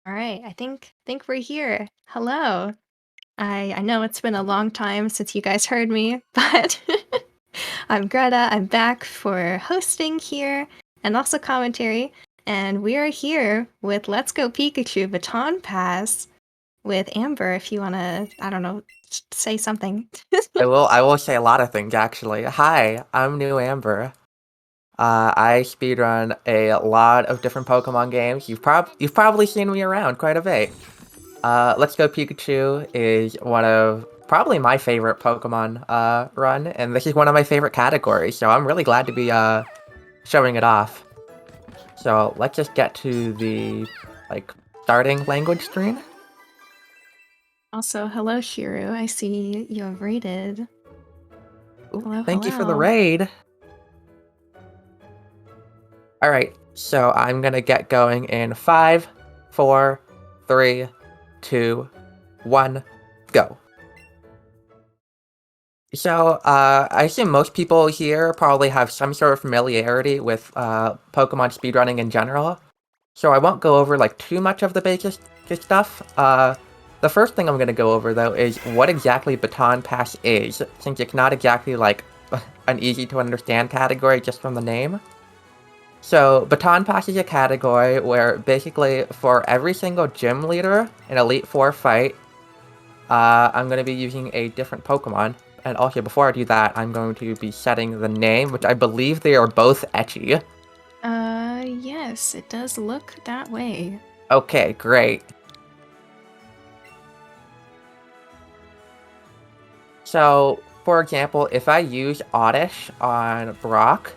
All right, I think we're here. Hello. I know it's been a long time since you guys heard me, but I'm Greta. I'm back for hosting here and also commentary, and we are here with Let's Go Pikachu Baton Pass with Amber. If you wanna, I don't know, say something. I will say a lot of things actually. Hi, I'm New Amber. I speedrun a lot of different Pokemon games. You've probably seen me around quite a bit. Let's Go Pikachu is one of probably my favorite Pokemon run, and this is one of my favorite categories, so I'm really glad to be showing it off. So let's just get to the starting language screen. Also, hello, Shiru. I see you have raided. Ooh, Hello, thank you for the hello. raid. Alright, so I'm gonna get going in 5, 4, 3, 2, 1, go. So, I assume most people here probably have some sort of familiarity with Pokemon speedrunning in general, so I won't go over too much of the basic stuff. The first thing I'm gonna go over though is what exactly Baton Pass is, since it's not exactly an easy to understand category just from the name. So, Baton Pass is a category where basically for every single gym leader in Elite Four fight, I'm going to be using a different Pokemon. And also, before I do that, I'm going to be setting the name, which I believe they are both ecchi. Yes, it does look that way. Okay, great. So, for example, if I use Oddish on Brock,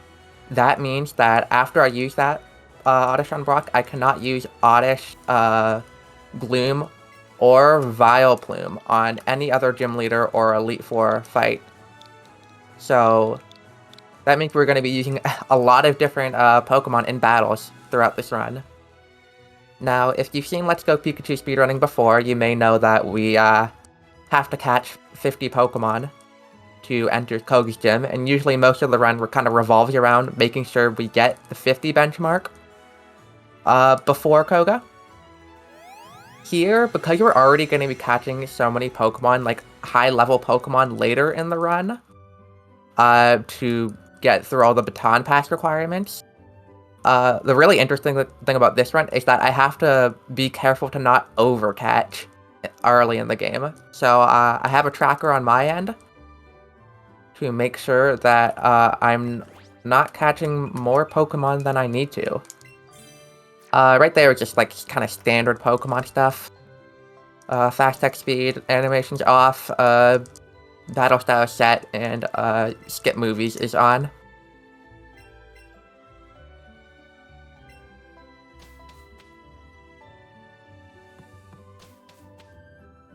that means that after I use that Oddish on Brock, I cannot use Oddish, Gloom, or Vileplume on any other gym leader or Elite Four fight. So that means we're going to be using a lot of different Pokemon in battles throughout this run. Now, if you've seen Let's Go Pikachu speedrunning before, you may know that we have to catch 50 Pokemon to enter Koga's gym, and usually most of the run kind of revolves around making sure we get the 50 benchmark before Koga. Here, because we're already going to be catching so many Pokemon, like high-level Pokemon later in the run, to get through all the Baton Pass requirements, the really interesting thing about this run is that I have to be careful to not overcatch early in the game. So I have a tracker on my end to make sure that I'm not catching more Pokemon than I need to. Right there is just kind of standard Pokemon stuff. Fast attack speed, animations off, battle style set, and skip movies is on.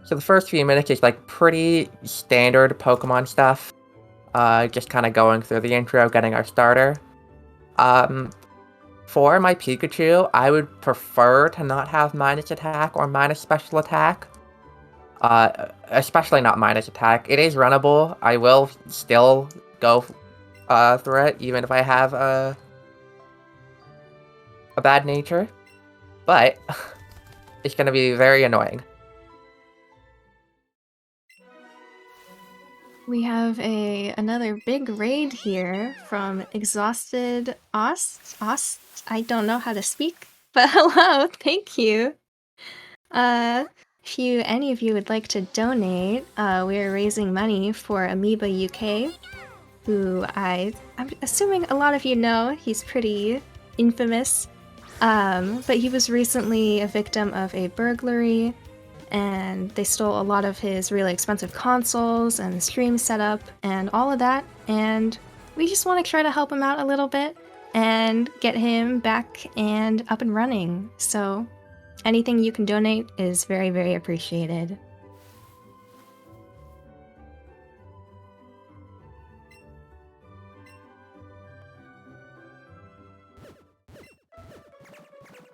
So the first few minutes is pretty standard Pokemon stuff. Just kind of going through the intro, getting our starter. For my Pikachu, I would prefer to not have minus attack or minus special attack. Especially not minus attack. It is runnable. I will still go through it, even if I have a bad nature. But it's going to be very annoying. We have another big raid here from Exhausted Ost. I don't know how to speak, but hello, thank you. If any of you would like to donate, we are raising money for Amoeba UK, who I'm assuming a lot of you know. He's pretty infamous, but he was recently a victim of a burglary, and they stole a lot of his really expensive consoles and stream setup and all of that, and we just want to try to help him out a little bit and get him back and up and running. So anything you can donate is very, very appreciated.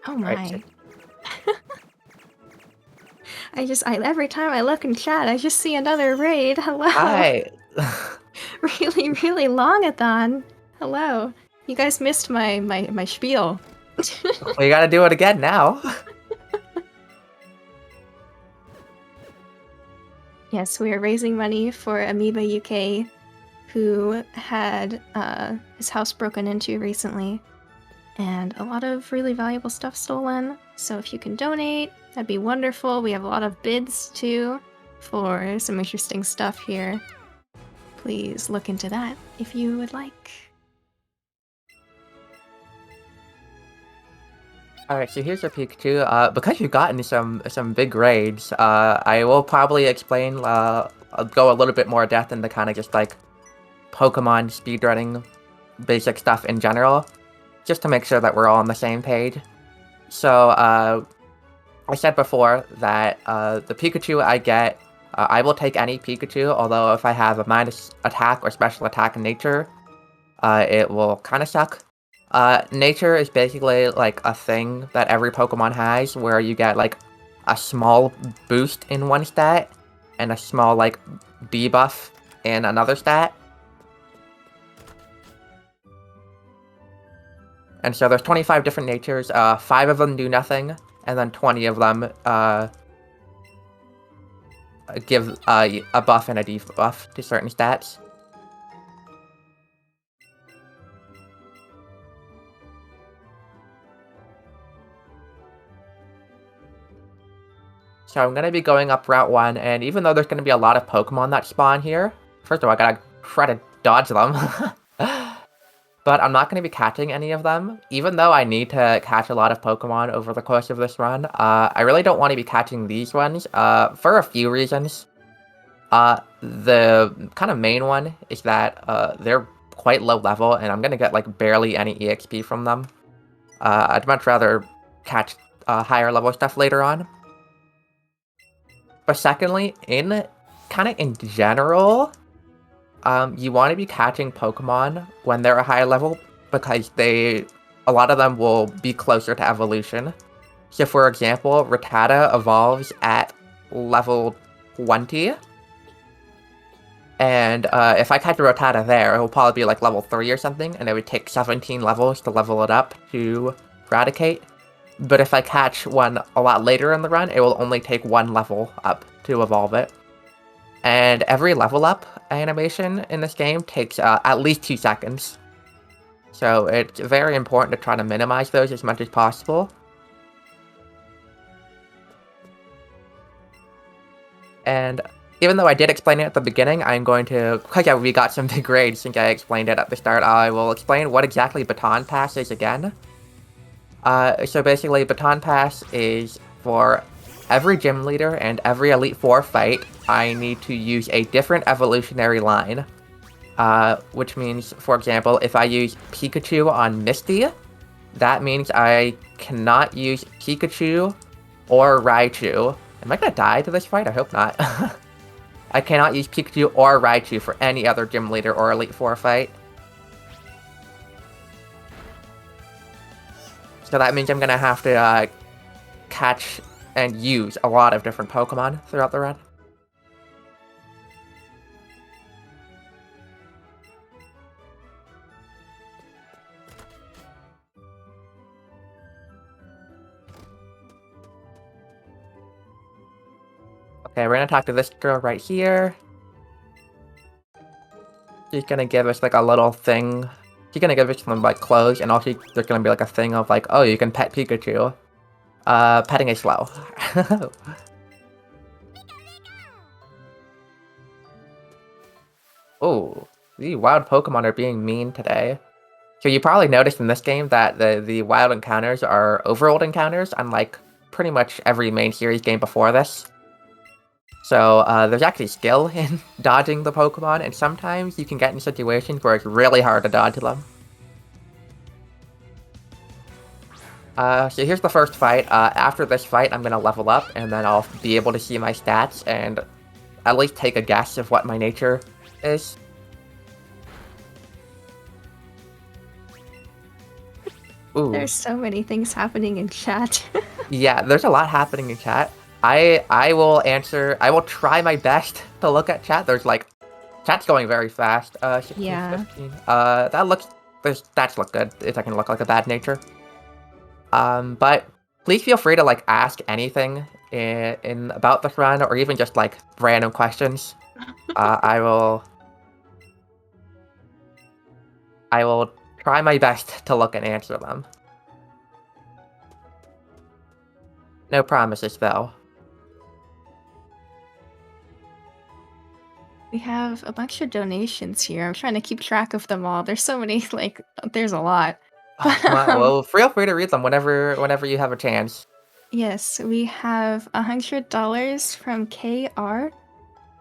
Oh my. Right. Every time I look in chat, I just see another raid. Hello. Hi. Really, really long-a-thon. Hello. You guys missed my spiel. We gotta do it again now. Yes, we are raising money for Amoeba UK, who had his house broken into recently, and a lot of really valuable stuff stolen. So if you can donate, that'd be wonderful. We have a lot of bids too for some interesting stuff here. Please look into that if you would like. Alright, so here's your Pikachu. Because you've gotten some big raids, I will probably explain, I'll go a little bit more depth into kind of just like Pokemon speedrunning basic stuff in general, just to make sure that we're all on the same page. So, I said before that the Pikachu I get, I will take any Pikachu, although if I have a minus attack or special attack in nature, it will kind of suck. Nature is basically like a thing that every Pokemon has, where you get like a small boost in one stat, and a small like debuff in another stat. And so there's 25 different natures, 5 of them do nothing, and then 20 of them give a buff and a debuff to certain stats. So I'm going to be going up Route 1, and even though there's going to be a lot of Pokemon that spawn here, first of all, I gotta try to dodge them. But I'm not going to be catching any of them, even though I need to catch a lot of Pokemon over the course of this run. I really don't want to be catching these ones, for a few reasons. The kind of main one is that they're quite low level, and I'm going to get like barely any EXP from them. I'd much rather catch higher level stuff later on. But secondly, in general, you want to be catching Pokemon when they're a higher level, because a lot of them will be closer to evolution. So for example, Rattata evolves at level 20, and if I catch a Rattata there, it will probably be like level 3 or something, and it would take 17 levels to level it up to Eradicate. But if I catch one a lot later in the run, it will only take 1 level up to evolve it. And every level up animation in this game takes at least 2 seconds. So it's very important to try to minimize those as much as possible. And even though I did explain it at the beginning, I'm going to, because yeah, we got some big grades since I explained it at the start, I will explain what exactly Baton Pass is again. So basically, Baton Pass is for every gym leader and every Elite Four fight, I need to use a different evolutionary line. Which means, for example, if I use Pikachu on Misty, that means I cannot use Pikachu or Raichu. Am I gonna die to this fight? I hope not. I cannot use Pikachu or Raichu for any other gym leader or Elite Four fight. So that means I'm gonna have to catch and use a lot of different Pokemon throughout the run. Okay, we're gonna talk to this girl right here. She's gonna give us like a little thing. She's gonna give us some like clothes, and also there's gonna be like a thing of like, oh, you can pet Pikachu. Petting is slow. Oh, the wild Pokemon are being mean today. So you probably noticed in this game that the wild encounters are overworld encounters, unlike pretty much every main series game before this. So there's actually skill in dodging the Pokemon, and sometimes you can get in situations where it's really hard to dodge them. So here's the first fight. After this fight, I'm going to level up, and then I'll be able to see my stats and at least take a guess of what my nature is. Ooh. There's so many things happening in chat. Yeah, there's a lot happening in chat. I will answer. I will try my best to look at chat. There's like, chat's going very fast. 16, Yeah. 15. That looks. Their stats look good. If I can look like a bad nature. But please feel free to like ask anything in about this run, or even just like random questions. I will try my best to look and answer them. No promises, though. We have a bunch of donations here. I'm trying to keep track of them all. There's so many, like, there's a lot. But, Well, feel free to read them whenever you have a chance. yes, we have $100 from KR.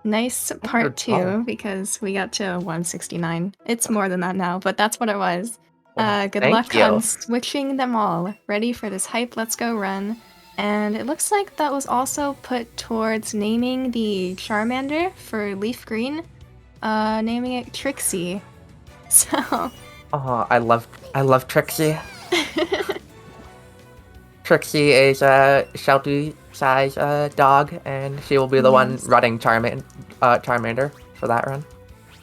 Nice part Oh, 2, because we got to 169. It's more than that now, but that's what it was. well, Good thank luck on you. switching them all. Ready for this hype Let's Go run. And it looks like that was also put towards naming the Charmander for Leaf Green, naming it Trixie. So, Oh, I love Trixie. Trixie is a Sheltie size dog, and she will be the one yes. running Charmander for that run.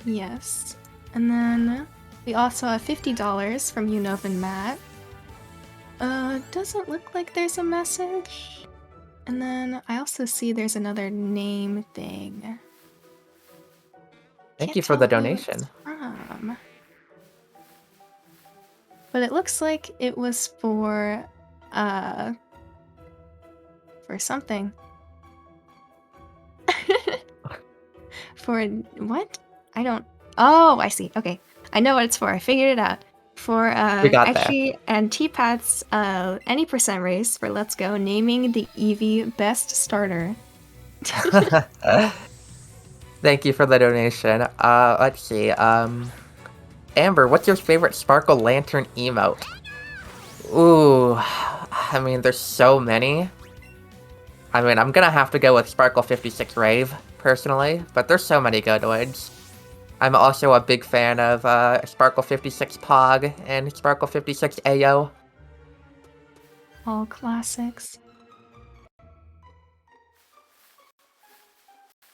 Yes. And then we also have $50 from Unov and Matt. Doesn't look like there's a message. And then I also see there's another name thing. Thank Can't you for tell the who it's donation. from. But it looks like it was for something. For what? I don't. Oh, I see. Okay. I know what it's for. I figured it out. For We got there. Etchy and T-Pat's any percent race for Let's Go, naming the Eevee best starter. Thank you for the donation. Let's see. Amber, what's your favorite Sparkle Lantern emote? Ooh, I mean, there's so many. I mean, I'm gonna have to go with Sparkle 56 Rave, personally, but there's so many good ones. I'm also a big fan of Sparkle 56 Pog and Sparkle 56 AO. All classics.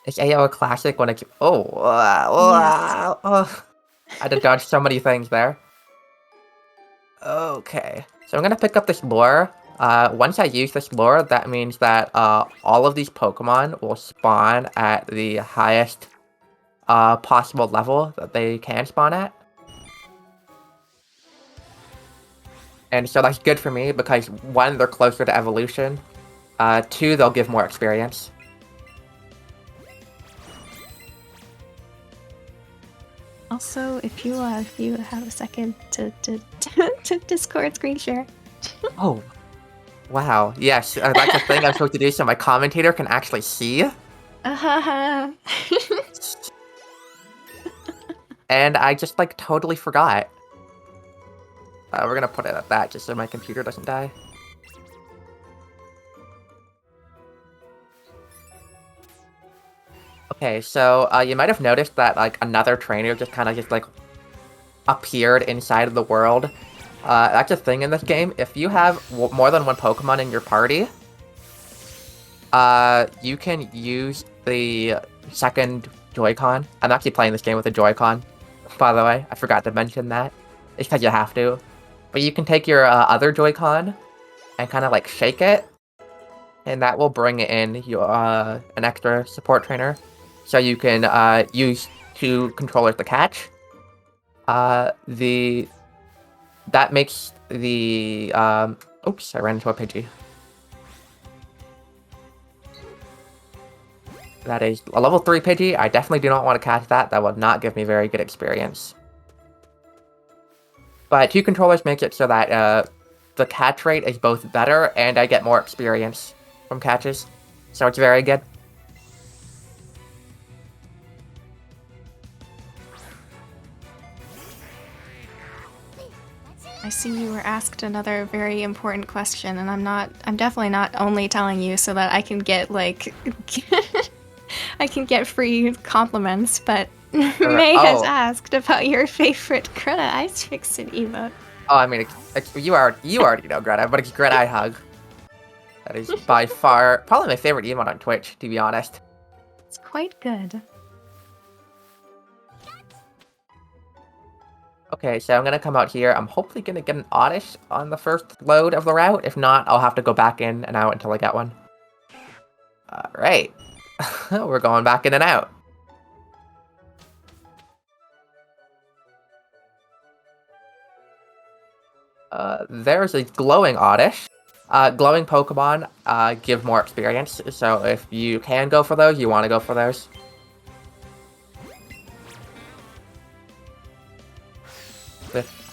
Is AO a classic when it's... Oh, Yes. I had to dodge so many things there. Okay, so I'm gonna pick up this lure. Once I use this lure, that means that all of these Pokemon will spawn at the highest possible level that they can spawn at. And so that's good for me because 1, they're closer to evolution. 2, they'll give more experience. Also, if you have a second to to Discord screen share. Oh, wow. Yes, that's a thing I'm supposed to do so my commentator can actually see. And I just, like, totally forgot. We're gonna put it at that just so my computer doesn't die. Okay, so you might have noticed that like another trainer just kind of like appeared inside of the world. That's a thing in this game. If you have more than one Pokemon in your party, you can use the second Joy-Con. I'm actually playing this game with a Joy-Con, by the way. I forgot to mention that. It's because you have to. But you can take your other Joy-Con and kind of like shake it, and that will bring in your an extra support trainer. So you can use 2 controllers to catch. That makes the oops, I ran into a Pidgey. That is a level 3 Pidgey. I definitely do not want to catch that. That would not give me very good experience. But 2 controllers make it so that the catch rate is both better and I get more experience from catches. So it's very good. I see you were asked another very important question, and I'm definitely not only telling you so that I can get, like, I can get free compliments, but May has Oh, asked about your favorite Greta Ice Fixin emote. oh, I mean, you already know Greta, but it's Greta I Hug. That is by far probably my favorite emote on Twitch, to be honest. It's quite good. Okay, so I'm gonna come out here. I'm hopefully gonna get an Oddish on the first load of the route. If not, I'll have to go back in and out until I get one. Alright. We're going back in and out. There's a glowing Oddish. Glowing Pokemon give more experience, so if you can go for those, you want to go for those.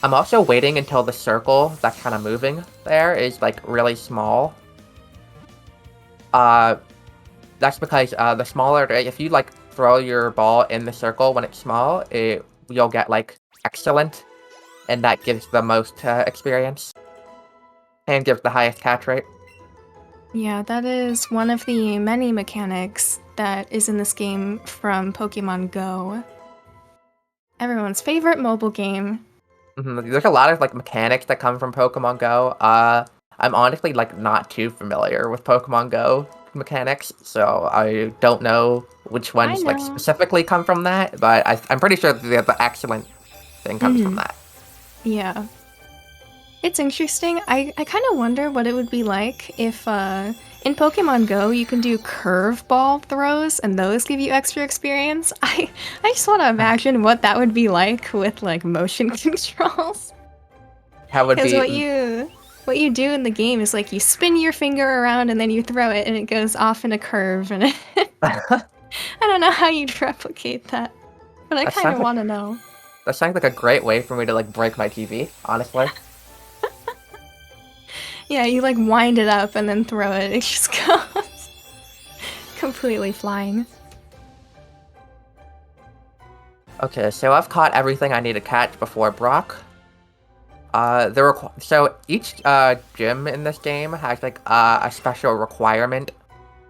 I'm also waiting until the circle that's kind of moving there is like really small. That's because the smaller, if you like throw your ball in the circle when it's small, you'll get like excellent, and that gives the most experience and gives the highest catch rate. Yeah, that is one of the many mechanics that is in this game from Pokemon Go. Everyone's favorite mobile game. There's a lot of like mechanics that come from Pokemon Go. I'm honestly like not too familiar with Pokemon Go mechanics, so I don't know which I ones like know. specifically come from that, but I'm pretty sure the excellent thing comes from that. Yeah. It's interesting. I kind of wonder what it would be like if in Pokemon Go you can do curveball throws and those give you extra experience. I just want to imagine what that would be like with like motion controls. That would Because be what you do in the game is like you spin your finger around and then you throw it and it goes off in a curve and I don't know how you'd replicate that, but I that kind sounds of like want to know. that sounds like a great way for me to like break my TV, honestly. Yeah, you like wind it up and then throw it. It just goes completely flying. Okay, so I've caught everything I need to catch before Brock. So each gym in this game has like a special requirement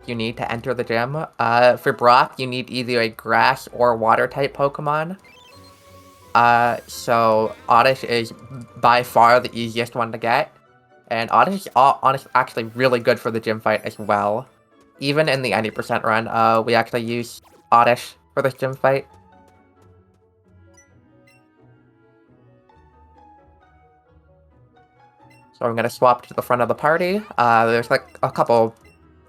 you need to enter the gym. For Brock, you need either a grass or water type Pokemon. So Oddish is by far the easiest one to get, and Oddish is actually really good for the gym fight as well. Even in the 90% run, we actually use Oddish for this gym fight. So I'm gonna swap to the front of the party. There's like a couple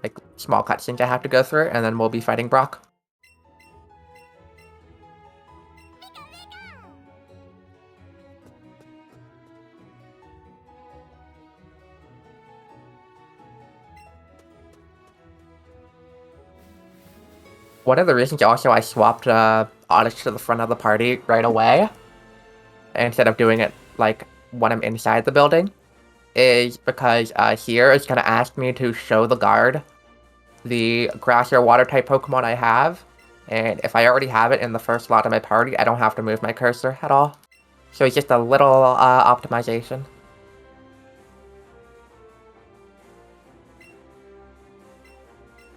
like small cutscenes I have to go through, and then we'll be fighting Brock. One of the reasons also I swapped Oddish to the front of the party right away, instead of doing it like when I'm inside the building, is because here it's gonna ask me to show the guard the grass or water type Pokemon I have, and if I already have it in the first slot of my party, I don't have to move my cursor at all. So it's just a little optimization.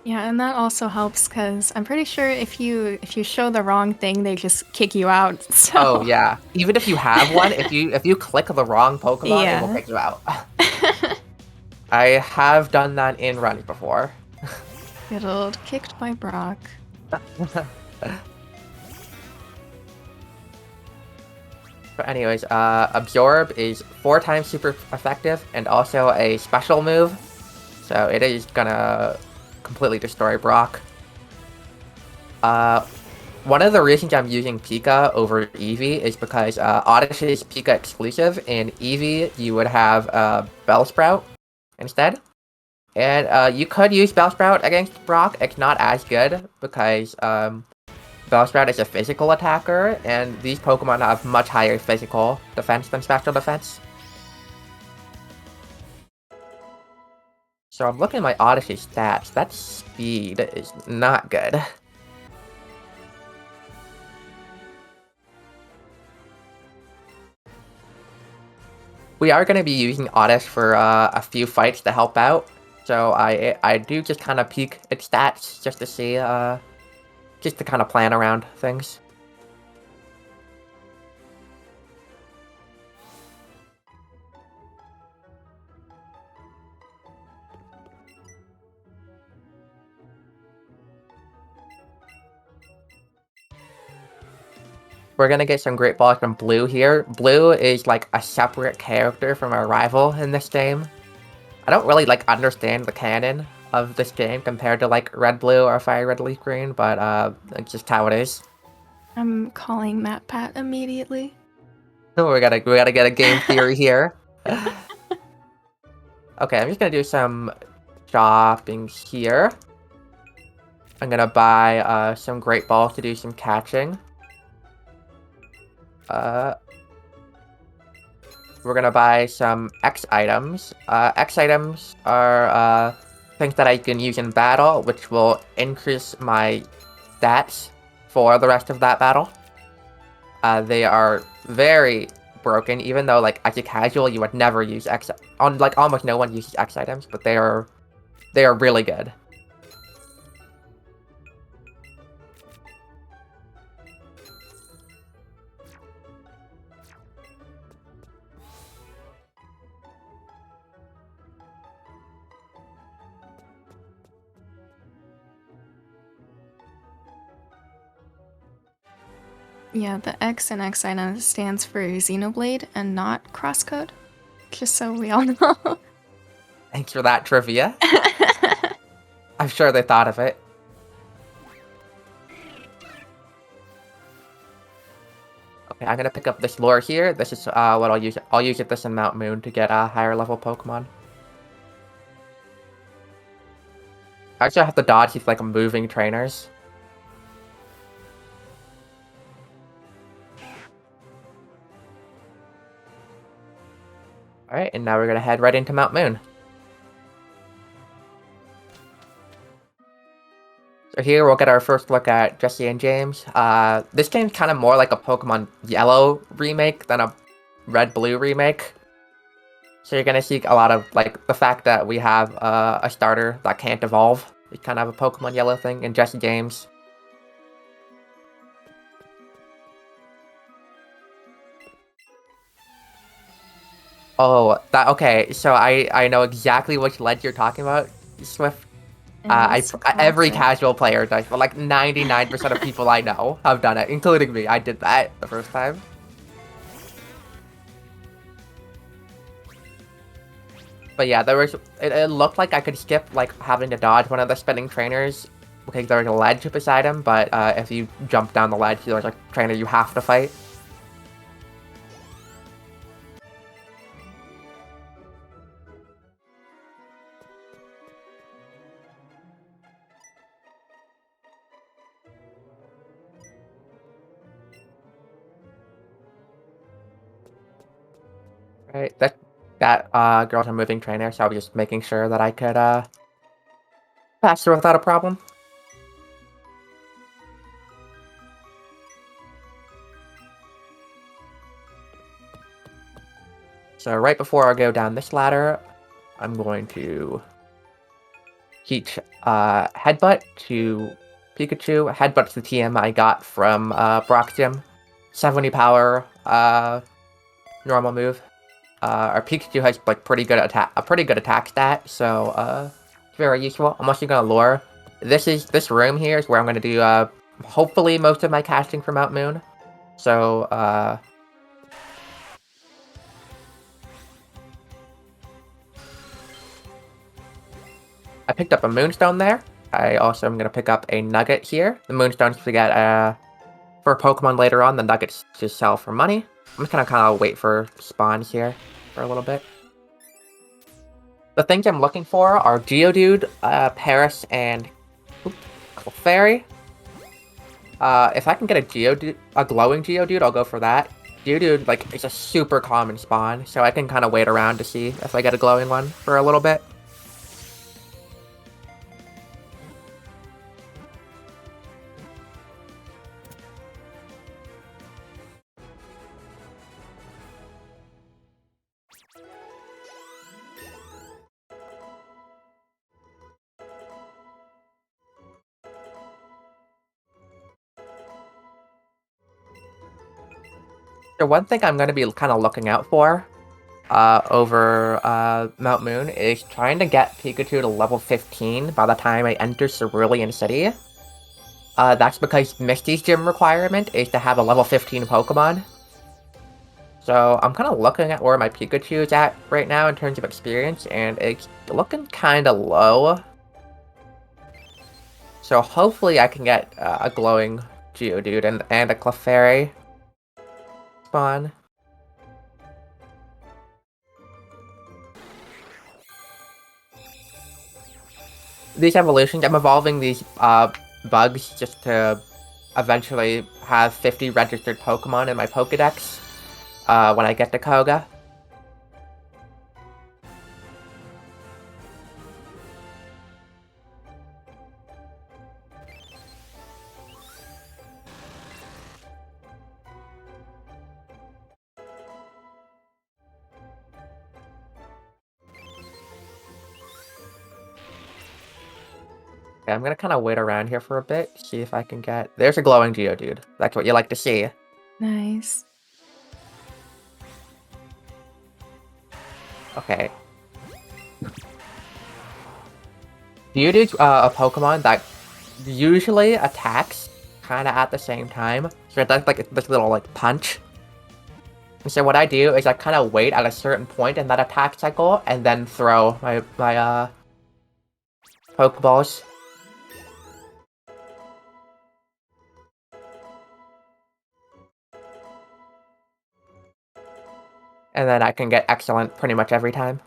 Yeah, and that also helps because I'm pretty sure if you show the wrong thing, they just kick you out. So Oh yeah, even if you have one, if you click the wrong Pokemon, it will yeah. kick you out. I have done that in runs before. Good old kicked by Brock. But anyways, Absorb is 4 times super effective and also a special move, so it is gonna completely destroy Brock. One of the reasons I'm using Pika over Eevee is because Oddish is Pika exclusive, and Eevee you would have Bellsprout instead. And you could use Bellsprout against Brock. It's not as good because Bellsprout is a physical attacker, and these Pokemon have much higher physical defense than special defense. So I'm looking at my Odyssey stats. That speed is not good. We are going to be using Oddish for a few fights to help out. So I do just kind of peek its stats just to see, just to kind of plan around things. we're gonna get some great balls from Blue here. Blue is like a separate character from our rival in this game. I don't really like understand the canon of this game compared to like Red Blue or Fire Red Leaf Green, but it's just how it is. I'm calling Matt Pat immediately. We gotta get a game theory here. Okay, I'm just gonna do some shopping here. I'm gonna buy some great balls to do some catching. We're gonna buy some X items. X items are things that I can use in battle, which will increase my stats for the rest of that battle. They are very broken, even though like as a casual you would never use X. Like almost no one uses X items, but they are really good. Yeah, the X in X item stands for Xenoblade and not crosscode. Just so we all know. Thanks for that trivia. I'm sure they thought of it. Okay, I'm gonna pick up this lure here. This is what I'll use. I'll use this in Mount Moon to get higher level Pokemon. I actually have to dodge these like moving trainers. Alright, and now we're gonna head right into Mount Moon. So here we'll get our first look at Jesse and James. This game's kind of more like a Pokemon Yellow remake than a Red-Blue remake. So you're gonna see a lot of like the fact that we have a starter that can't evolve. It's kind of a Pokemon Yellow thing in Jesse James. Oh, okay. So I know exactly which ledge you're talking about, Swift. Every casual player does, but like 99% of people I know have done it, including me. I did that the first time. But yeah, it looked like I could skip like having to dodge one of the spinning trainers because there was a ledge beside him, but if you jump down the ledge, there's a trainer you have to fight. Right, that girl's a moving trainer, so I was just making sure that I could pass through without a problem. So right before I go down this ladder, I'm going to teach Headbutt to Pikachu. Headbutt's the TM I got from Brock's gym. 70 power, normal move. Our Pikachu has like a pretty good attack stat, so very useful. I'm also gonna lure. This room here is where I'm gonna do hopefully most of my casting for Mount Moon. So I picked up a Moonstone there. I also am gonna pick up a Nugget here. The Moonstones to get for Pokemon later on. The Nuggets to sell for money. I'm just gonna kind of wait for spawns here for a little bit. The things I'm looking for are Geodude, Paris, and Clefairy. If I can get a glowing Geodude, I'll go for that. Geodude, like, is a super common spawn, so I can kind of wait around to see if I get a glowing one for a little bit. So one thing I'm going to be kind of looking out for over Mount Moon is trying to get Pikachu to level 15 by the time I enter Cerulean City. That's because Misty's gym requirement is to have a level 15 Pokemon. So I'm kind of looking at where my Pikachu is at right now in terms of experience, and it's looking kind of low. So hopefully I can get a glowing Geodude and a Clefairy spawn. These evolutions, I'm evolving these bugs just to eventually have 50 registered Pokemon in my Pokedex when I get to Koga. Okay, I'm gonna kind of wait around here for a bit, see if I can get... There's a glowing Geodude. That's what you like to see. Nice. Okay. Geodude's a Pokemon that usually attacks kind of at the same time. So it does like this little like punch. And so what I do is I kind of wait at a certain point in that attack cycle and then throw my Pokeballs. And then I can get excellent pretty much every time.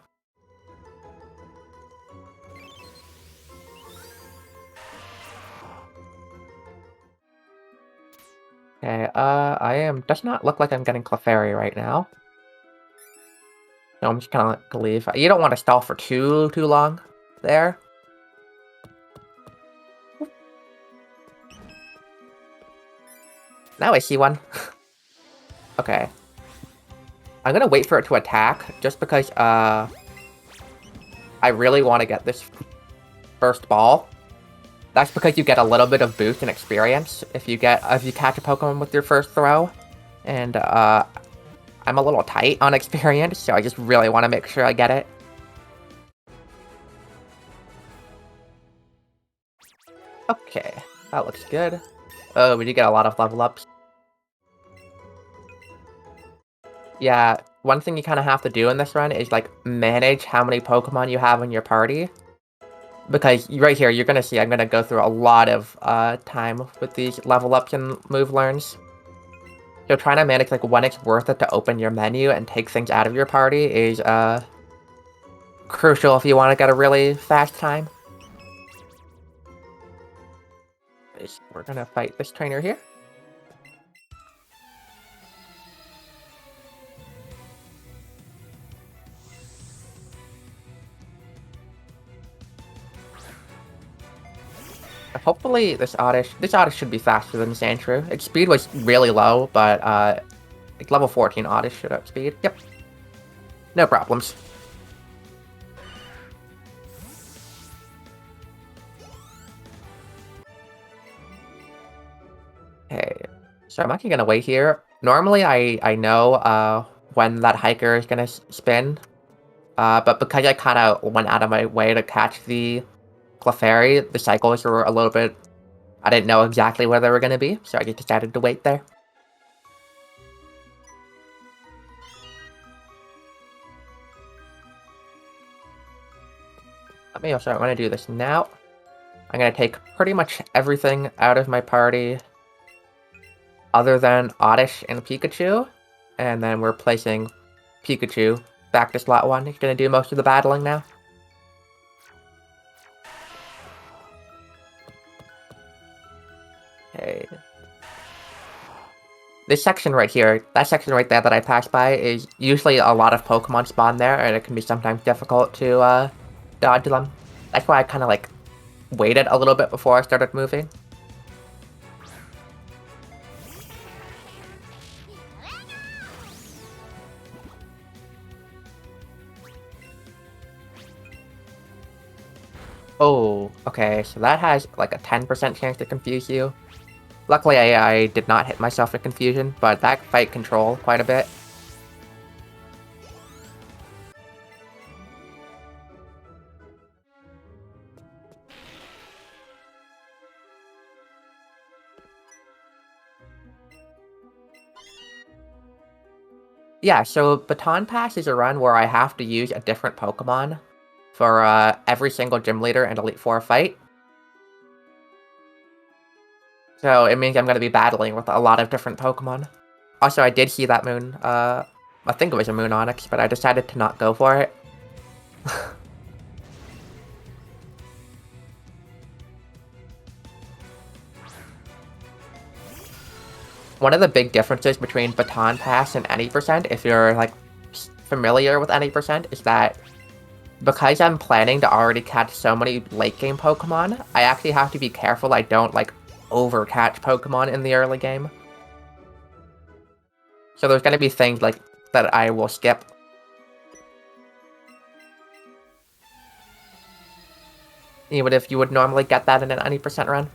Okay, does not look like I'm getting Clefairy right now. So I'm just gonna leave. You don't want to stall for too long there. Now I see one. Okay. I'm gonna wait for it to attack, just because, I really want to get this first ball. That's because you get a little bit of boost in experience if you catch a Pokemon with your first throw. And, I'm a little tight on experience, so I just really want to make sure I get it. Okay, that looks good. Oh, we did get a lot of level ups. Yeah, one thing you kind of have to do in this run is, like, manage how many Pokemon you have in your party. Because right here, you're gonna see I'm gonna go through a lot of time with these level ups and move learns. So trying to manage, like, when it's worth it to open your menu and take things out of your party is crucial if you want to get a really fast time. We're gonna fight this trainer here. Hopefully this Oddish should be faster than Sandshrew. Its speed was really low, but like level 14 Oddish should have speed. Yep. No problems. Okay. So I'm actually gonna wait here. Normally I know when that hiker is gonna spin. But because I kind of went out of my way to catch the Clefairy, the cycles were a little bit... I didn't know exactly where they were going to be, so I just decided to wait there. I'm going to do this now. I'm going to take pretty much everything out of my party other than Oddish and Pikachu, and then we're placing Pikachu back to slot 1. He's going to do most of the battling now. Okay. This section right here, that section right there that I passed by, is usually a lot of Pokemon spawn there, and it can be sometimes difficult to dodge them. That's why I kind of, like, waited a little bit before I started moving. Oh, okay, so that has, like, a 10% chance to confuse you. Luckily, I did not hit myself in confusion, but that fight control quite a bit. Yeah, so Baton Pass is a run where I have to use a different Pokemon for every single gym leader and Elite Four fight. So it means I'm going to be battling with a lot of different Pokemon. Also, I did see that moon. I think it was a Moon Onyx, but I decided to not go for it. One of the big differences between Baton Pass and any percent, if you're like familiar with any percent, is that because I'm planning to already catch so many late game Pokemon, I actually have to be careful I don't like overcatch Pokemon in the early game. So there's gonna be things like that I will skip. Even if you would normally get that in an any percent run.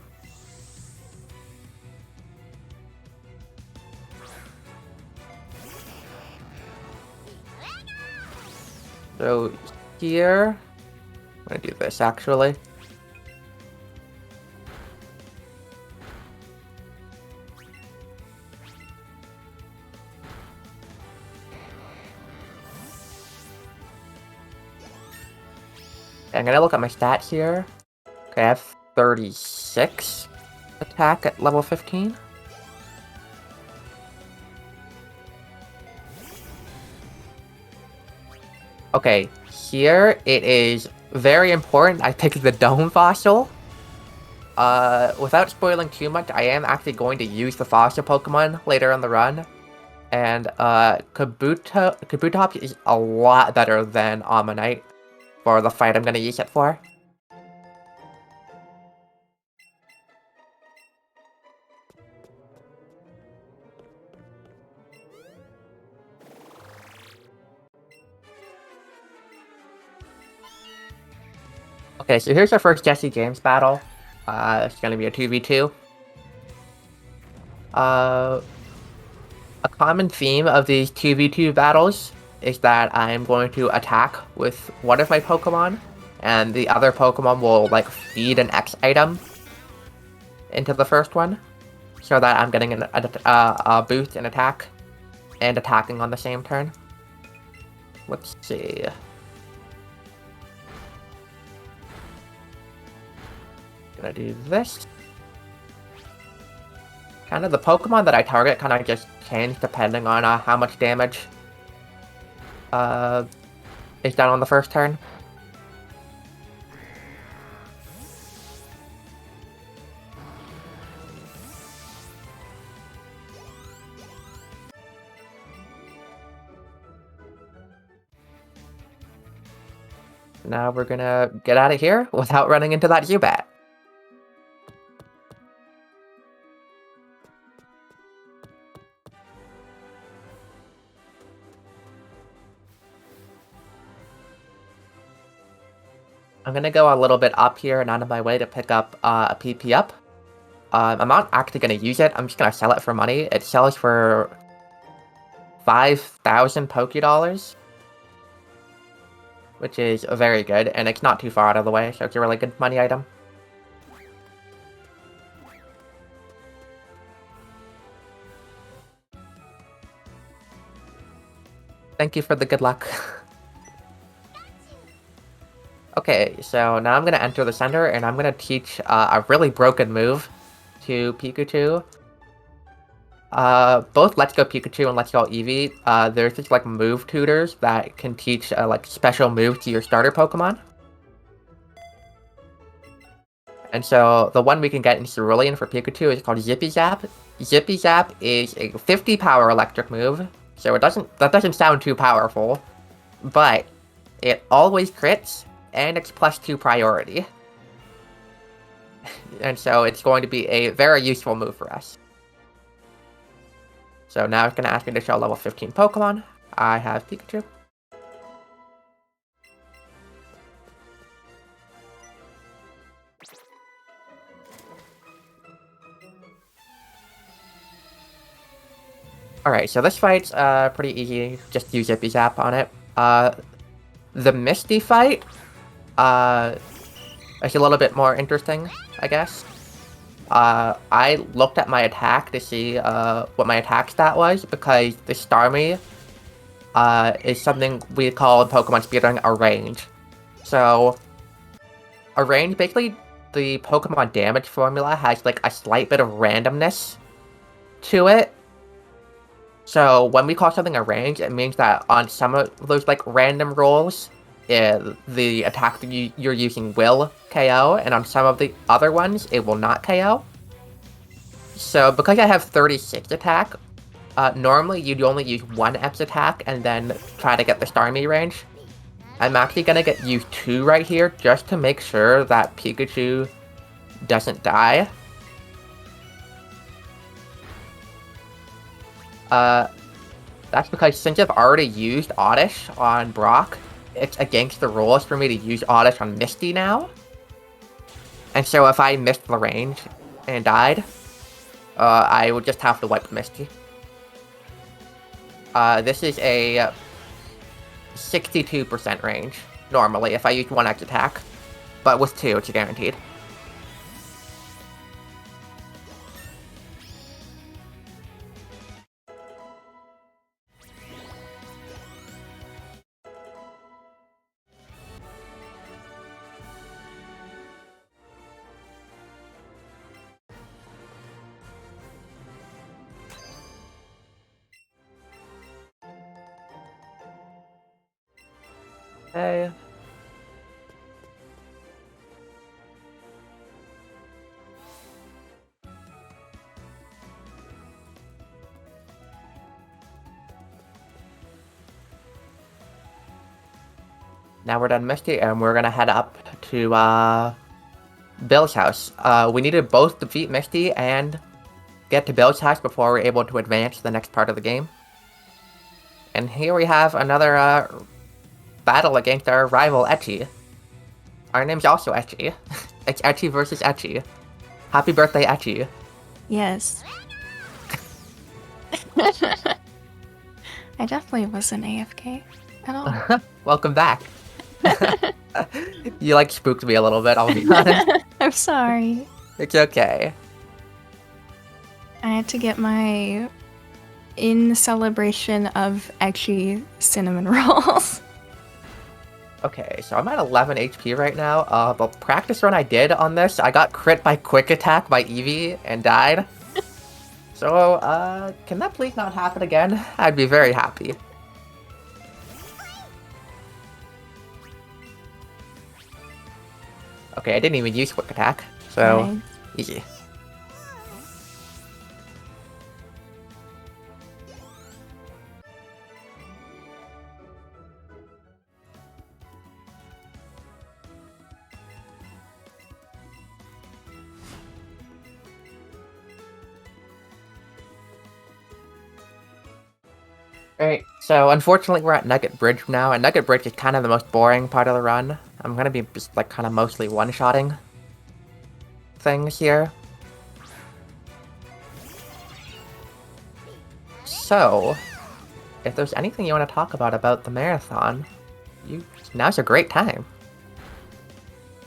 So here, I'm gonna do this actually. I'm gonna look at my stats here. Okay, I have 36 attack at level 15. Okay, here it is very important I pick the Dome Fossil. Without spoiling too much, I am actually going to use the Fossil Pokemon later in the run. And Kabutops is a lot better than Ammonite for the fight I'm going to use it for. Okay, so here's our first Jesse James battle. It's going to be a 2v2. A common theme of these 2v2 battles is that I'm going to attack with one of my Pokemon, and the other Pokemon will like feed an X item into the first one, so that I'm getting a boost in attack and attacking on the same turn. Let's see. Gonna do this. Kind of the Pokemon that I target kind of just change depending on how much damage is done on the first turn. Now we're gonna get out of here without running into that Zubat. I'm gonna go a little bit up here and out of my way to pick up a PP up. I'm not actually gonna use it, I'm just gonna sell it for money. It sells for 5,000 Poké Dollars, which is very good, and it's not too far out of the way, so it's a really good money item. Thank you for the good luck. Okay, so now I'm gonna enter the center, and I'm gonna teach a really broken move to Pikachu. Both Let's Go Pikachu and Let's Go Eevee, there's just like move tutors that can teach like special moves to your starter Pokemon. And so the one we can get in Cerulean for Pikachu is called Zippy Zap. Zippy Zap is a 50 power electric move, so that doesn't sound too powerful, but it always crits, and it's +2 priority. And so it's going to be a very useful move for us. So now it's going to ask me to show level 15 Pokemon. I have Pikachu. Alright, so this fight's pretty easy. Just use Zippy Zap on it. The Misty fight is a little bit more interesting, I guess. I looked at my attack to see what my attack stat was, because the Starmie is something we call in Pokemon speedrunning a range. So, a range, basically, the Pokemon damage formula has like a slight bit of randomness to it. So when we call something a range, it means that on some of those like random rolls, the attack that you're using will KO, and on some of the other ones, it will not KO. So because I have 36 attack, normally you'd only use one X attack and then try to get the Starmie range. I'm actually gonna use 2 right here just to make sure that Pikachu doesn't die. That's because since I've already used Oddish on Brock, it's against the rules for me to use Oddish on Misty now. And so if I missed the range and died, I would just have to wipe Misty. This is a 62% range, normally, if I use 1 X attack. But with 2, it's guaranteed. Okay. Now we're done Misty, and we're gonna head up to, Bill's house. We need to both defeat Misty and get to Bill's house before we're able to advance to the next part of the game. And here we have another, battle against our rival, Etchy. Our name's also Etchy. It's Etchy versus Etchy. Happy birthday, Etchy. Yes. I definitely wasn't AFK at all. Welcome back. You, like, spooked me a little bit, I'll be honest. I'm sorry. It's okay. I had to get my in celebration of Ecchi cinnamon rolls. Okay, so I'm at 11 HP right now. The practice run I did on this, I got crit by Quick Attack by Eevee and died. So, can that please not happen again? I'd be very happy. Okay, I didn't even use Quick Attack, so Nice. easy. Alright, so unfortunately we're at Nugget Bridge now, and Nugget Bridge is kind of the most boring part of the run. I'm gonna be just like kind of mostly one-shotting things here. So, if there's anything you want to talk about the marathon, now's a great time.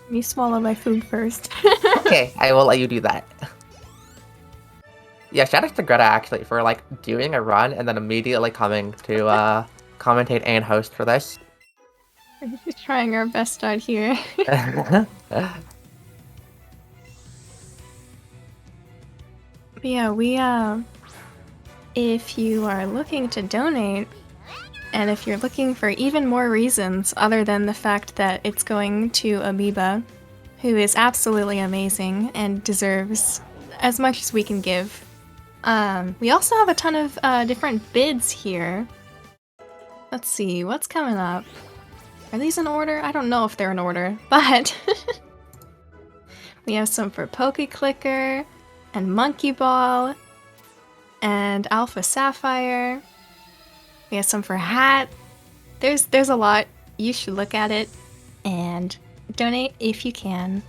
Let me swallow my food first. Okay, I will let you do that. Yeah, shout out to Greta actually for like doing a run and then immediately coming to commentate and host for this. We're just trying our best out here. But yeah, if you are looking to donate, and if you're looking for even more reasons other than the fact that it's going to Amoeba, who is absolutely amazing and deserves as much as we can give. We also have a ton of different bids here. Let's see, what's coming up? Are these in order? I don't know if they're in order, but we have some for Poke Clicker and Monkey Ball and Alpha Sapphire. We have some for Hat. There's a lot. You should look at it and donate if you can.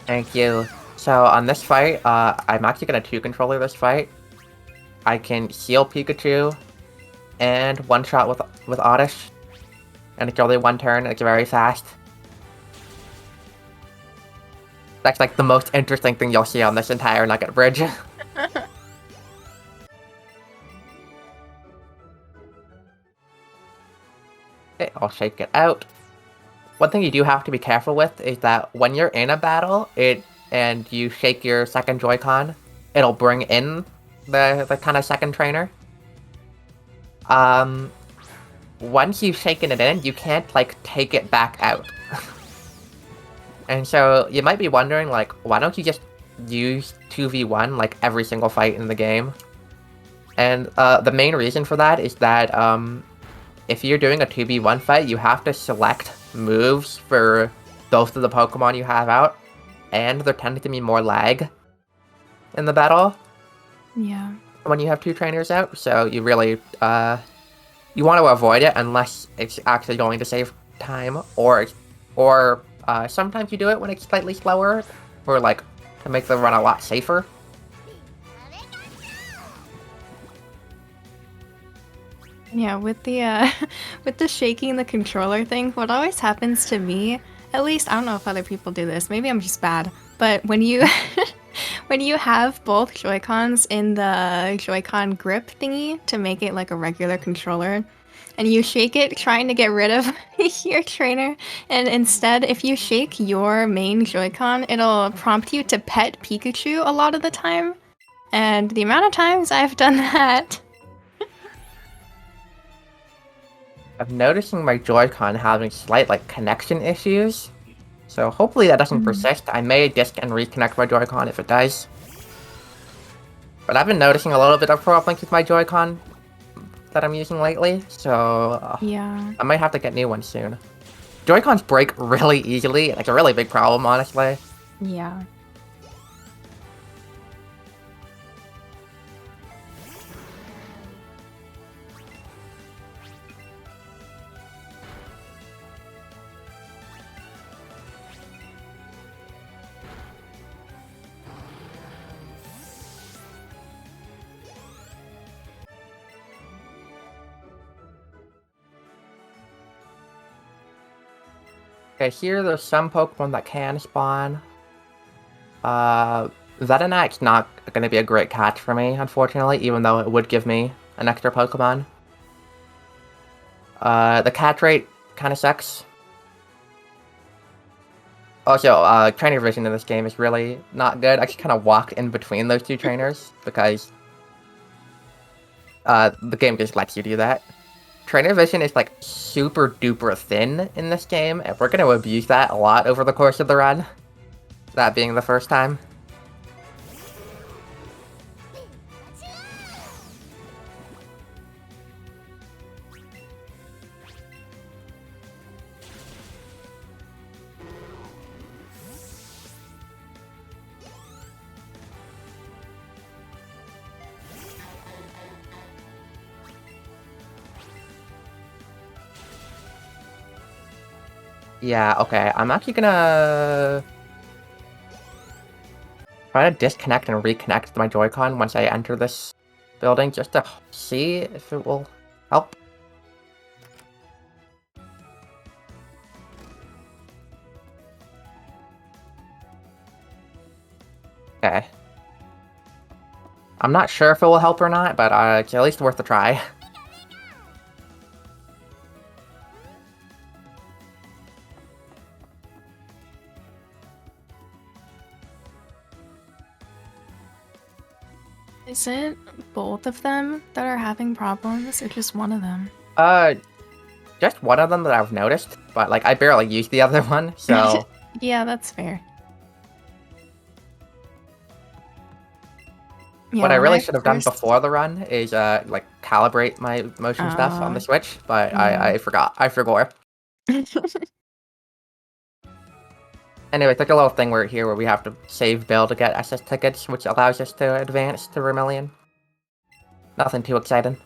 Thank you. So on this fight, I'm actually gonna 2-controller this fight. I can heal Pikachu and one-shot with Oddish. And it's only one turn, it's very fast. That's like the most interesting thing you'll see on this entire Nugget Bridge. Okay, I'll shake it out. One thing you do have to be careful with is that when you're in a battle, and you shake your second Joy-Con, it'll bring in the kind of second trainer. Once you've shaken it in, you can't, like, take it back out. And so, you might be wondering, like, why don't you just use 2v1, like, every single fight in the game? And, the main reason for that is that, if you're doing a 2v1 fight, you have to select moves for both of the Pokemon you have out, and there tends to be more lag in the battle. Yeah. When you have two trainers out, so you really, you want to avoid it unless it's actually going to save time, or sometimes you do it when it's slightly slower, or like to make the run a lot safer. Yeah, with the with the shaking the controller thing, what always happens to me, at least I don't know if other people do this, maybe I'm just bad, but when you when you have both Joy-Cons in the Joy-Con grip thingy to make it like a regular controller, and you shake it trying to get rid of your trainer, and instead if you shake your main Joy-Con, it'll prompt you to pet Pikachu a lot of the time. And the amount of times I've done that. I'm noticing my Joy-Con having slight like connection issues, so hopefully that doesn't persist. I may disc and reconnect my Joy-Con if it does. But I've been noticing a little bit of problems with my Joy-Con that I'm using lately, so Yeah. I might have to get new ones soon. Joy-Cons break really easily, and it's a really big problem, honestly. Yeah. Okay, here there's some Pokemon that can spawn. Vetonac's not going to be a great catch for me, unfortunately, even though it would give me an extra Pokemon. The catch rate kind of sucks. Also, trainer vision in this game is really not good. I just kind of walk in between those two trainers, because the game just lets you do that. Trainer vision is like super duper thin in this game, and we're going to abuse that a lot over the course of the run. That being the first time. Yeah, okay, I'm actually gonna try to disconnect and reconnect my Joy-Con once I enter this building, just to see if it will help. Okay. I'm not sure if it will help or not, but it's at least worth a try. Is it both of them that are having problems, or just one of them? Just one of them that I've noticed, but like I barely use the other one, so Yeah, that's fair. Yeah, what I when really I should have done first... before the run is like calibrate my motion stuff on the Switch, but yeah. I forgot. I forgot. Anyway, it's like a little thing where we have to save Bill to get SS tickets, which allows us to advance to Vermilion. Nothing too exciting.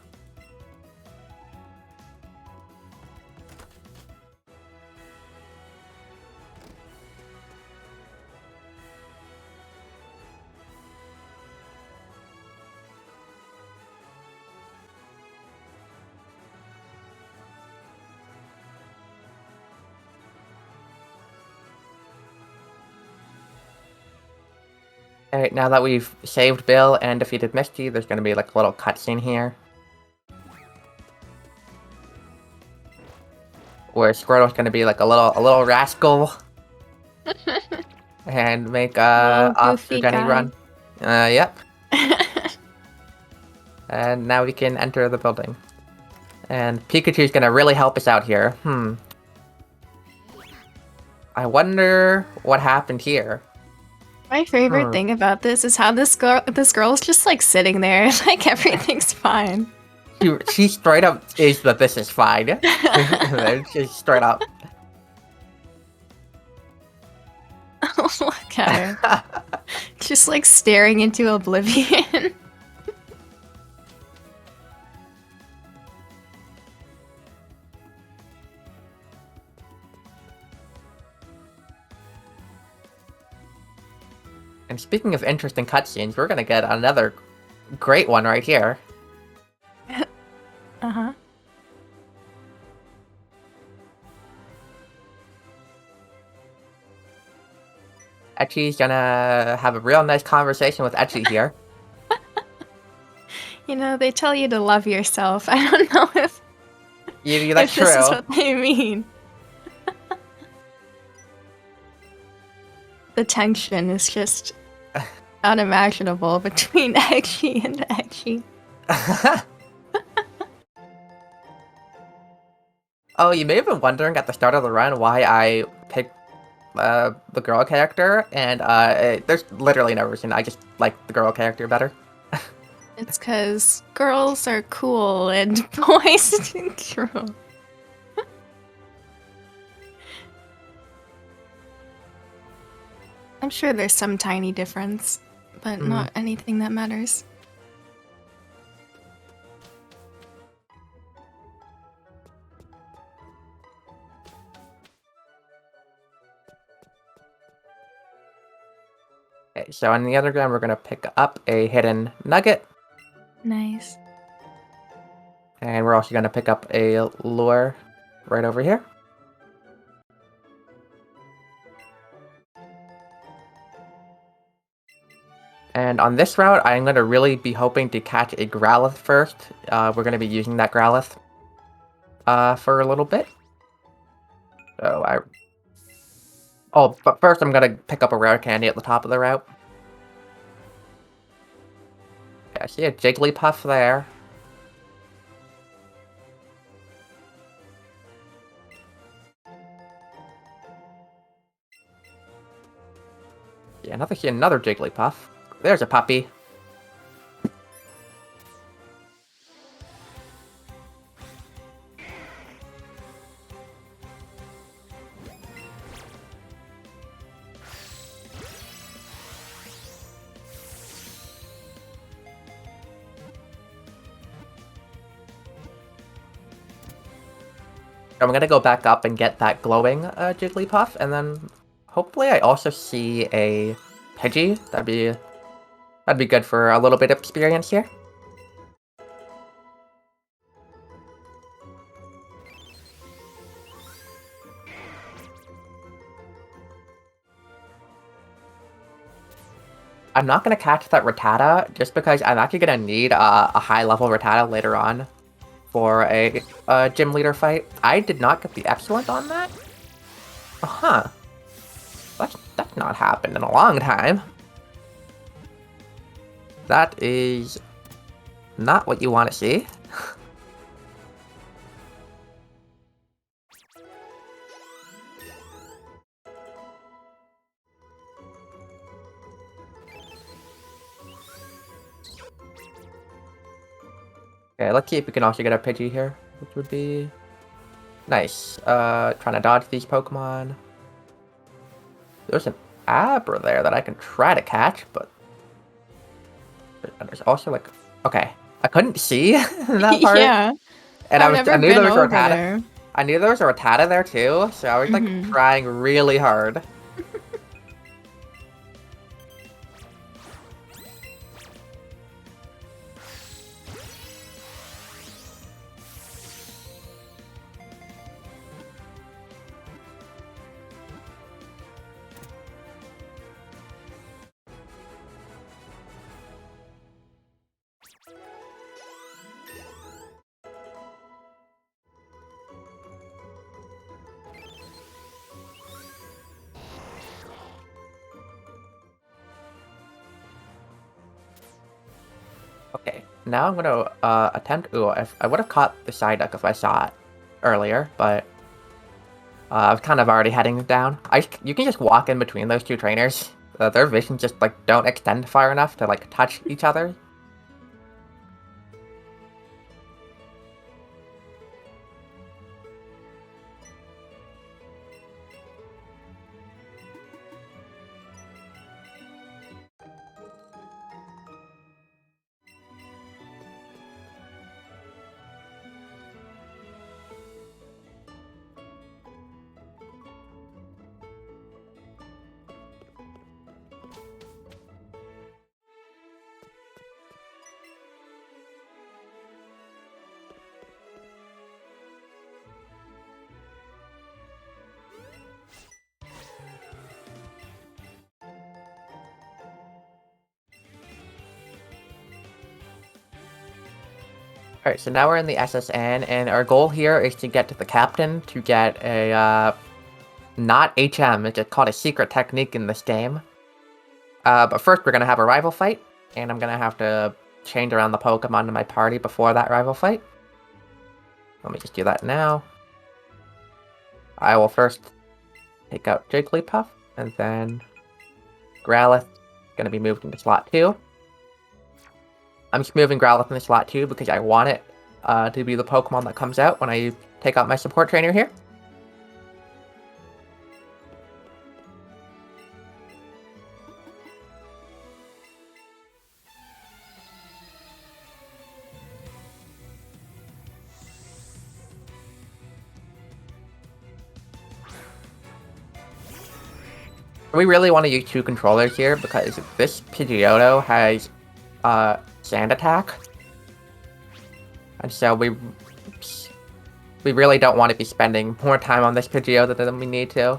Alright, now that we've saved Bill and defeated Misty, there's gonna be like a little cutscene here. where Squirtle's gonna be like a little rascal and make Little Oscar goofy Jenny guy. run. Yep. And now we can enter the building. And Pikachu's gonna really help us out here. I wonder what happened here. My favorite thing about this is how this girl's just like sitting there, like everything's fine. She straight up is that this is fine. She's straight up. Look at her. Just like staring into oblivion. And speaking of interesting cutscenes, we're gonna get another great one right here. Uh-huh. Etchy's gonna have a real nice conversation with Etchy here. You know, they tell you to love yourself. I don't know if, That's this is true. what they mean. The tension is just unimaginable between Eggy and Eggy. Oh, you may have been wondering at the start of the run why I picked the girl character, and there's literally no reason. I just like the girl character better. It's because girls are cool and boys are cruel. I'm sure there's some tiny difference, but not anything that matters. Okay, so on the other ground, we're gonna pick up a hidden nugget, Nice. and we're also gonna pick up a lure right over here. And on this route, I'm going to really be hoping to catch a Growlithe first. We're going to be using that Growlithe for a little bit. So Oh, but first I'm going to pick up a rare candy at the top of the route. Okay, I see a Jigglypuff there. Yeah, another Jigglypuff. There's a puppy. I'm gonna go back up and get that glowing Jigglypuff, and then hopefully I also see a Pidgey. That'd be good for a little bit of experience here. I'm not gonna catch that Rattata just because I'm actually gonna need a high level Rattata later on for a gym leader fight. I did not get the excellent on that. That's not happened in a long time. That is not what you want to see. Okay, let's see if we can also get a Pidgey here, which would be nice. Trying to dodge these Pokemon. There's an Abra there that I can try to catch, but there's also like, okay, I couldn't see that part. Yeah. And I've never I knew been there was a over Rattata. there. I knew there was a Rattata there too, so I was like trying really hard. Okay, now I'm gonna attempt. Ooh, if I would have caught the Psyduck if I saw it earlier, but I was kind of already heading down. You can just walk in between those two trainers. Their vision just like don't extend far enough to like touch each other. Alright, so now we're in the SSN, and our goal here is to get to the captain to get a, not HM, it's just called a secret technique in this game. But first we're gonna have a rival fight, and I'm gonna have to change around the Pokemon in my party before that rival fight. Let me just do that now. I will first take out Jigglypuff, and then Growlithe gonna be moved into slot 2. I'm just moving Growlithe into slot 2 because I want it to be the Pokemon that comes out when I take out my support trainer here. We really want to use 2 controllers here because this Pidgeotto has Sand Attack. And so we really don't want to be spending more time on this Pidgeotto than we need to.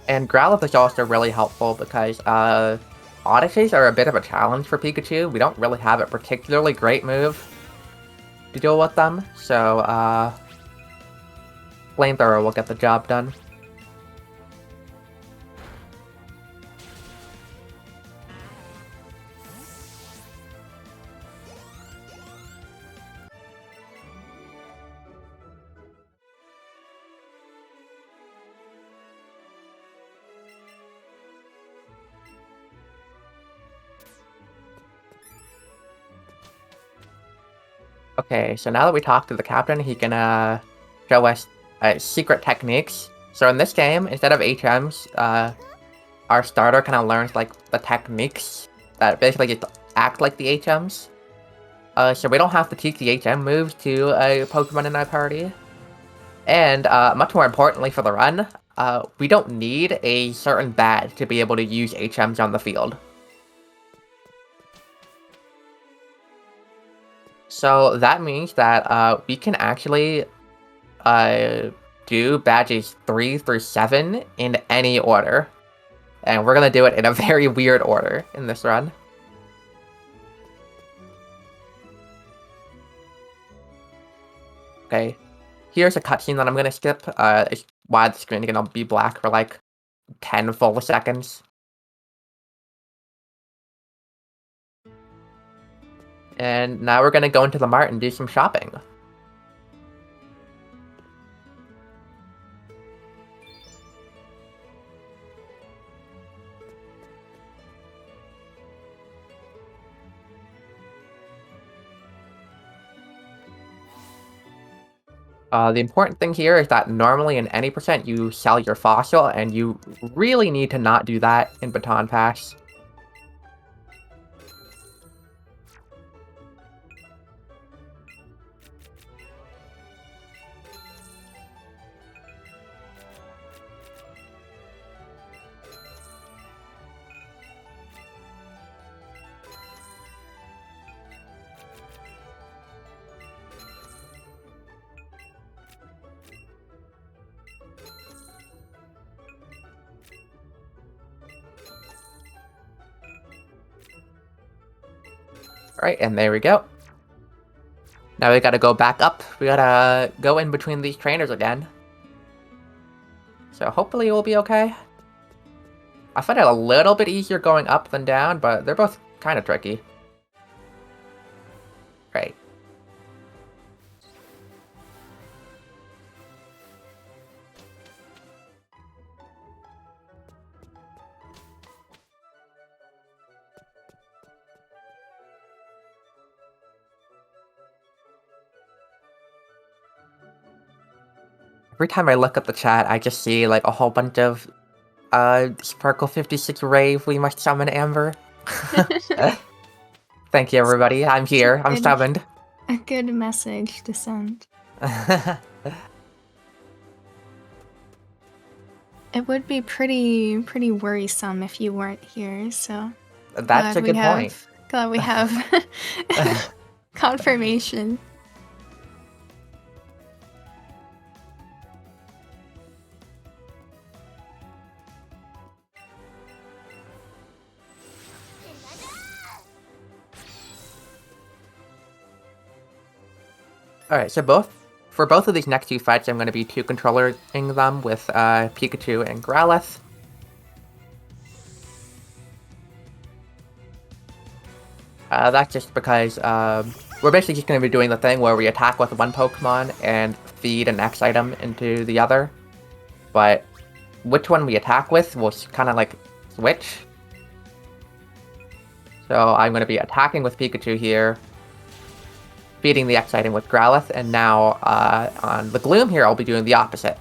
And Growlithe is also really helpful because Odysseys are a bit of a challenge for Pikachu. We don't really have a particularly great move to deal with them, so Flamethrower will get the job done. Okay, so now that we talked to the captain, he can show us secret techniques. So in this game, instead of HMs, our starter kind of learns like the techniques that basically just act like the HMs. So we don't have to teach the HM moves to a Pokemon in our party. And much more importantly for the run, we don't need a certain badge to be able to use HMs on the field. So that means that we can actually do badges 3 through 7 in any order. And we're gonna do it in a very weird order in this run. Okay, here's a cutscene that I'm gonna skip. It's widescreen, and I'll be black for like 10 full seconds. And now we're gonna go into the mart and do some shopping. The important thing here is that normally in any percent you sell your fossil, and you really need to not do that in Baton Pass. Alright, and there we go. Now we gotta go back up. We gotta go in between these trainers again. So hopefully we'll be okay. I find it a little bit easier going up than down, but they're both kind of tricky. Right. Every time I look at the chat, I just see like a whole bunch of Sparkle 56 Rave, we must summon Amber. Thank you, everybody. I'm here. I'm summoned. A good message to send. It would be pretty worrisome if you weren't here, so That's a good point. Glad we have confirmation. Alright, so for both of these next two fights, I'm going to be two-controllering them with Pikachu and Growlithe. That's just because we're basically just going to be doing the thing where we attack with one Pokemon and feed an X item into the other. But which one we attack with will kind of like switch. So I'm going to be attacking with Pikachu here, feeding the X item with Growlithe, and now on the Gloom here, I'll be doing the opposite.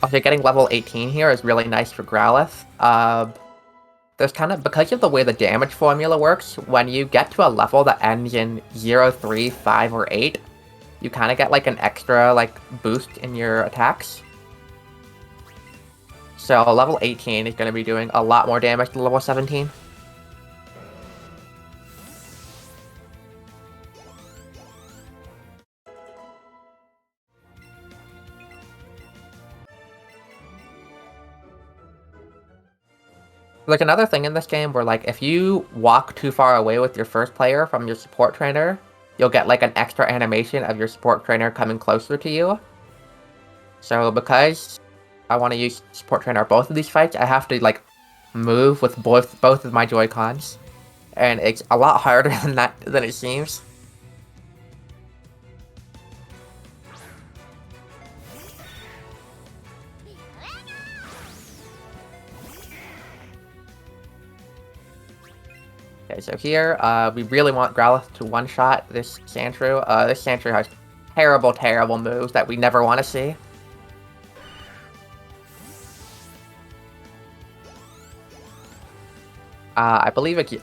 Also, getting level 18 here is really nice for Growlithe. There's kind of, because of the way the damage formula works, when you get to a level that ends in 0, 3, 5, or 8, you kind of get like an extra like boost in your attacks. So level 18 is going to be doing a lot more damage than level 17. There's another thing in this game where, like, if you walk too far away with your first player from your support trainer, you'll get, like, an extra animation of your support trainer coming closer to you. So because I want to use support trainer both of these fights, I have to, like, move with both of my Joy-Cons. And it's a lot harder than it seems. Okay, so here, we really want Growlithe to one-shot this Sandshrew. This Sandshrew has terrible, terrible moves that we never want to see. I believe it's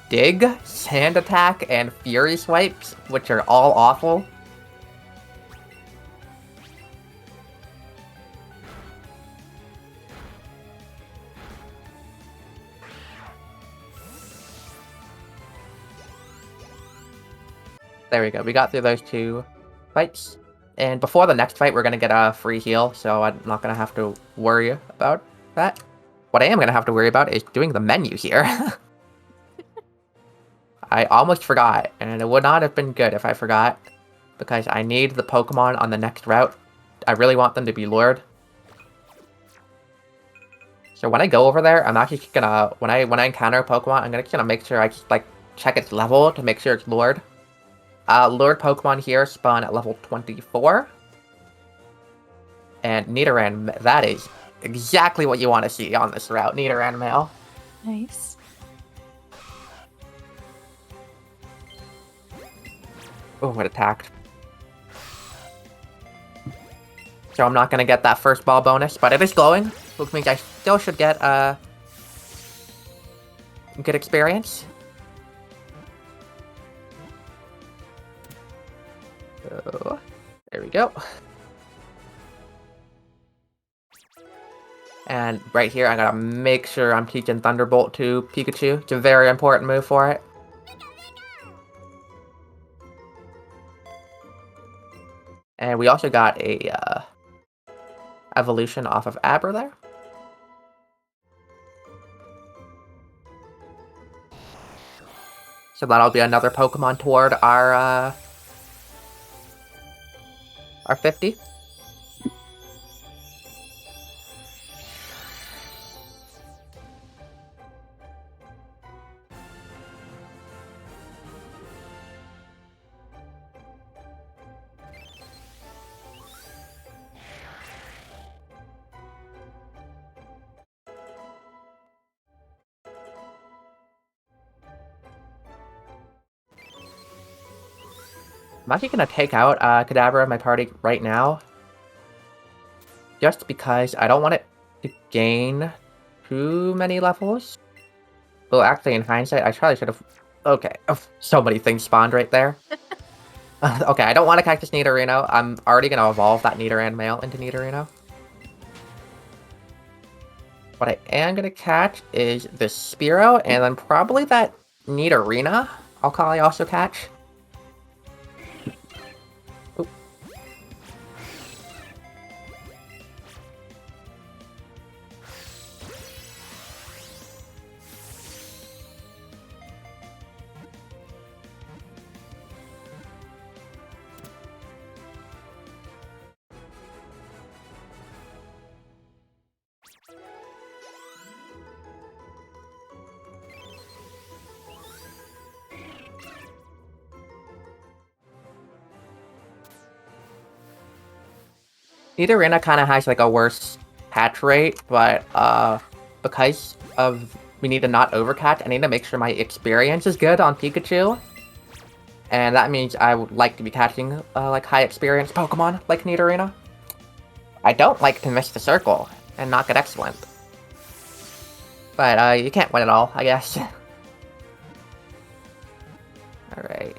Dig, Sand Attack, and Fury Swipes, which are all awful. There we go, we got through those two fights. And before the next fight, we're going to get a free heal, so I'm not going to have to worry about that. What I am going to have to worry about is doing the menu here. I almost forgot, and it would not have been good if I forgot, because I need the Pokemon on the next route. I really want them to be lured. So when I go over there, I'm actually gonna, when I encounter a Pokemon, I'm gonna make sure I just, like, check its level to make sure it's lured. Lured Pokemon here spawn at level 24. And Nidoran, that is exactly what you want to see on this route, Nidoran male. Nice. Oh, it attacked. So I'm not going to get that first ball bonus, but it is glowing, which means I still should get good experience. So, there we go. And right here, I gotta make sure I'm teaching Thunderbolt to Pikachu. It's a very important move for it. And we also got a evolution off of Aber there. So that'll be another Pokemon toward our 50. I'm actually gonna take out Kadabra in my party right now, just because I don't want it to gain too many levels. Well, actually, in hindsight, I probably should have... Okay, so many things spawned right there. Okay, I don't want to Cactus Nidorino. I'm already gonna evolve that Nidoran male into Nidorino. What I am gonna catch is the Spearow, and then probably that Nidorina I'll probably also catch. Oop. Nidorina kind of has like a worse catch rate, but because of we need to not overcatch, I need to make sure my experience is good on Pikachu. And that means I would like to be catching like high experience Pokemon like Nidorina. I don't like to miss the circle and not get excellent. But you can't win it all, I guess. Alright.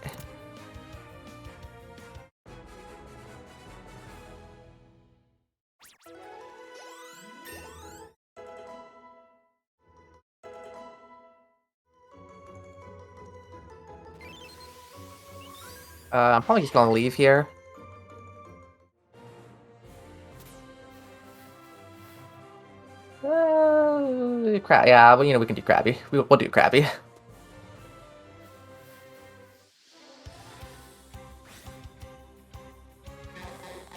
I'm probably just gonna leave here. Yeah, well, we can do Krabby. We'll do Krabby.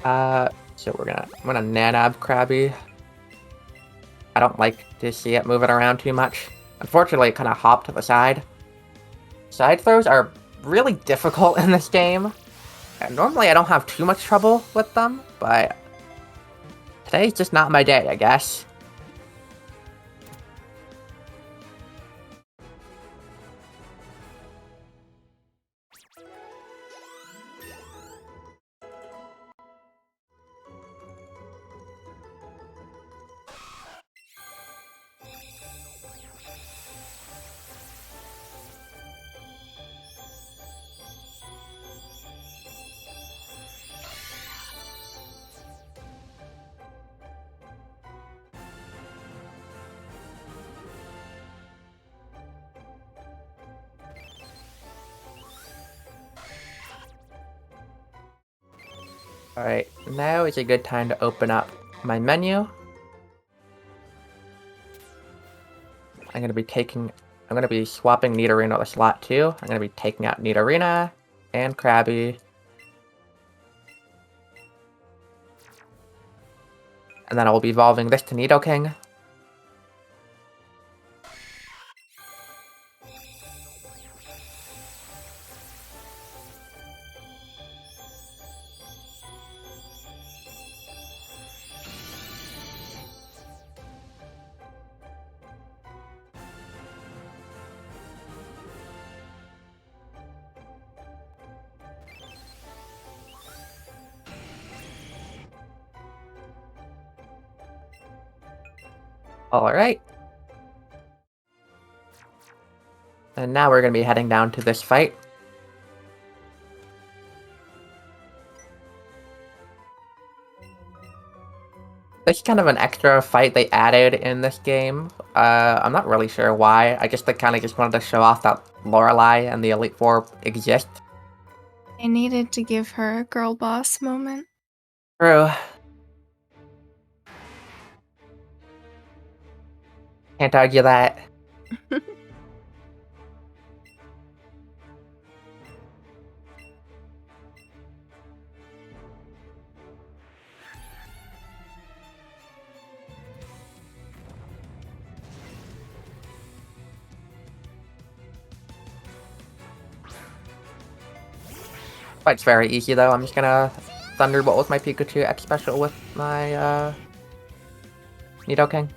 So I'm gonna Nanab Krabby. I don't like to see it moving around too much. Unfortunately, it kind of hopped to the side. Side throws are really difficult in this game. And normally I don't have too much trouble with them, but today's just not my day, I guess. Alright, now is a good time to open up my menu. I'm gonna be swapping Nidorino to slot 2. I'm gonna be taking out Nidorina and Krabby. And then I will be evolving this to Nidoking. Alright. And now we're gonna be heading down to this fight. This is kind of an extra fight they added in this game. I'm not really sure why. I guess they kind of just wanted to show off that Lorelei and the Elite Four exist. I needed to give her a girl boss moment. True. Can't argue that. Fight's very easy though. I'm just gonna Thunderbolt with my Pikachu, X Special with my Nidoking.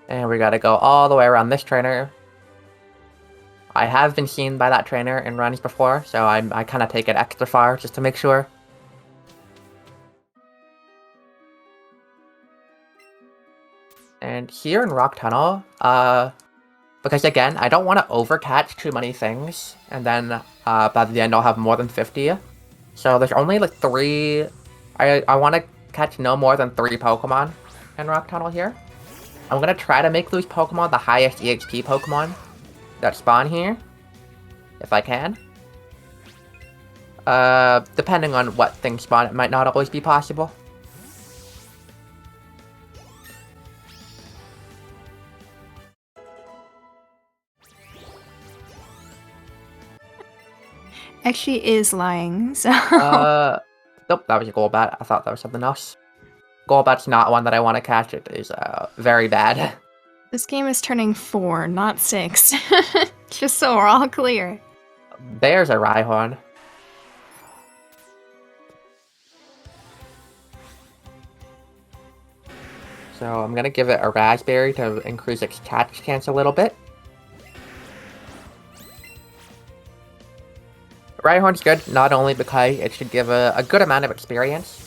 And we gotta go all the way around this trainer. I have been seen by that trainer in runs before, so I kind of take it extra far just to make sure. And here in Rock Tunnel, because again, I don't want to overcatch too many things, and then by the end I'll have more than 50. So there's only like 3, I want to catch no more than 3 Pokemon in Rock Tunnel here. I'm going to try to make those Pokemon the highest EXP Pokemon that spawn here, if I can. Depending on what things spawn, it might not always be possible. Actually is lying, so... Nope, that was a Golbat. I thought that was something else. Golbat's not one that I want to catch. It is very bad. This game is turning 4, not 6. Just so we're all clear. There's a Rhyhorn. So I'm gonna give it a Raspberry to increase its catch chance a little bit. Rhyhorn's good not only because it should give a good amount of experience,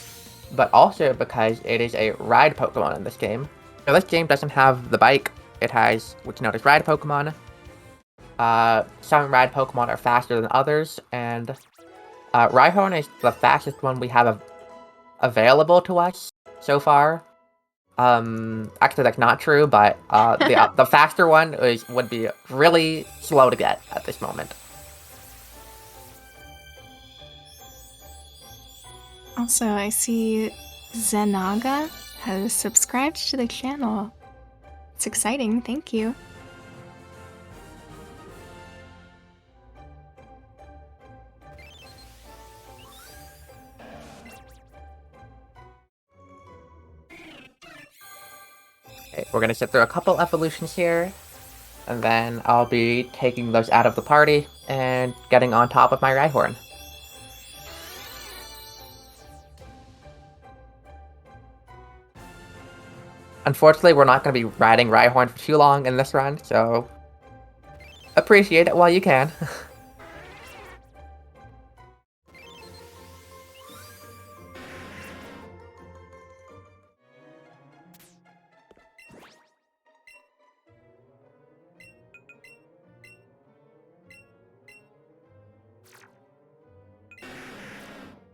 but also because it is a ride Pokemon in this game. Now this game doesn't have the bike, it has what's known as ride Pokemon. Some ride Pokemon are faster than others, and Rhyhorn is the fastest one we have available to us so far. Actually that's not true, but the faster one would be really slow to get at this moment. Also, I see Zenaga has subscribed to the channel. It's exciting, thank you. Okay, we're gonna sit through a couple evolutions here, and then I'll be taking those out of the party and getting on top of my Rhyhorn. Unfortunately, we're not going to be riding Rhyhorn for too long in this run, so appreciate it while you can.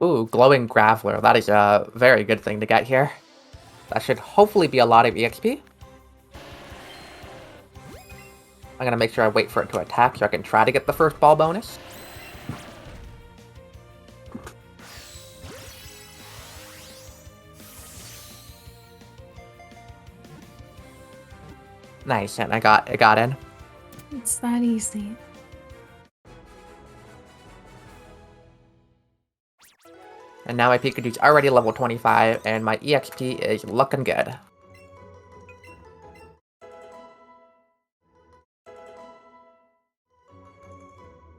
Ooh, Glowing Graveler. That is a very good thing to get here. That should hopefully be a lot of EXP. I'm gonna make sure I wait for it to attack so I can try to get the first ball bonus. Nice, and it got in. It's that easy. And now my Pikachu's already level 25, and my EXP is looking good.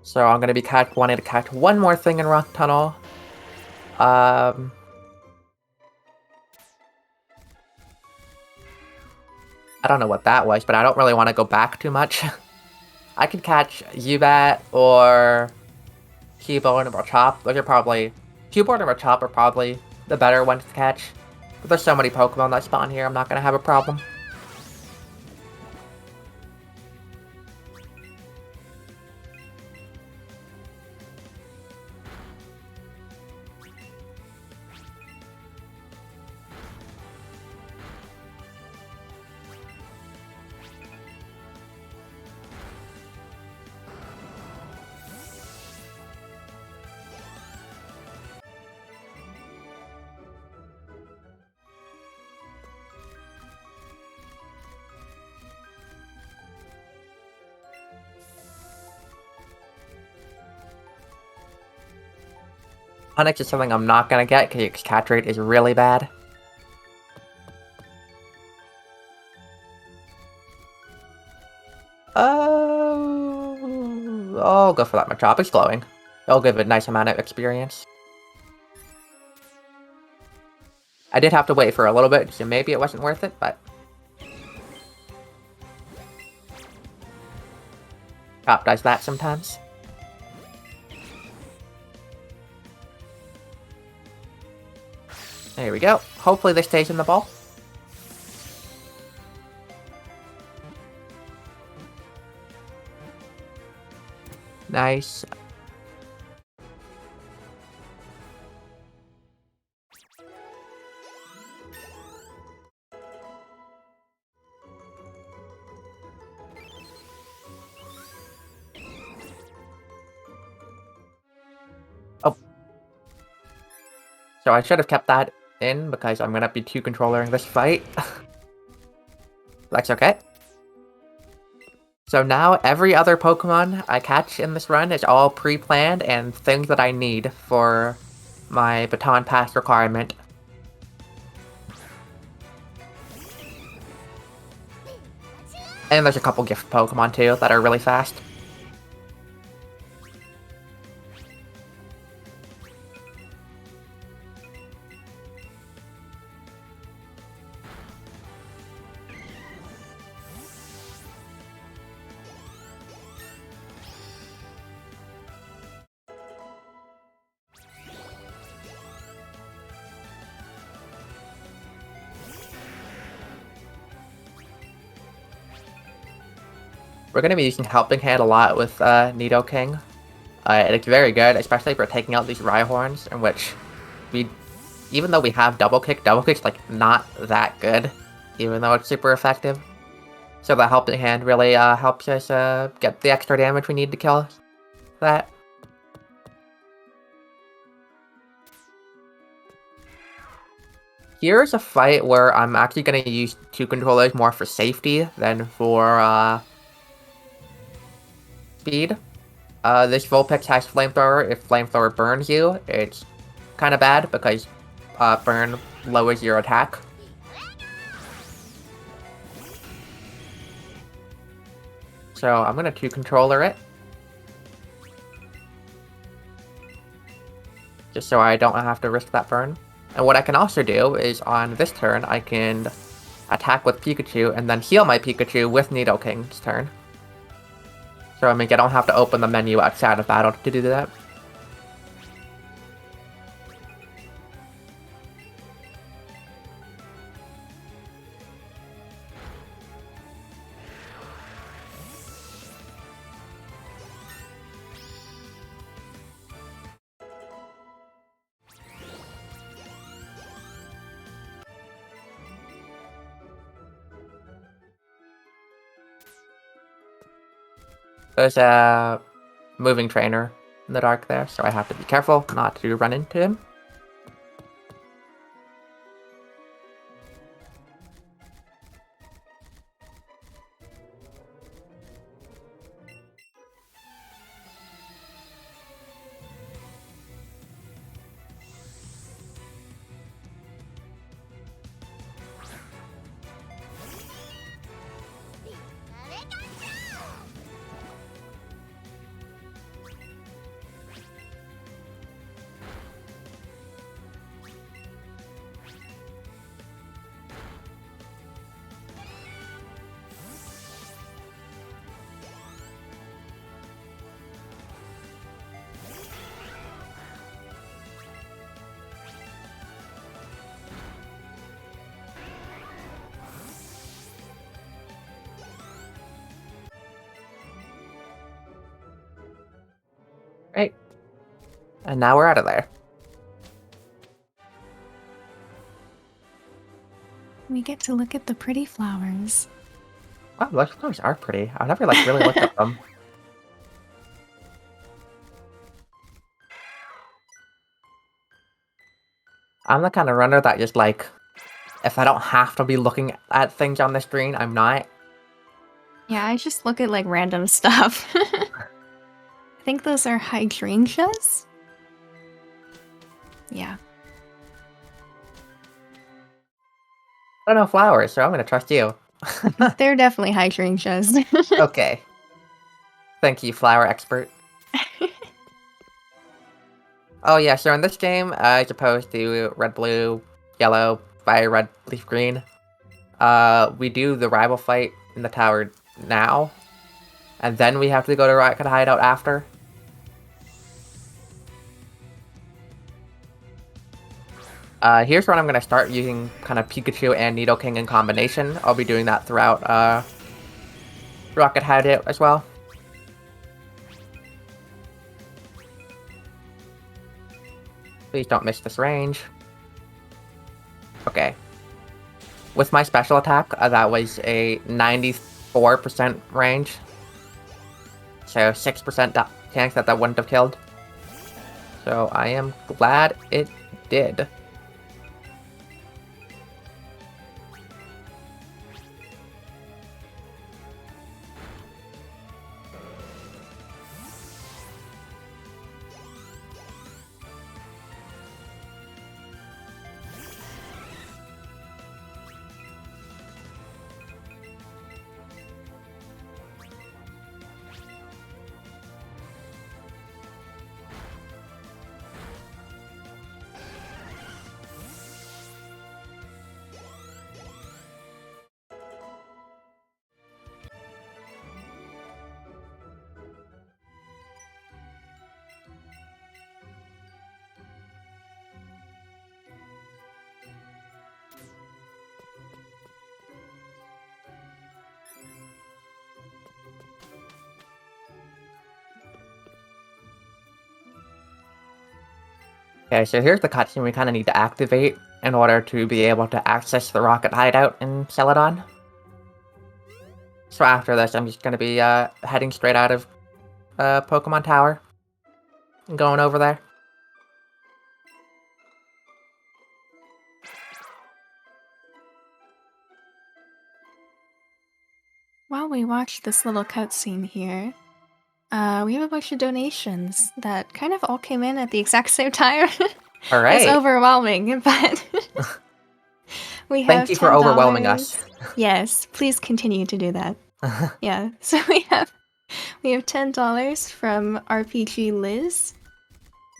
So I'm gonna be wanting to catch one more thing in Rock Tunnel. I don't know what that was, but I don't really want to go back too much. I could catch Zubat or Cubone or Machop. Those are probably... Cubone or Machop are probably the better ones to catch. But there's so many Pokemon that spawn here, I'm not going to have a problem. Onyx is something I'm not gonna get because its catch rate is really bad. I'll go for that Machop. It's glowing. It'll give a nice amount of experience. I did have to wait for a little bit, so maybe it wasn't worth it, but... Chop does that sometimes. There we go. Hopefully this stays in the ball. Nice. Oh. So I should have kept that in because I'm gonna be 2-controllering this fight. That's okay. So now every other Pokemon I catch in this run is all pre-planned and things that I need for my Baton Pass requirement. And there's a couple gift Pokemon too that are really fast. We're going to be using Helping Hand a lot with Nidoking. It's very good, especially for taking out these Rhyhorns, in which we, even though we have Double Kick's like not that good, even though it's super effective. So the Helping Hand really helps us get the extra damage we need to kill that. Here's a fight where I'm actually going to use 2 controllers more for safety than for speed. This Vulpix has Flamethrower. If Flamethrower burns you, it's kind of bad because burn lowers your attack. So I'm going to 2-controller it. Just so I don't have to risk that burn. And what I can also do is on this turn, I can attack with Pikachu and then heal my Pikachu with Nidoking's turn. So I don't have to open the menu outside of battle to do that. There's a moving trainer in the dark there, so I have to be careful not to run into him. Right. And now we're out of there. We get to look at the pretty flowers. Wow, those flowers are pretty. I've never really looked at them. I'm the kind of runner that just if I don't have to be looking at things on the screen, I'm not. Yeah, I just look at random stuff. I think those are hydrangeas. Yeah. I don't know flowers, so I'm gonna trust you. They're definitely hydrangeas. Okay. Thank you, flower expert. Oh yeah, so in this game, as opposed to red, blue, yellow, fire, red, leaf, green, we do the rival fight in the tower now, and then we have to go to Rocket Hideout after. Here's where I'm going to start using kind of Pikachu and Nidoking in combination. I'll be doing that throughout Rocket Hideout as well. Please don't miss this range. Okay. With my special attack, that was a 94% range. So 6% chance that wouldn't have killed. So I am glad it did. Okay, so here's the cutscene we kind of need to activate in order to be able to access the Rocket Hideout in Celadon. So after this, I'm just going to be heading straight out of Pokemon Tower and going over there. While we watch this little cutscene here, we have a bunch of donations that kind of all came in at the exact same time. All right. It's overwhelming, but we have Thank you for overwhelming us. Yes, please continue to do that. Yeah, so we have $10 from RPG Liz.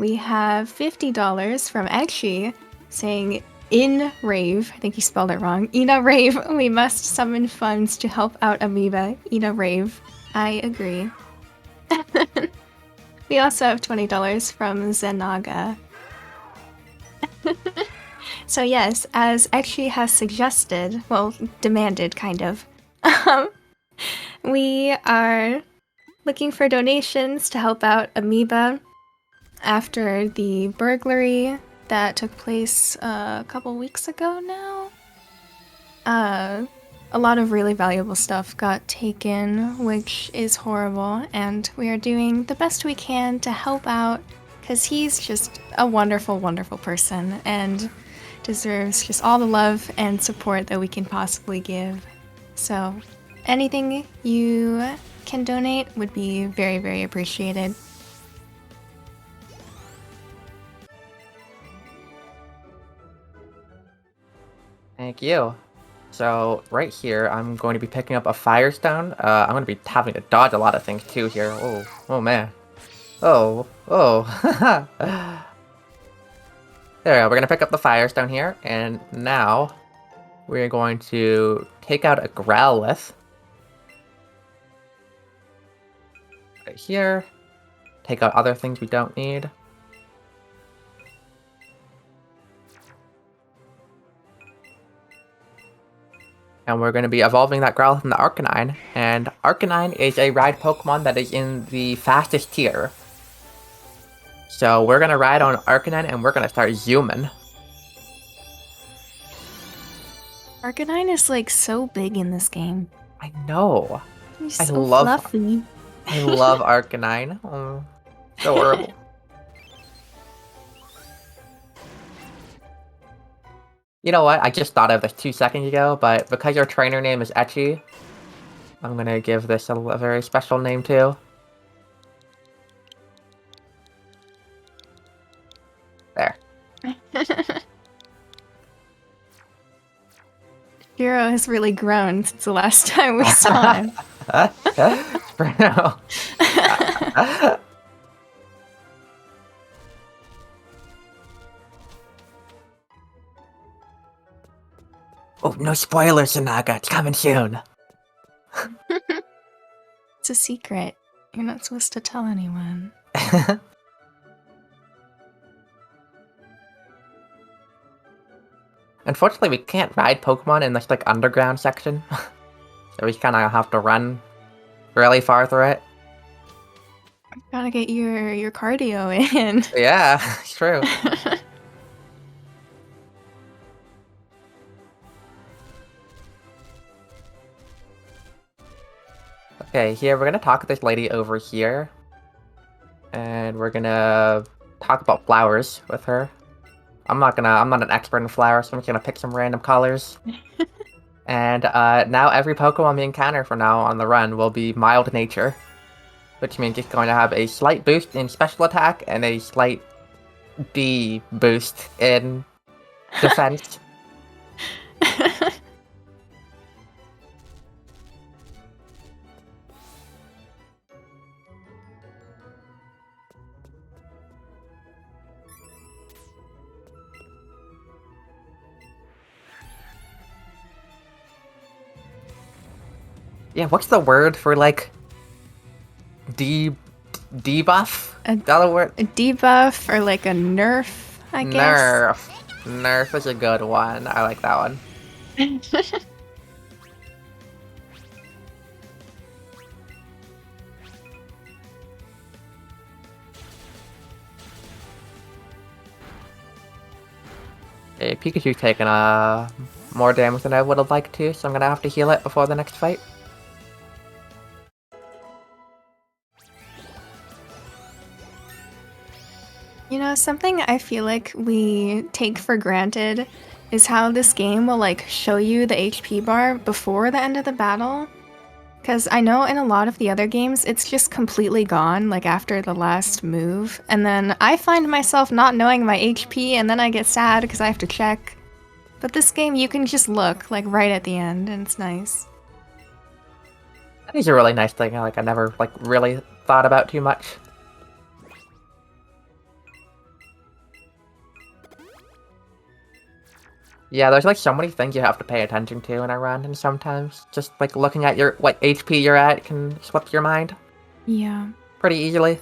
We have $50 from Egshi saying, in Rave, I think he spelled it wrong. Ina Rave, we must summon funds to help out Amoeba. Ina Rave. I agree. We also have $20 from Zenaga. So yes, as Egshi has suggested, well, demanded kind of, we are looking for donations to help out Amoeba after the burglary that took place a couple weeks ago now. A lot of really valuable stuff got taken, which is horrible, and we are doing the best we can to help out, because he's just a wonderful, wonderful person, and deserves just all the love and support that we can possibly give. So anything you can donate would be very, very appreciated. Thank you. So right here, I'm going to be picking up a Firestone. I'm going to be having to dodge a lot of things too here. Oh man. Oh. There we go. We're going to pick up the Firestone here, and now we're going to take out a Growlithe. Right here. Take out other things we don't need. And we're going to be evolving that Growlithe into Arcanine. And Arcanine is a ride Pokemon that is in the fastest tier. So we're going to ride on Arcanine and we're going to start zooming. Arcanine is like so big in this game. I know. He's I so love fluffy. I love Arcanine. Oh, so horrible. You know what? I just thought of this 2 seconds ago, but because your trainer name is Etchy, I'm gonna give this a very special name too. There. Hero has really grown since the last time we saw him. Bruno. Oh, no spoilers, Sanaga. It's coming soon. It's a secret. You're not supposed to tell anyone. Unfortunately, we can't ride Pokemon in this, like, underground section. So we kind of have to run really far through it. Gotta get your cardio in. Yeah, it's true. Okay, here, we're gonna talk to this lady over here. And we're gonna talk about flowers with her. I'm not an expert in flowers, so I'm just gonna pick some random colors. And now every Pokemon we encounter from now on the run will be mild nature. Which means it's going to have a slight boost in special attack and a slight D boost in defense. Yeah, what's the word for, like, debuff? A The other word? debuff or like a nerf, I guess. Nerf. Nerf is a good one. I like that one. Okay, Pikachu's taking more damage than I would have liked to, so I'm gonna have to heal it before the next fight. You know, something I feel like we take for granted is how this game will like show you the HP bar before the end of the battle. Because I know in a lot of the other games, it's just completely gone, like after the last move. And then I find myself not knowing my HP, and then I get sad because I have to check. But this game, you can just look, like, right at the end, and it's nice. That is a really nice thing, like, I never, like, really thought about too much. Yeah, there's, like, so many things you have to pay attention to in a run, and sometimes just, like, looking at what HP you're at can slip your mind Yeah. pretty easily.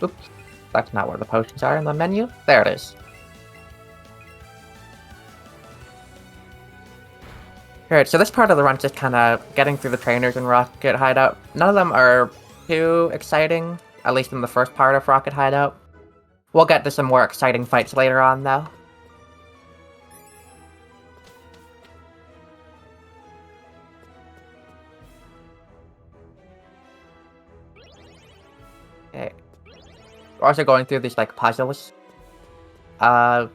Oops. That's not where the potions are in the menu. There it is. Alright, so this part of the run's just kind of getting through the trainers in Rocket Hideout. None of them are too exciting, at least in the first part of Rocket Hideout. We'll get to some more exciting fights later on, though. Okay. We're also going through these, like, puzzles. Like,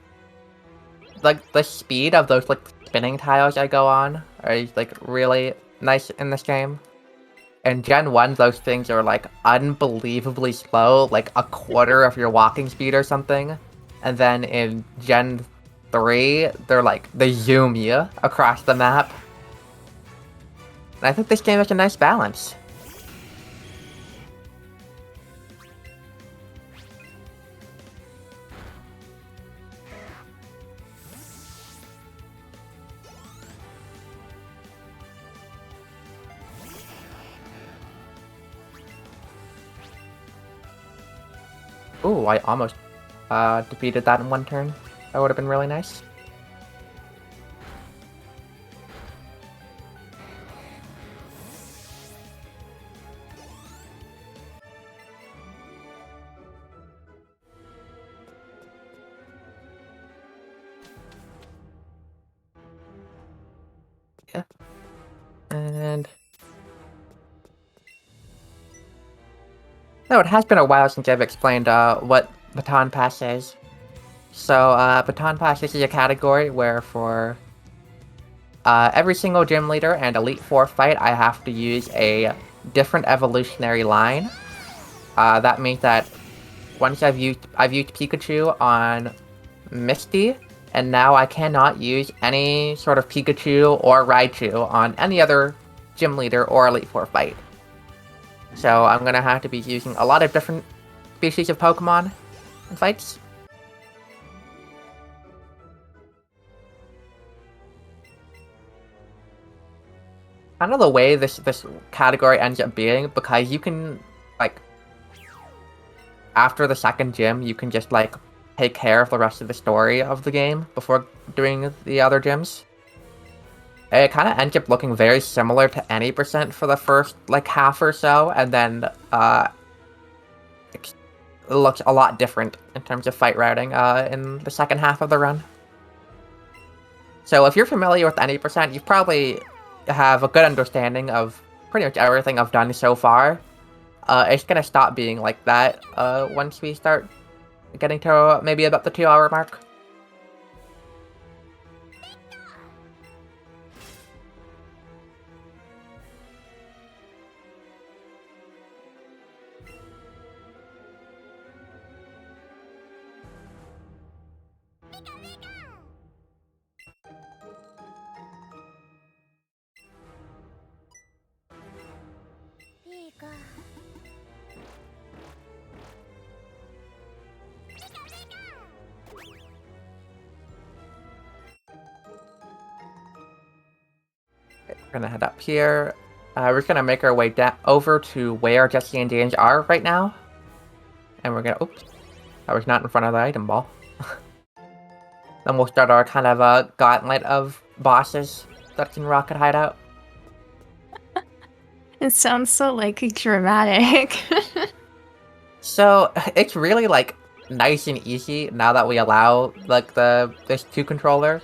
the speed of those, like, spinning tiles I go on are, like, really nice in this game. In Gen 1, those things are, like, unbelievably slow, like a quarter of your walking speed or something. And then in Gen 3, they're, like, they zoom you across the map. And I think this game has a nice balance. Ooh, I almost defeated that in one turn. That would have been really nice. So it has been a while since I've explained what Baton Pass is. So Baton Pass is a category where for every single gym leader and Elite Four fight, I have to use a different evolutionary line. That means that once I've used Pikachu on Misty, and now I cannot use any sort of Pikachu or Raichu on any other gym leader or Elite Four fight. So I'm gonna have to be using a lot of different species of Pokemon in fights. Kind of the way this category ends up being, because you can, like, after the second gym, you can just, like, take care of the rest of the story of the game before doing the other gyms. It kind of ends up looking very similar to any percent for the first, like, half or so, and then, it looks a lot different in terms of fight routing, in the second half of the run. So if you're familiar with any percent, you probably have a good understanding of pretty much everything I've done so far. It's gonna stop being like that once we start getting to maybe about the 2-hour mark. We're gonna head up here. We're gonna make our way down over to where Jesse and James are right now. And we're gonna... Oops. I was not in front of the item ball. Then we'll start our kind of gauntlet of bosses that can rocket hideout. It sounds so, like, dramatic. So, it's really, like, nice and easy now that we allow, like, this 2 controller.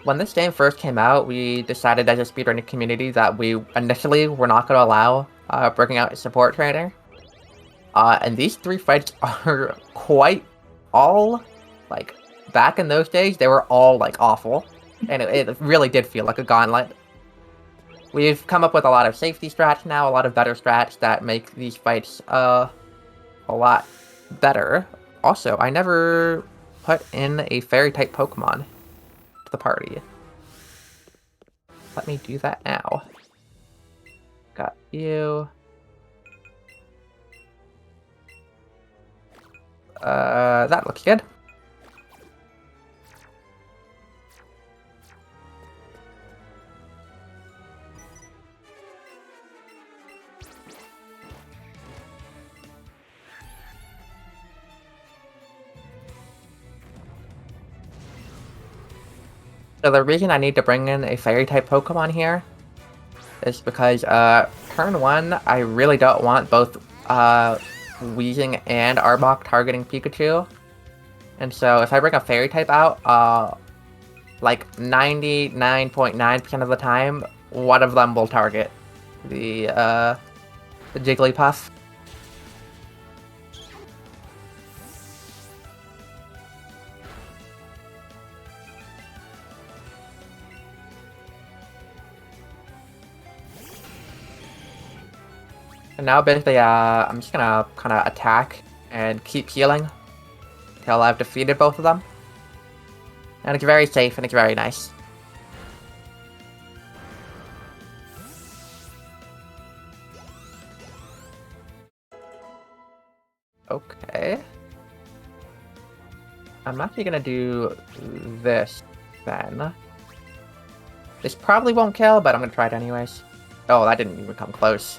When this game first came out, we decided as a speedrunning community that we initially were not going to allow bringing out a support trainer. And these 3 fights are quite all, like, back in those days, they were all, like, awful. And it really did feel like a gauntlet. We've come up with a lot of safety strats now, a lot of better strats that make these fights, a lot better. Also, I never put in a fairy-type Pokemon to the party. Let me do that now. Got you. That looks good. So the reason I need to bring in a fairy-type Pokemon here is because, turn 1, I really don't want both, Weezing and Arbok targeting Pikachu. And so if I bring a fairy-type out, like 99.9% of the time, one of them will target the Jigglypuff. And now basically, I'm just gonna kind of attack and keep healing until I've defeated both of them. And it's very safe and it's very nice. Okay. I'm actually gonna do this then. This probably won't kill, but I'm gonna try it anyways. Oh, that didn't even come close.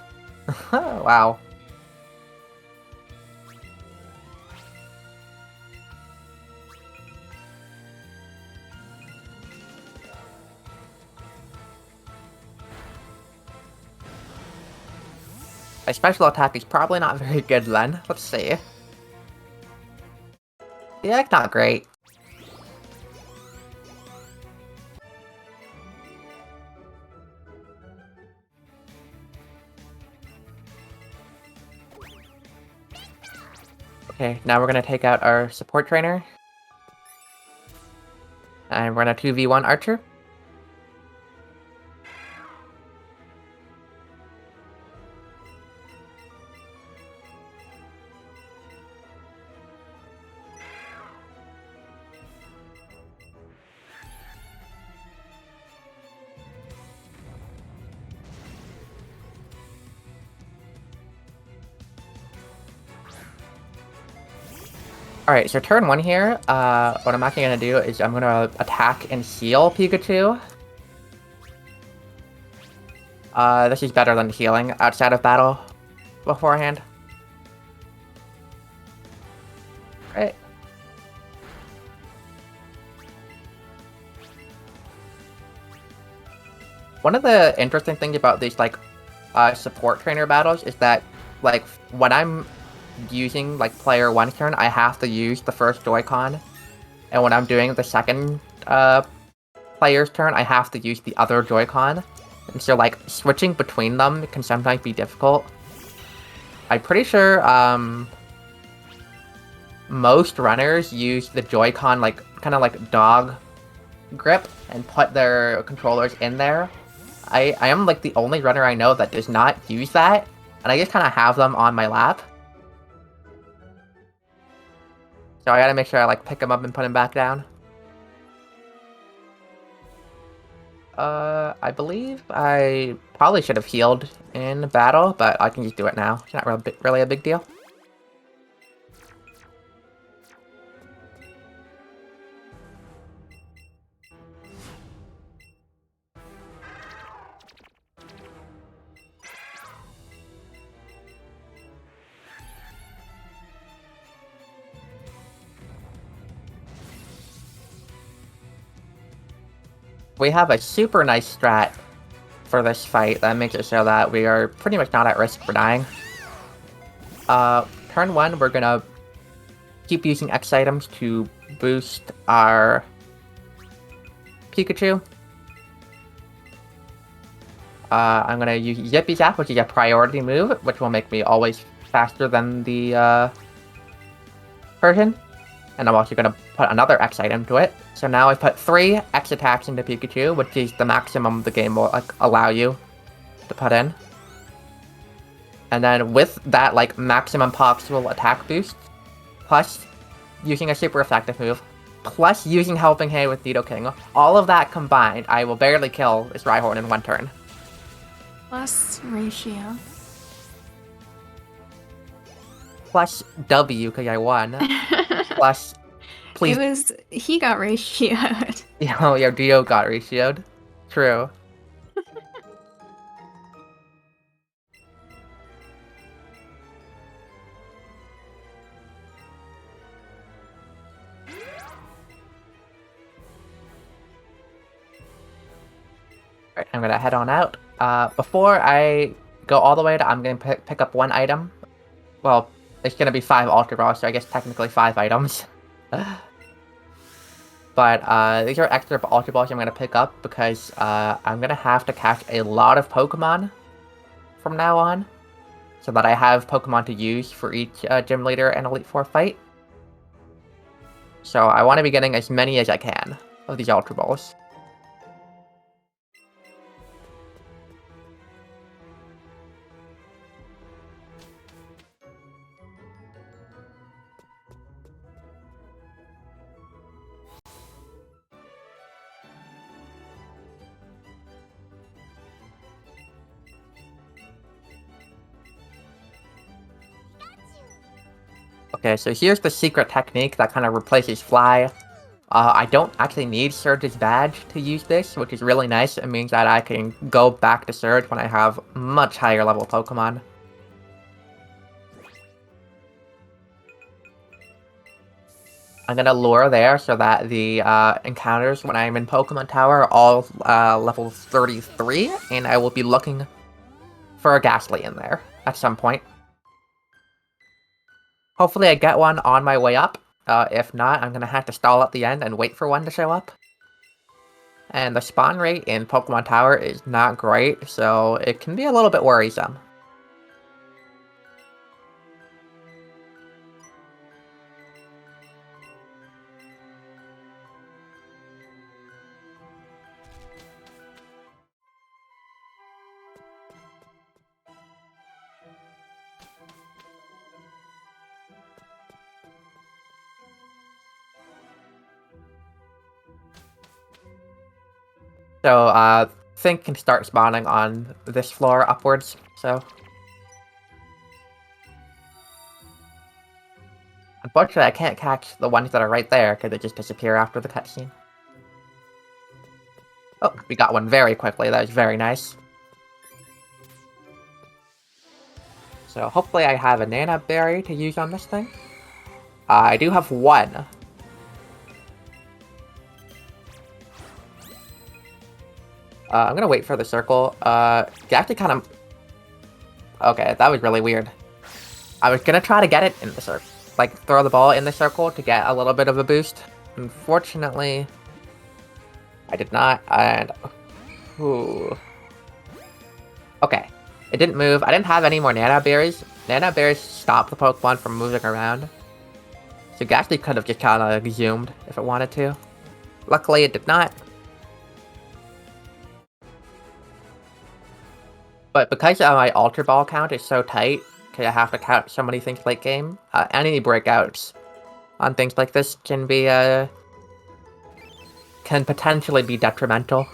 Wow. My special attack is probably not very good then. Let's see. Yeah, it's not great. Okay, now we're gonna take out our support trainer. And we're gonna 2v1 Archer. Alright, so turn 1 here, what I'm actually gonna do is I'm gonna attack and heal Pikachu. This is better than healing outside of battle beforehand. Right. One of the interesting things about these, like, support trainer battles is that, like, when I'm using, like, player 1's turn, I have to use the first Joy-Con. And when I'm doing the second, player's turn, I have to use the other Joy-Con. And so, like, switching between them can sometimes be difficult. I'm pretty sure, most runners use the Joy-Con, like, kind of like dog grip and put their controllers in there. I am, like, the only runner I know that does not use that, and I just kind of have them on my lap. So I gotta make sure I, like, pick them up and put them back down. I believe I probably should have healed in battle, but I can just do it now. It's not really a big deal. We have a super nice strat for this fight that makes it so that we are pretty much not at risk for dying. Turn 1, we're gonna keep using X items to boost our Pikachu. I'm gonna use Zippy Zap, which is a priority move, which will make me always faster than the Persian. And I'm also gonna put another X item to it. So now I put 3 X attacks into Pikachu, which is the maximum the game will, like, allow you to put in. And then with that, like, maximum possible attack boost, plus using a super effective move, plus using Helping Hand with Nidoking, all of that combined, I will barely kill this Rhyhorn in 1 turn. Plus ratio. Plus W, because I won. Plus, please. He got ratioed. Oh, your Dio got ratioed. True. Alright, I'm gonna head on out. Before I go all the way to, I'm gonna pick up 1 item. Well, it's gonna be 5 Ultra Balls, so I guess technically 5 items. But these are extra Ultra Balls I'm gonna pick up because I'm gonna have to catch a lot of Pokemon from now on, so that I have Pokemon to use for each Gym Leader and Elite Four fight. So I want to be getting as many as I can of these Ultra Balls. Okay, so here's the secret technique that kind of replaces Fly. I don't actually need Surge's badge to use this, which is really nice. It means that I can go back to Surge when I have much higher level Pokemon. I'm gonna lure there so that the encounters when I'm in Pokemon Tower are all level 33, and I will be looking for a Ghastly in there at some point. Hopefully I get one on my way up. If not, I'm gonna have to stall at the end and wait for one to show up. And the spawn rate in Pokemon Tower is not great, so it can be a little bit worrisome. So, things can start spawning on this floor upwards, so... Unfortunately, I can't catch the ones that are right there, because they just disappear after the cutscene. Oh, we got one very quickly. That was very nice. So hopefully I have a Nana Berry to use on this thing. I do have one. I'm gonna wait for the circle. You actually kind of... Okay, that was really weird. I was gonna try to get it in the circle. Like, throw the ball in the circle to get a little bit of a boost. Unfortunately, I did not, and... Ooh. Okay, it didn't move. I didn't have any more Nana Berries. Nana Berries stop the Pokemon from moving around. So it actually could have just kind of zoomed if it wanted to. Luckily, it did not. But because my Ultra Ball count is so tight, because I have to count so many things late game, any breakouts on things like this can be, can potentially be detrimental.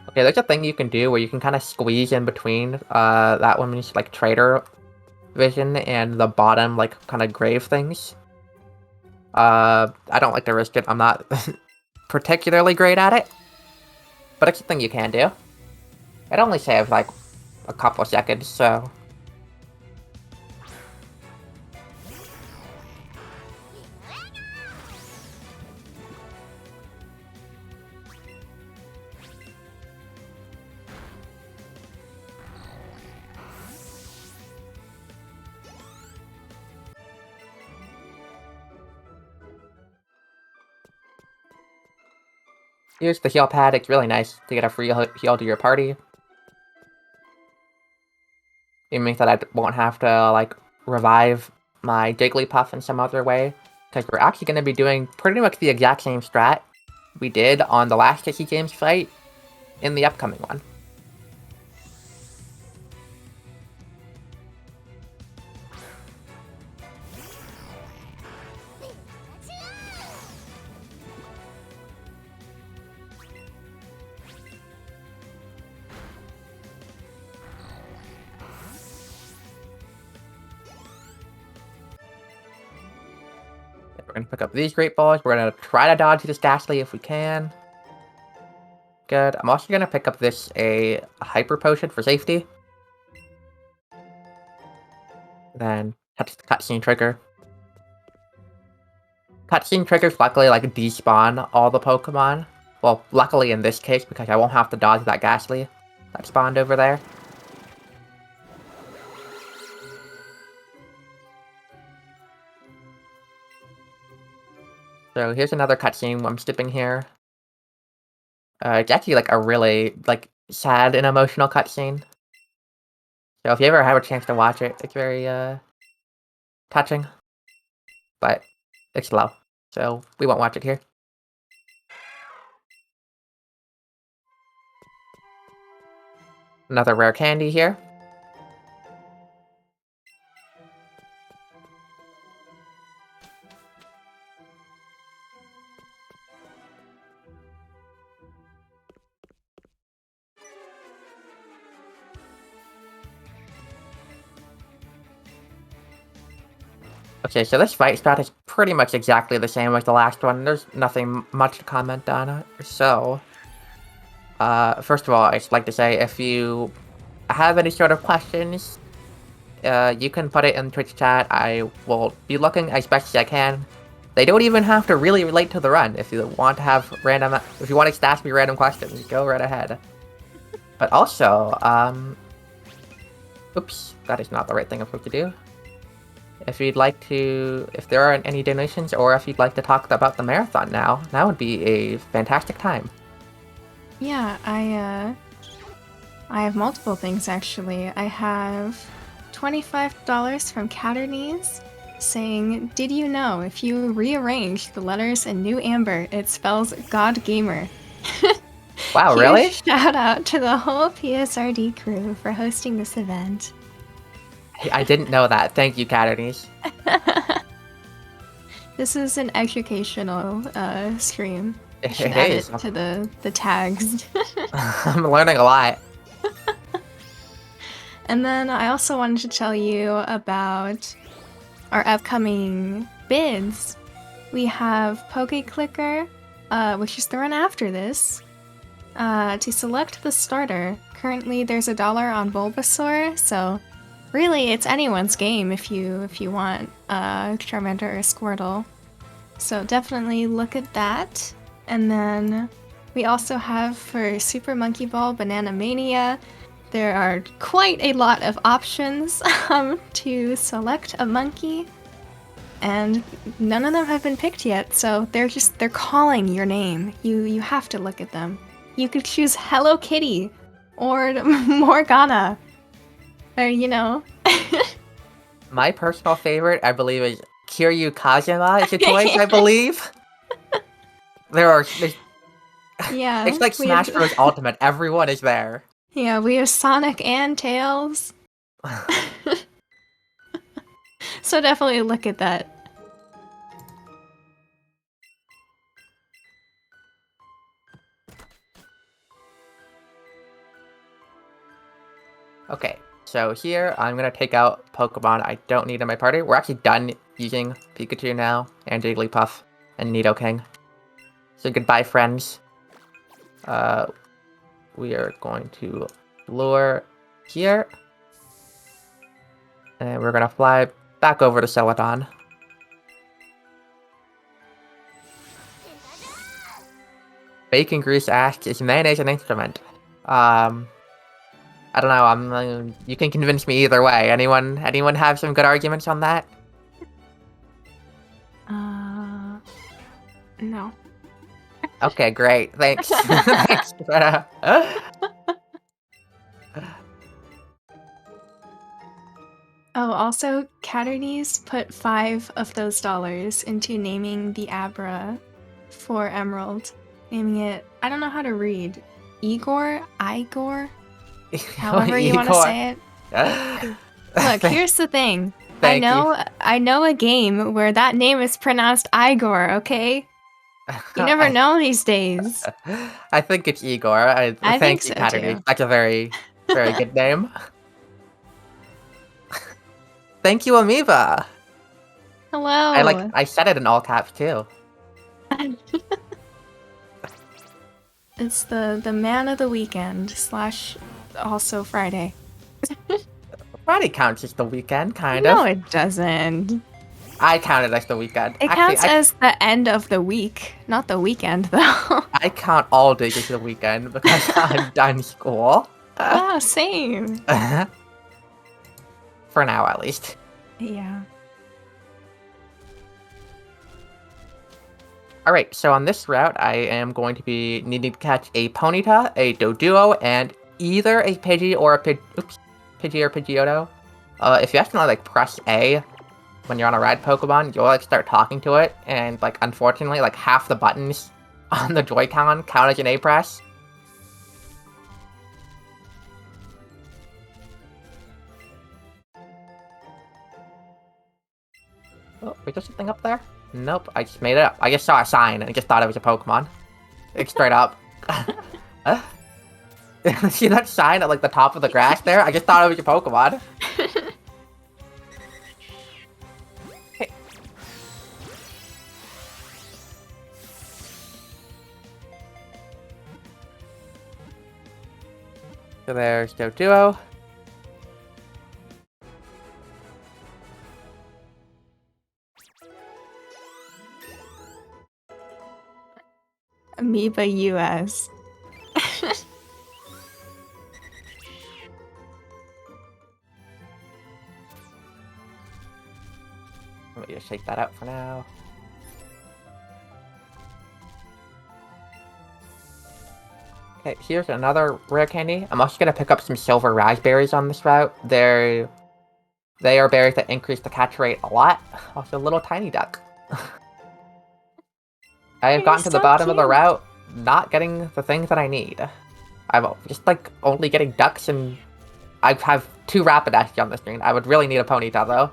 Okay, there's a thing you can do where you can kind of squeeze in between that one's like trader vision and the bottom like kind of grave things. I don't like to risk it. I'm not particularly great at it, but it's a thing you can do. It only saves like a couple of seconds, so... Here's the heal pad. It's really nice to get a free heal to your party. It means that I won't have to, like, revive my Jigglypuff in some other way. Because we're actually going to be doing pretty much the exact same strat we did on the last Kissy Games fight in the upcoming one. We're going to pick up these Great Balls. We're going to try to dodge this Ghastly if we can. Good. I'm also going to pick up this, a Hyper Potion for safety. Then touch the cutscene trigger. Cutscene triggers luckily like despawn all the Pokemon. Well, luckily in this case, because I won't have to dodge that Ghastly that spawned over there. So here's another cutscene I'm skipping here. It's actually like a really like sad and emotional cutscene. So if you ever have a chance to watch it, it's very touching. But it's slow, so we won't watch it here. Another rare candy here. Okay, so this fight strat is pretty much exactly the same as the last one. There's nothing much to comment on it. So, first of all, I'd just like to say, if you have any sort of questions, you can put it in Twitch chat. I will be looking as best as I can. They don't even have to really relate to the run. If you want to have random, if you want to ask me random questions, go right ahead. But also, oops, that is not the right thing I'm supposed to do. If you'd like to, if there aren't any donations, or if you'd like to talk about the marathon now, that would be a fantastic time. Yeah, I have multiple things actually. I have $25 from Catternese saying, "Did you know if you rearrange the letters in New Amber, it spells God Gamer?" Wow, Huge really? shout out to the whole PSRD crew for hosting this event. I didn't know that. Thank you, Catanese. This is an educational stream. You should It add is. it to the tags. I'm learning a lot. And then I also wanted to tell you about our upcoming bids. We have PokeClicker, which is the run after this. To select the starter, currently there's $1 on Bulbasaur, so really it's anyone's game if you want Charmander or Squirtle. So definitely look at that. And then we also have for Super Monkey Ball Banana Mania, there are quite a lot of options to select a monkey, and none of them have been picked yet, so they're calling your name. You have to look at them. You could choose Hello Kitty or Morgana, or you know. My personal favorite, I believe, is Kiryu Kazuma is a choice, I believe. Yeah. It's like Smash Bros. Ultimate. Everyone is there. Yeah, we have Sonic and Tails. So definitely look at that. Okay, so here I'm gonna take out Pokemon I don't need in my party. We're actually done using Pikachu now, and Jigglypuff, and Nidoking. So goodbye, friends. We are going to lure here. And we're gonna fly back over to Celadon. Bacon grease asks, is mayonnaise an instrument? I don't know. You can convince me either way. Anyone have some good arguments on that? No. Okay, great. Thanks. Thanks. Oh, also, Catanese put 5 of those dollars into naming the Abra for Emerald. Naming it, I don't know how to read. Igor? However you want to say it. Look, here's the thing. I know a game where that name is pronounced Igor, okay? You never know these days. I think it's Igor. I think thank you, so, Catanese. too. That's a very, very good name. Thank you, Amoeba. Hello. I said it in all caps too. It's the man of the weekend / also Friday. Friday counts as the weekend, kind No, of. it doesn't. I count it as the weekend. It counts as the end of the week, not the weekend, though. I count all days as the weekend because I'm done school. Ah, same. For now, at least. Yeah. Alright, so on this route, I am going to be needing to catch a Ponyta, a Doduo, and either a Pidgey or a Pidgey or Pidgeotto. If you accidentally, like, press A when you're on a ride Pokemon, you'll, like, start talking to it, and, like, unfortunately, like, half the buttons on the Joy-Con count as an A press. Oh, wait, there's something up there? Nope, I just made it up. I just saw a sign and just thought it was a Pokemon. Like, straight up. See that sign at, like, the top of the grass there? I just thought it was a Pokemon. Hey. So there's Doduo. Amoeba US. Let me just shake that out for now. Okay, here's another rare candy. I'm also gonna pick up some silver raspberries on this route. They are berries that increase the catch rate a lot. Also, little tiny duck. I have gotten to the bottom of the route, not getting the things that I need. I'm just, like, only getting ducks and I have 2 Rapidash on the screen. I would really need a Ponyta, though.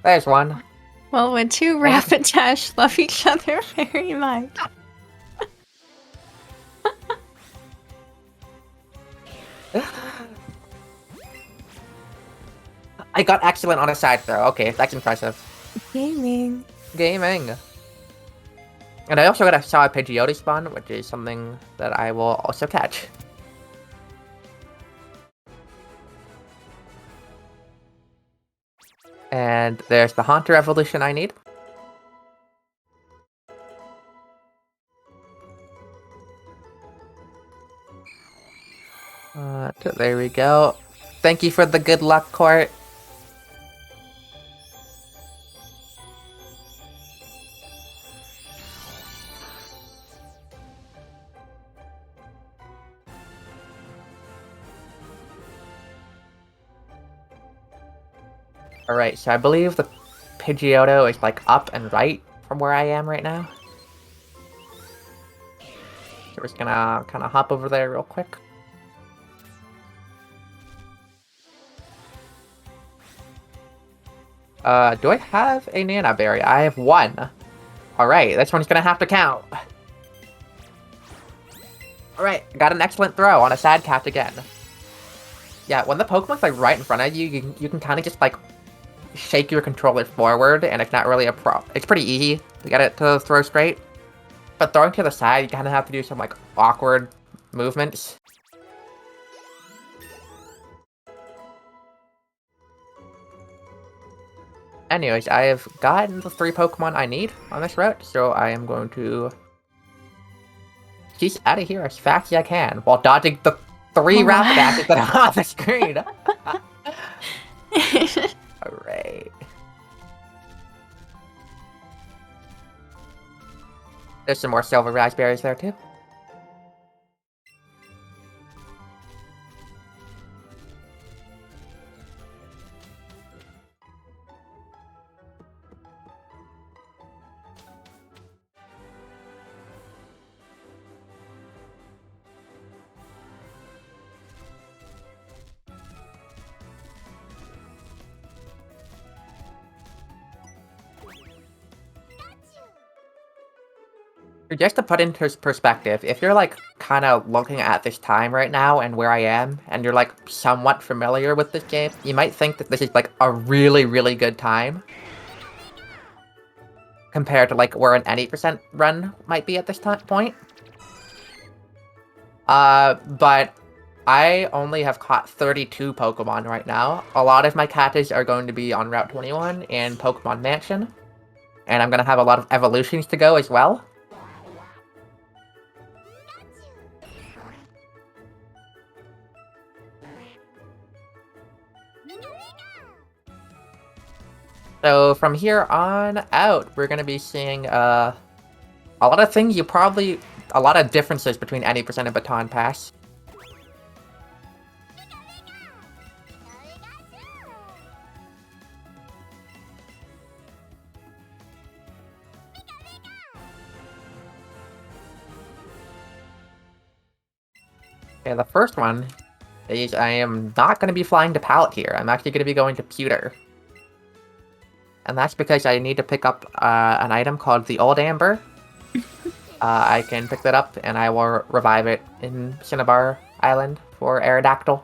There's one. Well, when two Rapidash love each other very much. I got excellent on a side throw. Okay, that's impressive. Gaming. Gaming. And I also saw a Pidgeotto spawn, which is something that I will also catch. And there's the Haunter evolution I need. There we go. Thank you for the good luck, Court. Alright, so I believe the Pidgeotto is like up and right from where I am right now. So we're just gonna kind of hop over there real quick. Do I have a Nana Berry? I have 1. Alright, this one's gonna have to count. Alright, got an excellent throw on a sad cat again. Yeah, when the Pokemon's like right in front of you, you can kind of just like shake your controller forward, and it's not really a it's pretty easy to get it to throw straight. But throwing to the side, you kind of have to do some like awkward movements. Anyways, I have gotten the 3 Pokemon I need on this route, so I am going to cheese out of here as fast as I can while dodging the 3 Rapidashes that are on the screen. Alright. There's some more silver raspberries there too. Just to put into perspective, if you're like kind of looking at this time right now and where I am, and you're like somewhat familiar with this game, you might think that this is like a really, really good time compared to like where an 80% run might be at this point. But I only have caught 32 Pokemon right now. A lot of my catches are going to be on Route 21 and Pokemon Mansion, and I'm going to have a lot of evolutions to go as well. So from here on out, we're going to be seeing a lot of things a lot of differences between 80% and Baton Pass. Okay, the first one is I am not going to be flying to Pallet here. I'm actually going to be going to Pewter. And that's because I need to pick up an item called the Old Amber. I can pick that up, and I will revive it in Cinnabar Island for Aerodactyl.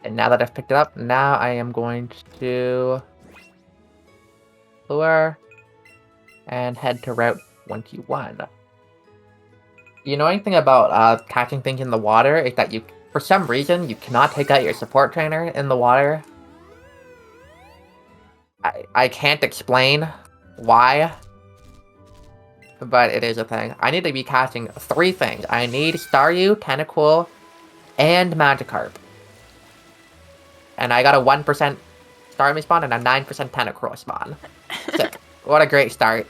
And now that I've picked it up, now I am going to lure and head to Route 21. The annoying thing about catching things in the water is that for some reason, you cannot take out your support trainer in the water. I can't explain why, but it is a thing. I need to be catching 3 things. I need Staryu, Tentacool, and Magikarp. And I got a 1% Starmie spawn and a 9% Tentacruel spawn. Sick. What a great start.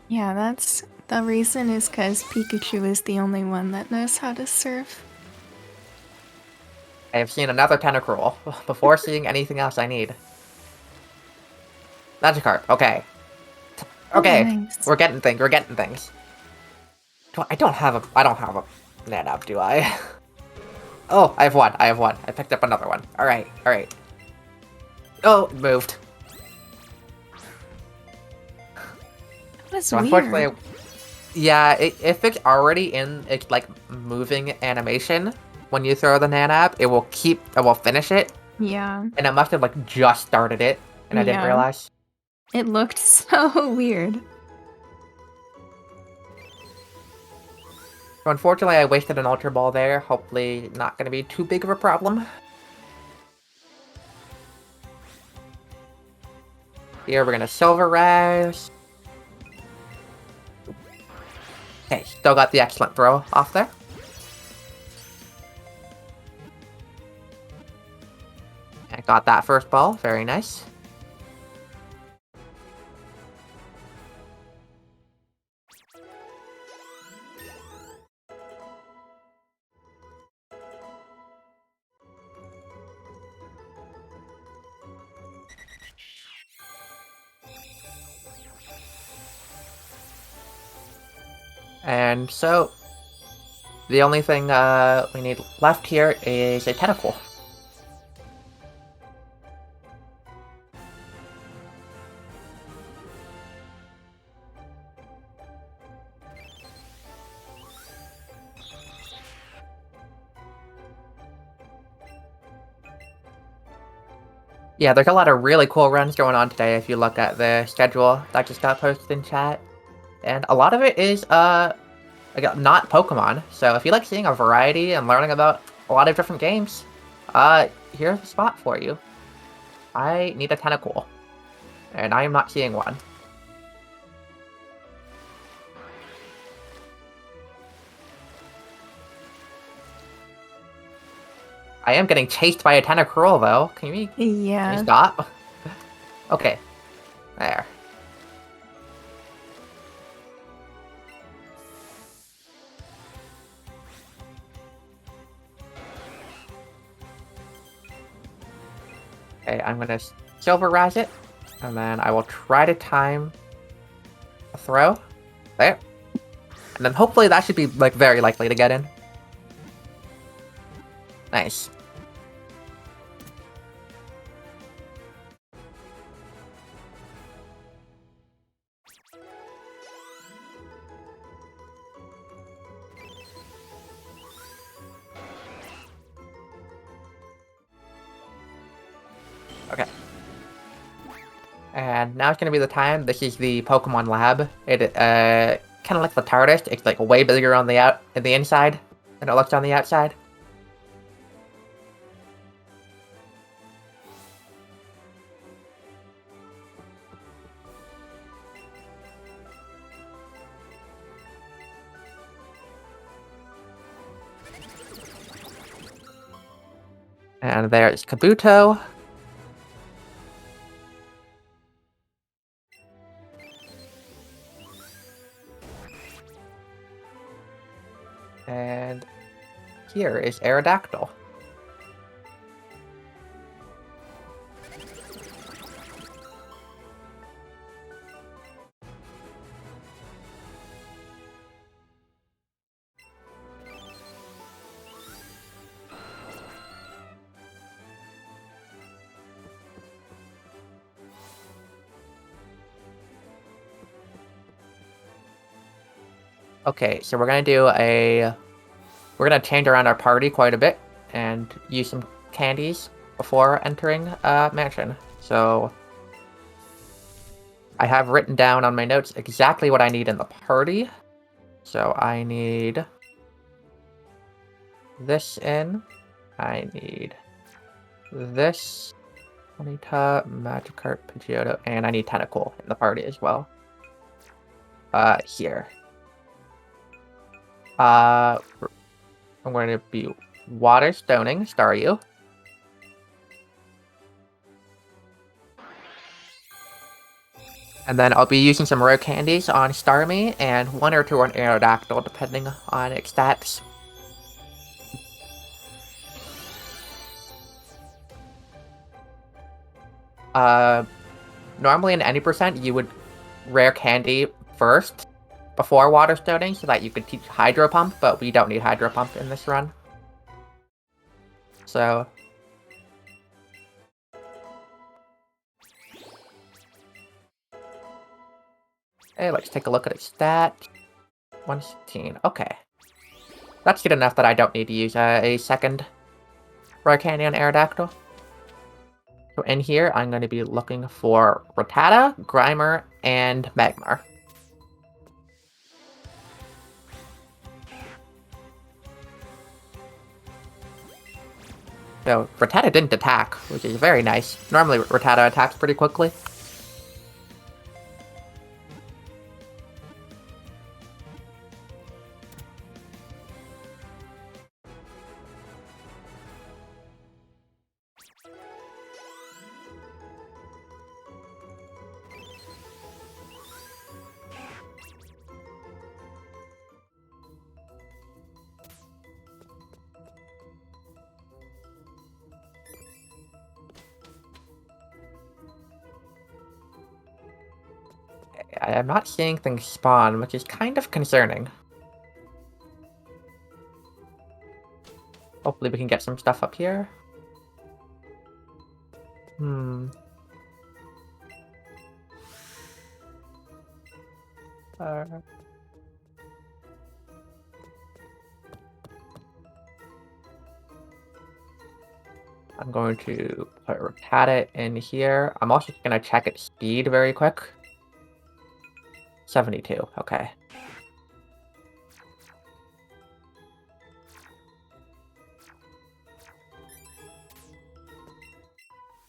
Yeah, that's the reason is because Pikachu is the only one that knows how to surf. I have seen another Tentacruel before seeing anything else I need. Magikarp, okay. Okay, nice. we're getting things. I don't have a Nanab, do I? Oh, I have one. I picked up another one. Alright. Oh, it moved. That's So weird. unfortunately, yeah, if it's already in its like moving animation, when you throw the Nanab, it will finish it. Yeah. And it must have like just started it, and I didn't Yeah. realize. It looked so weird. So unfortunately, I wasted an Ultra Ball there. Hopefully, not going to be too big of a problem. Here, we're going to Silver Rise. Okay, still got the excellent throw off there. I got that first ball. Very nice. And so, the only thing we need left here is a Tentacle. Yeah, there's a lot of really cool runs going on today if you look at the schedule that just got posted in chat. And a lot of it is, like, not Pokemon. So if you like seeing a variety and learning about a lot of different games, here's the spot for you. I need a Tentacle. And I am not seeing one. I am getting chased by a Tentacruel, though. Can you stop? Okay. There. Okay, I'm gonna Silver Rise it. And then I will try to time a throw. There. And then hopefully that should be, like, very likely to get in. Nice. Okay. And now it's gonna be the time. This is the Pokemon Lab. It kind of like the TARDIS. It's like way bigger on the inside than it looks on the outside. And there's Kabuto. And here is Aerodactyl. Okay, so we're gonna change around our party quite a bit and use some candies before entering Mansion. So I have written down on my notes exactly what I need in the party. So I need this in. I need this. Ponyta, Magikarp, Pidgeotto, and I need Tentacle in the party as well. Here. I'm going to be Water Stoning Staryu. And then I'll be using some rare candies on Starmie and 1 or 2 on Aerodactyl, depending on its stats. Normally in any percent, you would rare candy first before Water Stoning so that you could teach Hydro Pump, but we don't need Hydro Pump in this run. So... Hey, let's take a look at its stat. 116. Okay. That's good enough that I don't need to use a second rare candy on Aerodactyl. So in here, I'm going to be looking for Rattata, Grimer, and Magmar. So Rattata didn't attack, which is very nice. Normally Rattata attacks pretty quickly. I am not seeing things spawn, which is kind of concerning. Hopefully we can get some stuff up here. I'm going to put Rattata in here. I'm also going to check its speed very quick. 72, okay.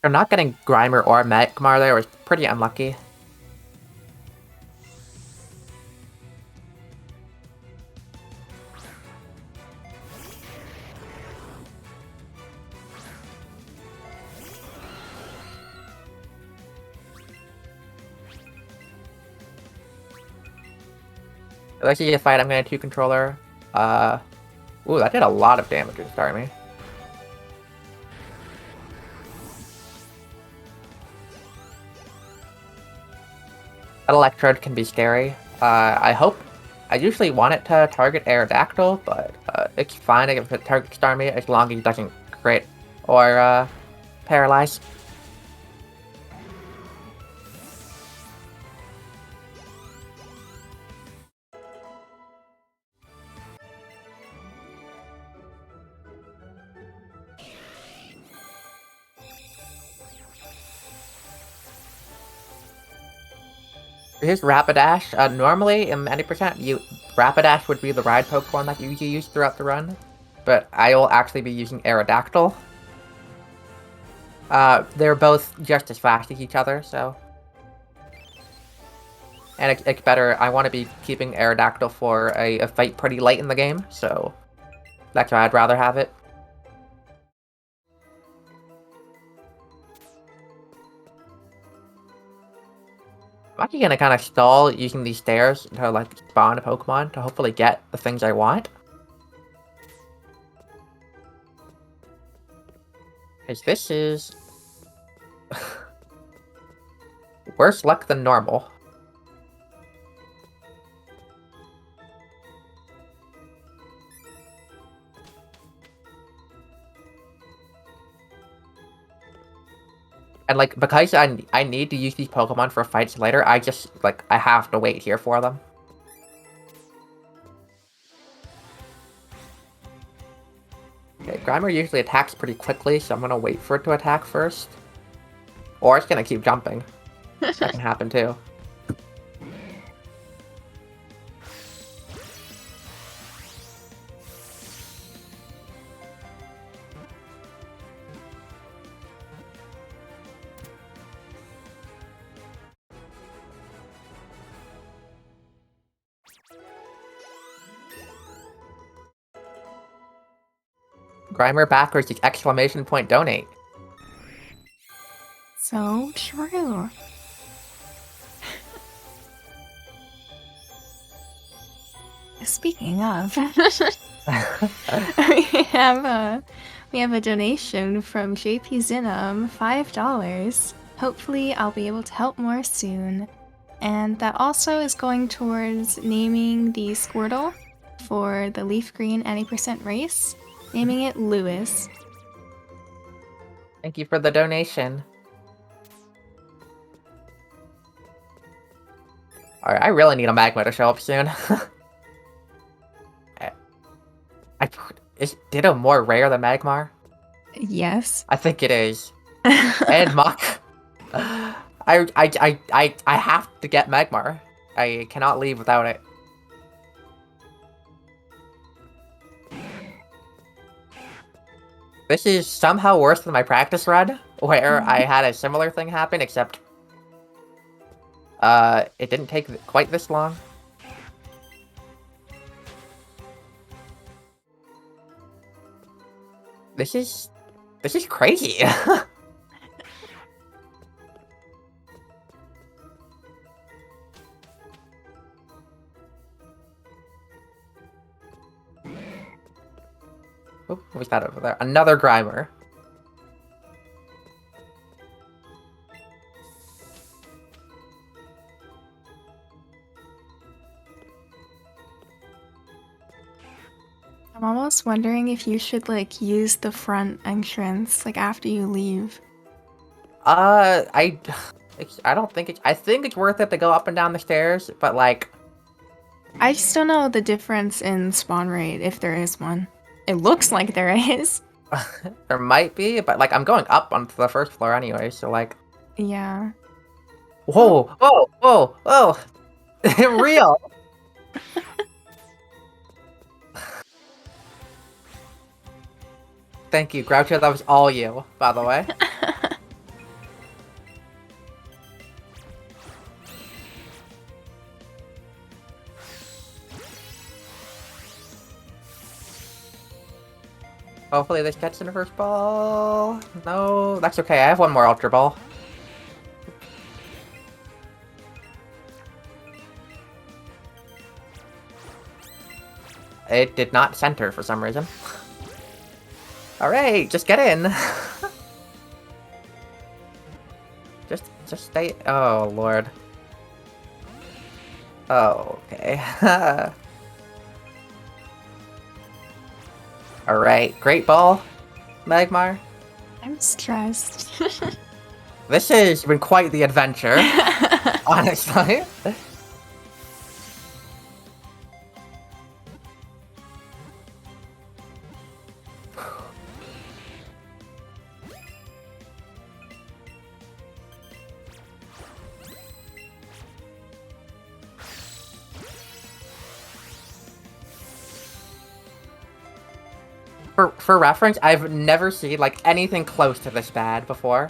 I'm not getting Grimer or Magmar there was pretty unlucky. Let's see a fight. I'm going to 2-controller. Ooh, that did a lot of damage to Starmie. That Electrode can be scary. I usually want it to target Aerodactyl, but it's fine if it targets Starmie as long as it doesn't crit or paralyze. Here's Rapidash. Normally, in any percent, Rapidash would be the ride Pokemon that you use throughout the run, but I will actually be using Aerodactyl. They're both just as fast as each other, so... And it's better, I want to be keeping Aerodactyl for a fight pretty late in the game, so... That's why I'd rather have it. I'm actually gonna kind of stall using these stairs to like spawn a Pokemon to hopefully get the things I want. Because this is... worse luck than normal. And like, because I need to use these Pokemon for fights later, I just, like, I have to wait here for them. Okay, Grimer usually attacks pretty quickly, so I'm gonna wait for it to attack first. Or it's gonna keep jumping. That can happen too. Grimer backwards is exclamation point donate. So true. Speaking of, we have a donation from JP Zinum, $5. Hopefully I'll be able to help more soon. And that also is going towards naming the Squirtle for the Leaf Green 90% race, naming it Lewis. Thank you for the donation. Alright, I really need a Magma to show up soon. Is Ditto more rare than Magmar? Yes. I think it is. And Mach. I have to get Magmar. I cannot leave without it. This is somehow worse than my practice run, where I had a similar thing happen, except it didn't take quite this long. This is crazy. Oh, what was that over there? Another Grimer. I'm almost wondering if you should, like, use the front entrance, like, after you leave. I don't think it's... I think it's worth it to go up and down the stairs, but, like... I just don't know the difference in spawn rate, if there is one. It looks like there is. There might be, but, like, I'm going up onto the first floor anyway, so, like... Yeah. Whoa! Whoa! Whoa! Whoa! Real! Thank you, Groucho. That was all you, by the way. Hopefully this gets in the first ball. No, that's okay. I have one more Ultra Ball. It did not center for some reason. Alright, just get in. just stay. Oh, Lord. Oh, okay. Alright, great ball, Magmar. I'm stressed. This has been quite the adventure, honestly. For reference, I've never seen like anything close to this bad before,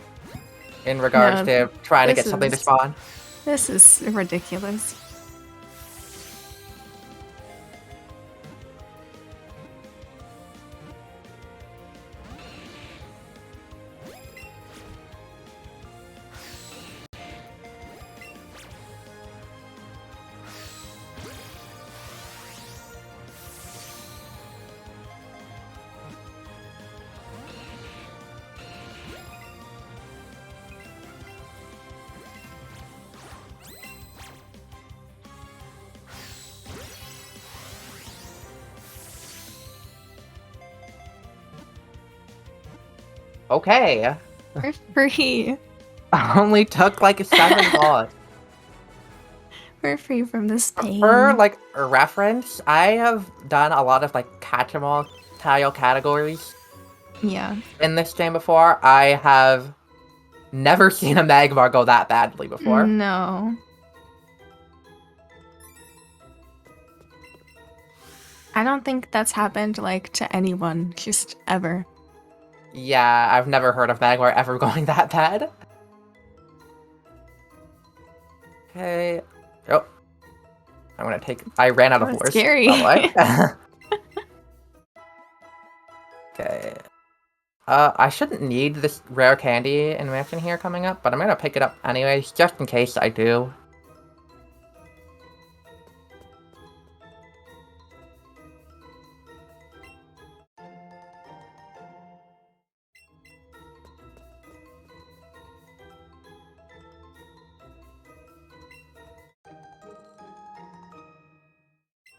in regards to trying to get something to spawn. This is ridiculous. Okay. We're free. Only took like 7 balls. We're free from this pain. For like reference, I have done a lot of like catch-em-all tile categories. Yeah. In this game before, I have never seen a Magmar go that badly before. No. I don't think that's happened like to anyone, just ever. Yeah, I've never heard of Magmar ever going that bad. Okay. Oh. I'm gonna take... I ran out of That's force. scary. By the way. Okay. I shouldn't need this rare candy invention here coming up, but I'm gonna pick it up anyways, just in case I do.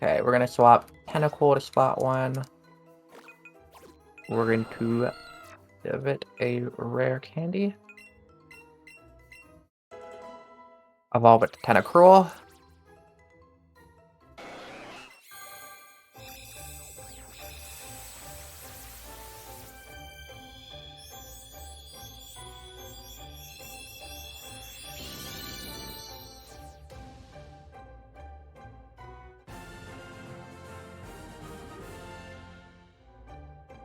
Okay, we're gonna swap Tentacle to slot 1. We're going to give it a rare candy. Evolve it to Tentacruel.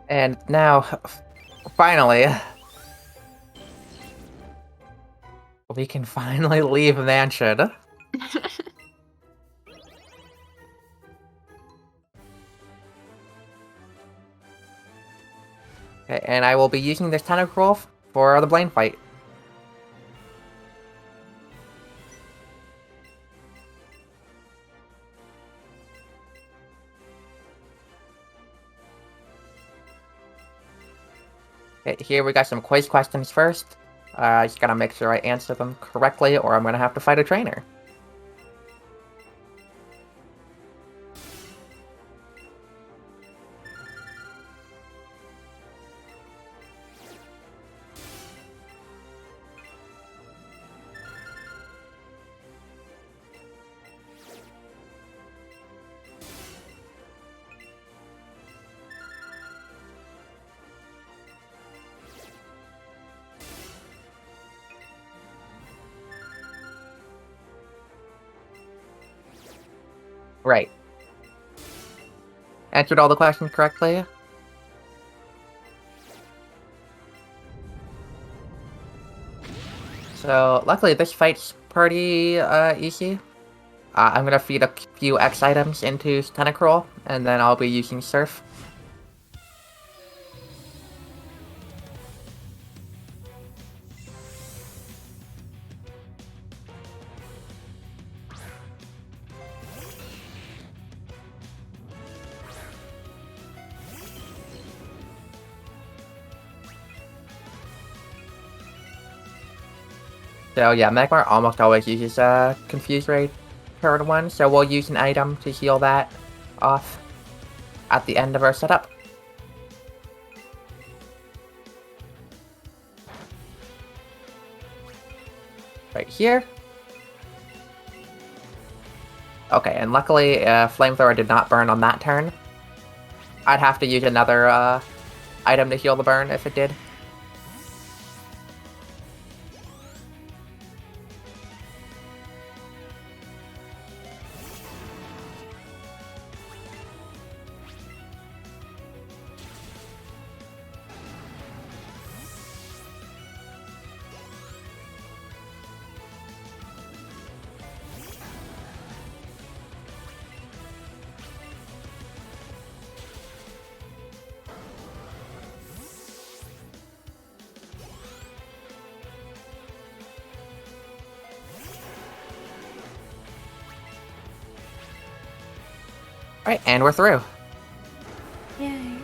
And now, finally, we can finally leave Mansion. Okay, and I will be using this Tentacruel for the Blaine fight. Okay, here we got some quiz questions first. Just gotta make sure I answer them correctly, or I'm gonna have to fight a trainer. Right. Answered all the questions correctly. So, luckily this fight's pretty, easy. I'm gonna feed a few X items into Tentacruel, and then I'll be using Surf. So yeah, Magmar almost always uses Confuse Ray turn 1, so we'll use an item to heal that off at the end of our setup. Right here. Okay, and luckily Flamethrower did not burn on that turn. I'd have to use another item to heal the burn if it did. Alright, and we're through. Yay.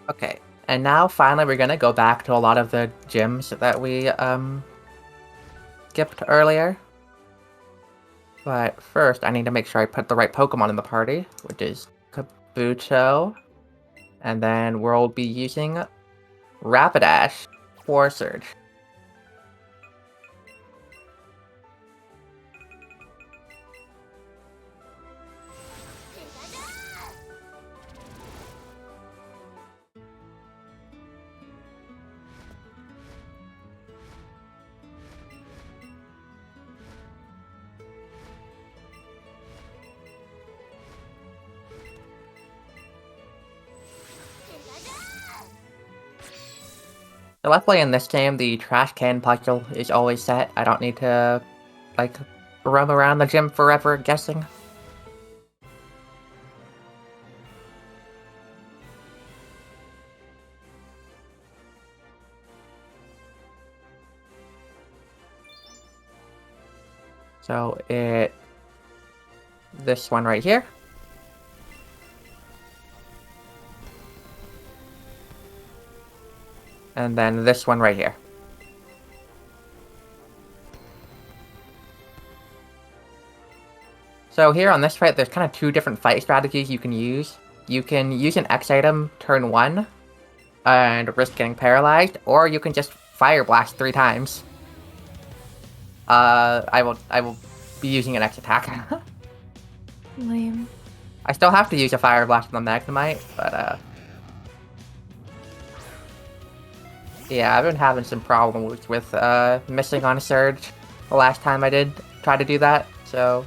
Okay, and now finally we're gonna go back to a lot of the gyms that we skipped earlier. But first, I need to make sure I put the right Pokemon in the party, which is Kabuto. And then we'll be using Rapidash for Surge. So luckily in this game, the trash can puzzle is always set. I don't need to, like, roam around the gym forever guessing. So this one right here. And then this one right here. So here on this fight, there's kind of two different fight strategies you can use. You can use an X item turn 1 and risk getting paralyzed, or you can just Fire Blast 3 times. I will be using an X attack. Lame. I still have to use a Fire Blast on the Magnemite, but yeah, I've been having some problems with missing on a Surge the last time I did try to do that, so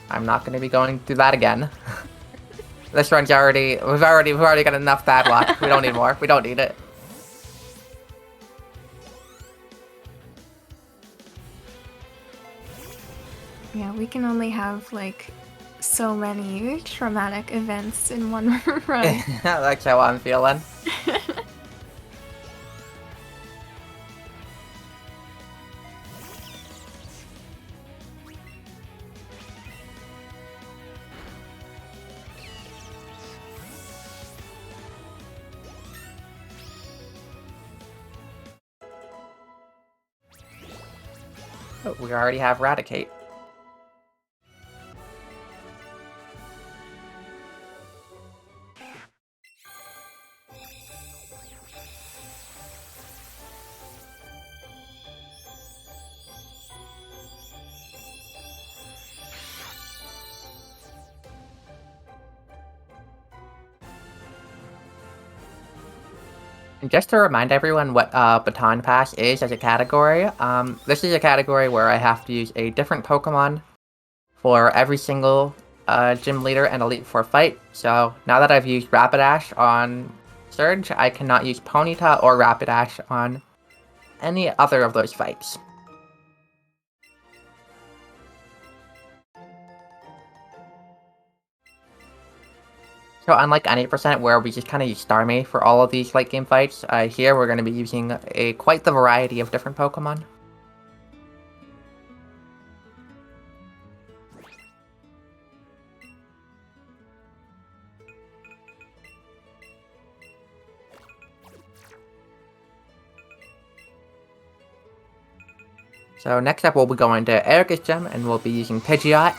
I'm not going to be going through that again. This run's we've already got enough bad luck. We don't need more. We don't need it. Yeah, we can only have like so many traumatic events in one run. That's how I'm feeling. Oh, we already have Raticate. And just to remind everyone what Baton Pass is as a category, this is a category where I have to use a different Pokemon for every single gym leader and Elite Four fight. So now that I've used Rapidash on Surge, I cannot use Ponyta or Rapidash on any other of those fights. So unlike any percent where we just kind of use Starmie for all of these late game fights, here we're going to be using quite the variety of different Pokemon. So next up we'll be going to Erica's Gym and we'll be using Pidgeot.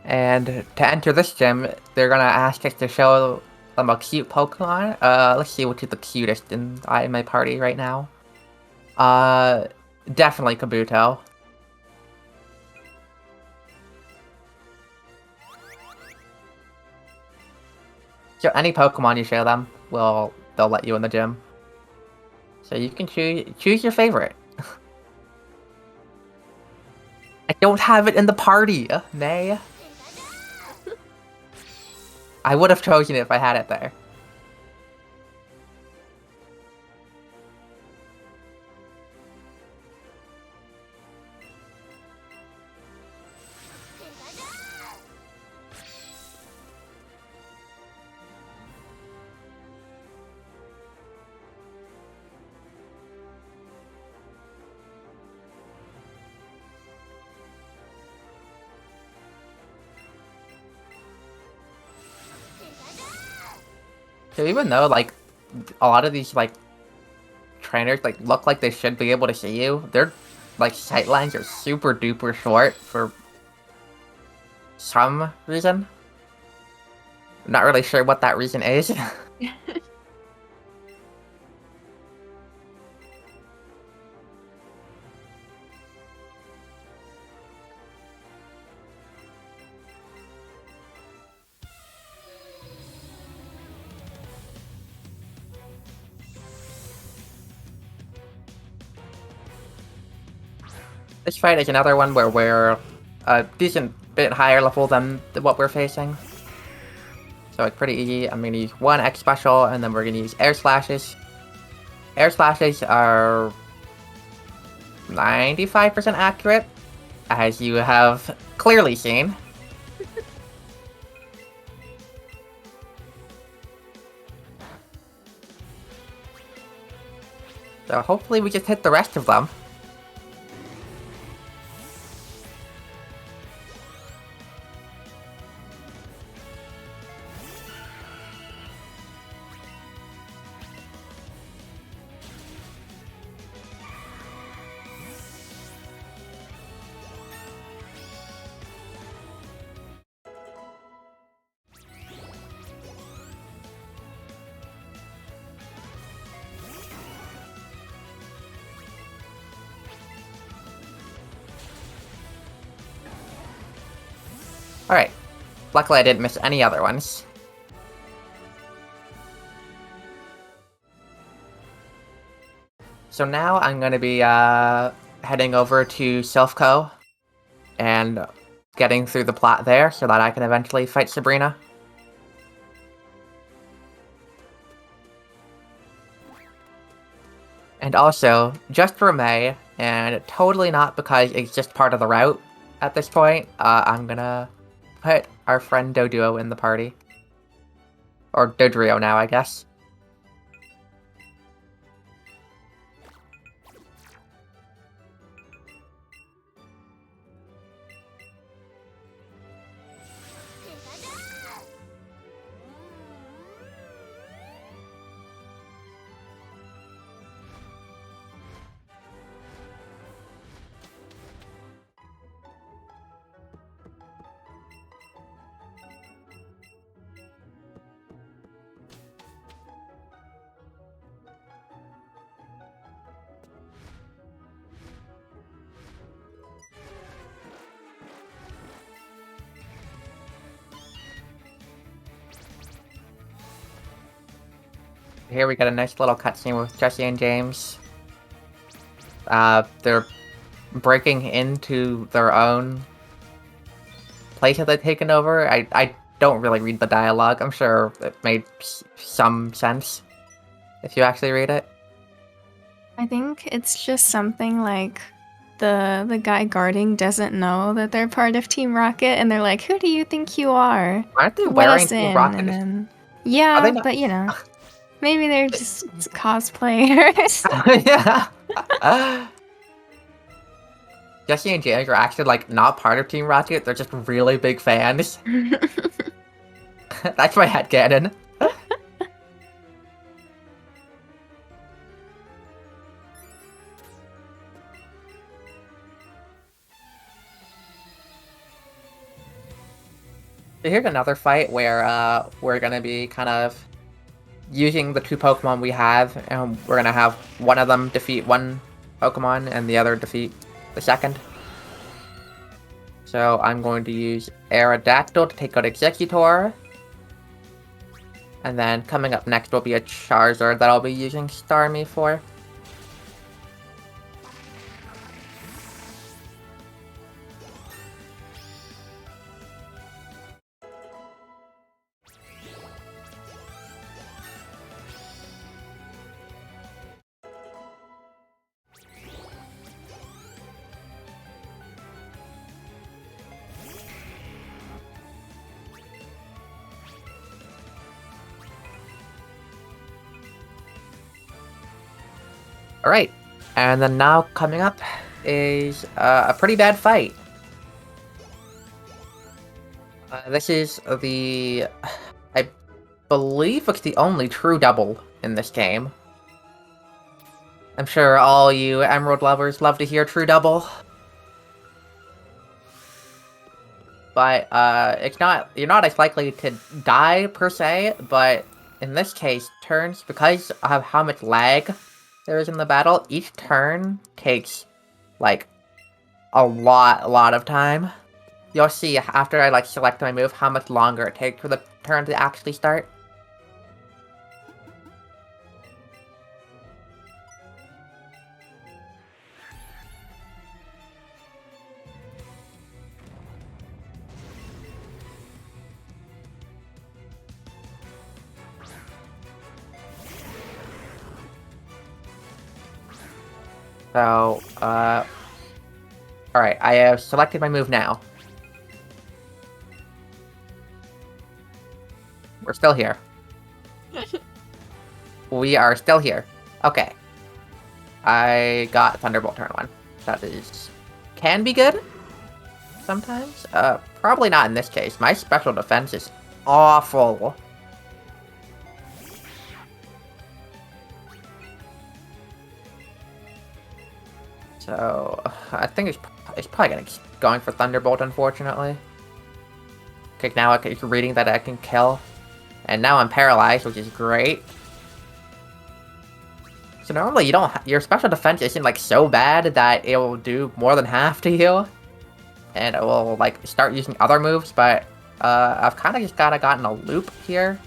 And to enter this gym, they're gonna ask us to show them a cute Pokemon. Let's see which is the cutest in my party right now. Definitely Kabuto. So any Pokemon you show them, they'll let you in the gym. So you can choose your favorite. I don't have it in the party, nay. I would have chosen it if I had it there. So even though, like, a lot of these, like, trainers, like, look like they should be able to see you, their, like, sight lines are super duper short for some reason. I'm not really sure what that reason is. This fight is another one where we're a decent bit higher level than what we're facing. So it's pretty easy. I'm gonna use one X special, and then we're gonna use air slashes. Air slashes are 95% accurate, as you have clearly seen. So hopefully we just hit the rest of them. Alright. Luckily I didn't miss any other ones. So now I'm going to be heading over to Silphco and getting through the plot there so that I can eventually fight Sabrina. And also, just for May, and totally not because it's just part of the route at this point, I'm gonna put our friend Doduo in the party. Or Dodrio now, I guess. Here we got a nice little cutscene with Jesse and James. They're breaking into their own place that they've taken over. I don't really read the dialogue. I'm sure it made some sense if you actually read it. I think it's just something like the guy guarding doesn't know that they're part of Team Rocket, and they're like, "Who do you think you are? Aren't they Let wearing us Team in." Rocket? And then, Are yeah, they not? but you know, maybe they're just cosplayers. Yeah. Jesse and James are actually like not part of Team Rocket. They're just really big fans. That's my headcanon. Here's another fight where we're gonna be kind of using the two Pokemon we have, and we're gonna have one of them defeat one Pokemon and the other defeat the second. So I'm going to use Aerodactyl to take out Executor. And then coming up next will be a Charizard that I'll be using Starmie for. Alright, and then now coming up is a pretty bad fight. This is the... I believe it's the only true double in this game. I'm sure all you Emerald lovers love to hear true double. But it's not... You're not as likely to die, per se, but in this case, turns, because of how much lag there is in the battle, each turn takes, like, a lot of time. You'll see after I, like, select my move how much longer it takes for the turn to actually start. So, alright, I have selected my move now. We're still here. We are still here. Okay. I got Thunderbolt turn 1. That is... can be good? Sometimes? Probably not in this case. My special defense is awful. So, I think it's probably gonna keep going for Thunderbolt, unfortunately. Okay, now it's reading that I can kill. And now I'm paralyzed, which is great. So normally you don't, your special defense isn't like so bad that it will do more than half to you. And it will like start using other moves, but I've kind of just gotten a loop here.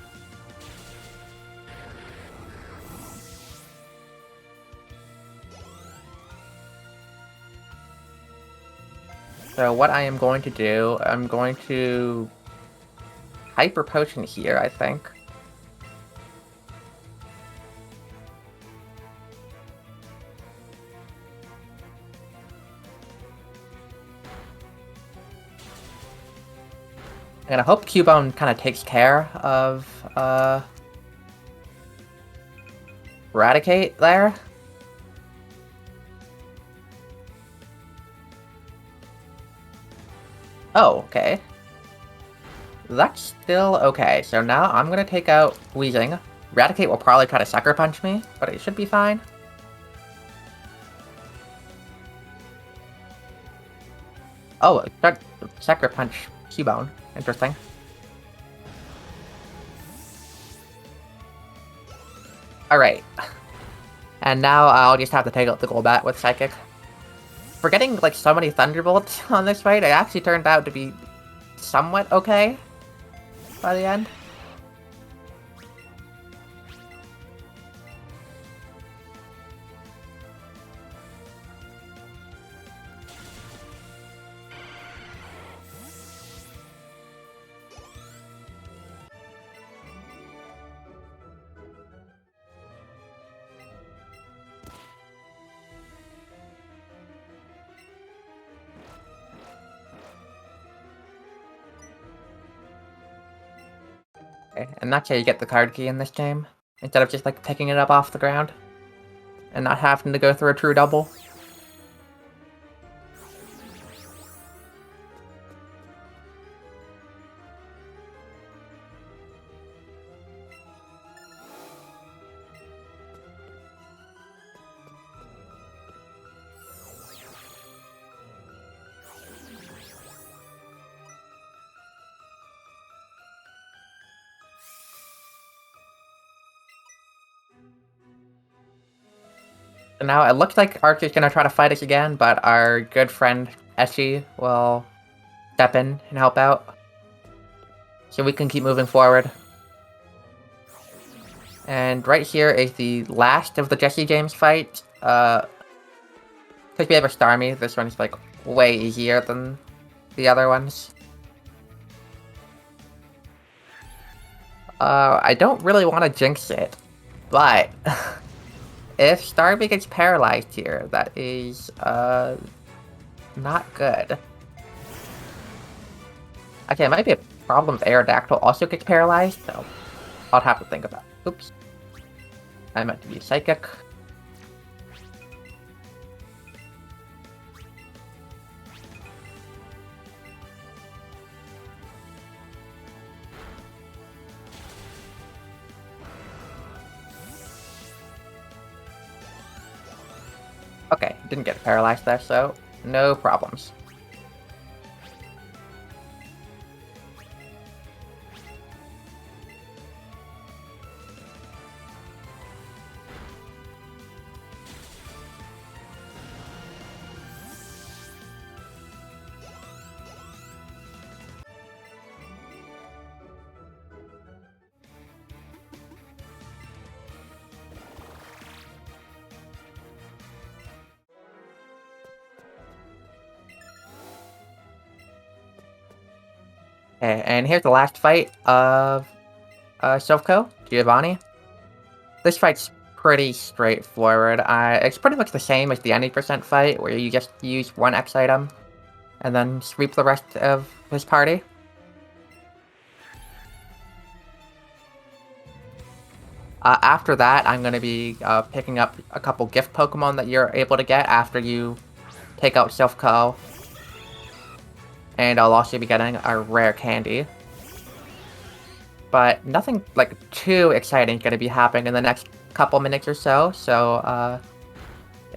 So what I am going to do, I'm going to Hyper Potion here, I think. And I hope Cubone kind of takes care of Eradicate there. Oh, okay. That's still okay. So now I'm gonna take out Weezing. Eradicate will probably try to Sucker Punch me, but it should be fine. Oh, start Sucker Punch Cubone. Interesting. Alright. And now I'll just have to take out the Golbat with Psychic. For getting like so many Thunderbolts on this fight, it actually turned out to be somewhat okay by the end. Okay, and that's how you get the card key in this game, instead of just like picking it up off the ground and not having to go through a true double. So now it looks like Archer's gonna try to fight us again, but our good friend Eshi will step in and help out. So we can keep moving forward. And right here is the last of the Jesse James fight. Because we have a Starmie, this one's like way easier than the other ones. I don't really want to jinx it, but if Starmie gets paralyzed here, that is, not good. Okay, it might be a problem if Aerodactyl also gets paralyzed, so I'll have to think about it. Oops. I meant to be Psychic. Okay, didn't get paralyzed there, so no problems. Okay, and here's the last fight of Silph Co, Giovanni. This fight's pretty straightforward. It's pretty much the same as the 90% fight, where you just use one X item and then sweep the rest of his party. After that, I'm going to be picking up a couple gift Pokemon that you're able to get after you take out Silph. And I'll also be getting a rare candy. But nothing like too exciting is going to be happening in the next couple minutes or so. So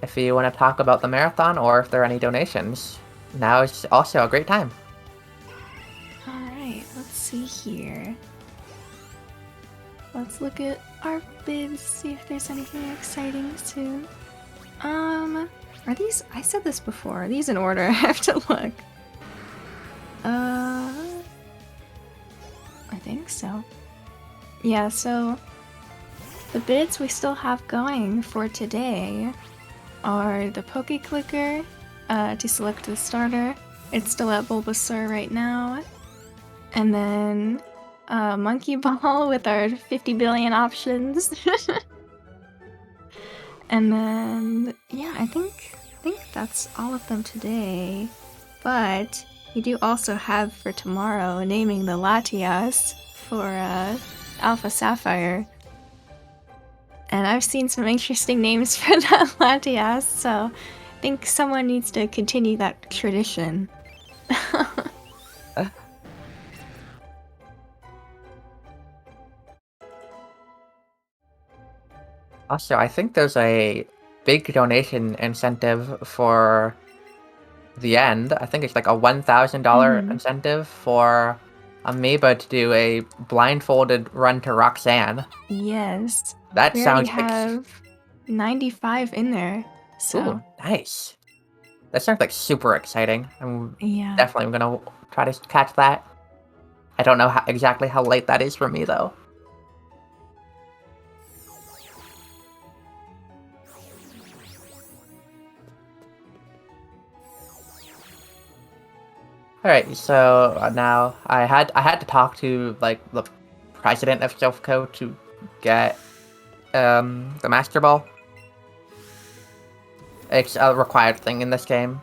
if you want to talk about the marathon or if there are any donations, now is also a great time. Alright, let's see here. Let's look at our bids, see if there's anything exciting soon. Are these? I said this before. Are these in order? I have to look. I think so. Yeah, so the bids we still have going for today are the Poke Clicker to select the starter. It's still at Bulbasaur right now. And then Monkey Ball with our 50 billion options. And then, yeah, I think that's all of them today. But we do also have for tomorrow naming the Latias for Alpha Sapphire. And I've seen some interesting names for that Latias, so I think someone needs to continue that tradition. Also, I think there's a big donation incentive for the end. I think it's like a $1,000 incentive for Amoeba to do a blindfolded run to Roxanne. Yes. That we sounds already have 95 in there. So Ooh, nice. That sounds like super exciting. I'm yeah. definitely gonna try to catch that. I don't know exactly how late that is for me though. Alright, so now I had to talk to like the president of Silph to get the Master Ball. It's a required thing in this game.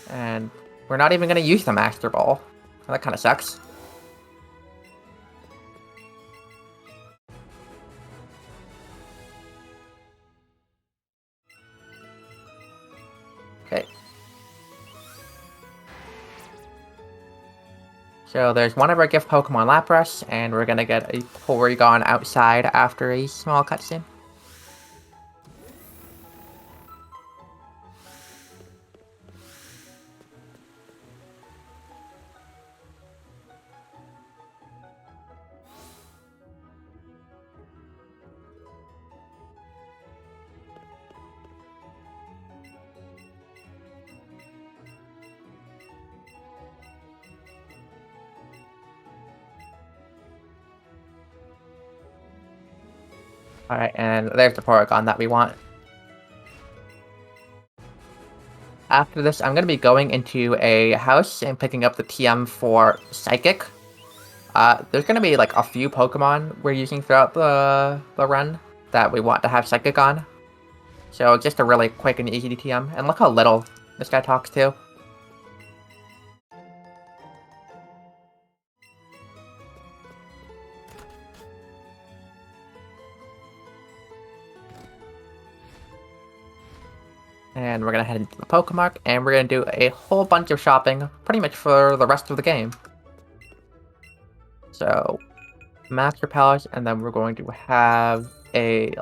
And we're not even gonna use the Master Ball. That kinda sucks. Okay. So there's one of our gift Pokemon Lapras, and we're gonna get a Porygon outside after a small cutscene. Alright, and there's the Porygon that we want. After this, I'm going to be going into a house and picking up the TM for Psychic. There's going to be like a few Pokemon we're using throughout the run that we want to have Psychic on. So just a really quick and easy TM. And look how little this guy talks to. And we're going to head into the Pokemark, and we're going to do a whole bunch of shopping, pretty much for the rest of the game. So, Master Palace, and then we're going to have a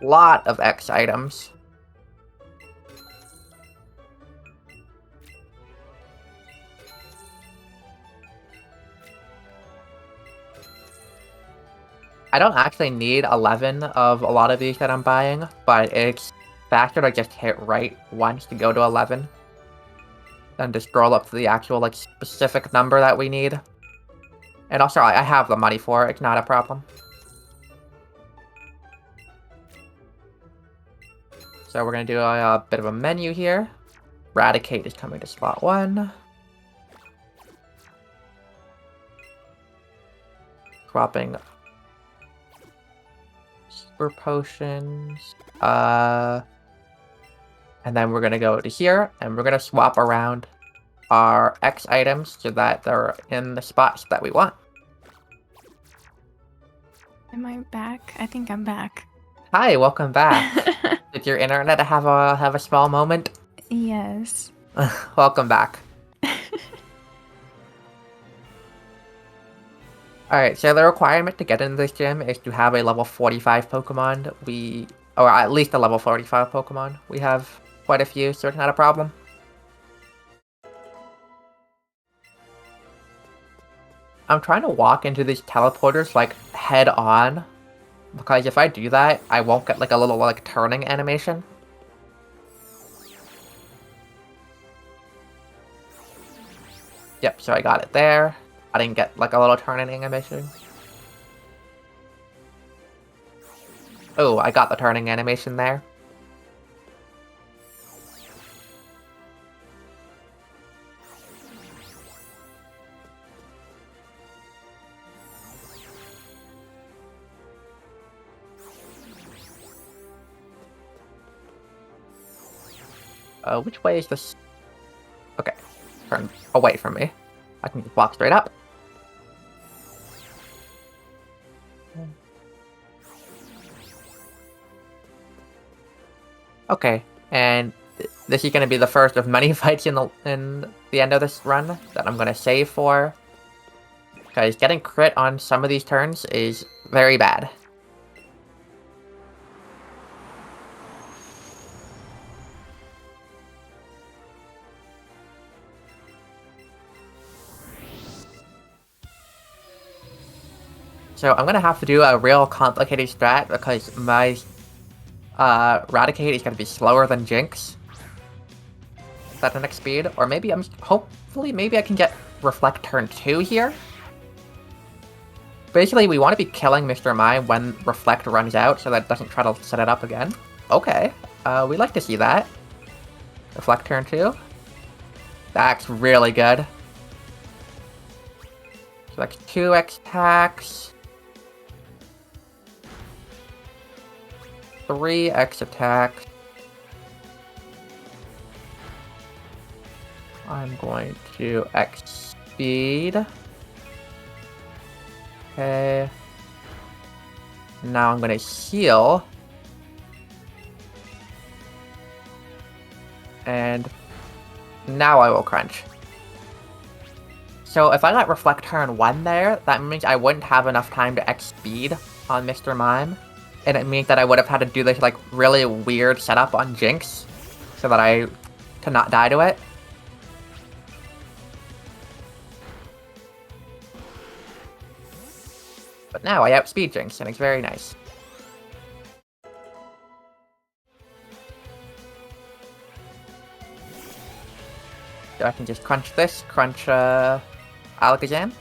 lot of X items. I don't actually need 11 of a lot of these that I'm buying, but it's faster to just hit right once to go to 11 than to scroll up to the actual like specific number that we need. And also, I have the money for it, it's not a problem. So we're going to do a bit of a menu here. Raticate is coming to slot 1. Dropping super potions. And then we're gonna go to here, and we're gonna swap around our X items so that they're in the spots that we want. Am I back? I think I'm back. Hi, welcome back. Did your internet have a small moment? Yes. Welcome back. Alright, so the requirement to get into this gym is to have a level 45 Pokemon. Or at least a level 45 Pokemon. We have quite a few, so it's not a problem. I'm trying to walk into these teleporters, like, head on. Because if I do that, I won't get, like, a little, like, turning animation. Yep, so I got it there. I didn't get, like, a little turning animation. Oh, I got the turning animation there. Which way is this? Okay, turn away from me. I can just walk straight up. Okay, and this is gonna be the first of many fights in the end of this run that I'm gonna save for. Because getting crit on some of these turns is very bad. So I'm gonna have to do a real complicated strat because my Raticate is gonna be slower than Jinx at the next speed. Or maybe hopefully maybe I can get Reflect turn 2 here. Basically, we want to be killing Mr. Mime when Reflect runs out so that it doesn't try to set it up again. Okay, we like to see that. Reflect turn 2. That's really good. So that's 2x attacks. 3x attacks. I'm going to X speed. Okay. Now I'm gonna heal. And now I will crunch. So if I let Reflect turn 1 there, that means I wouldn't have enough time to X speed on Mr. Mime. And it means that I would have had to do this like really weird setup on Jinx so that I could not die to it. But now I outspeed Jinx, and it's very nice. So I can just crunch this, crunch Alakazam.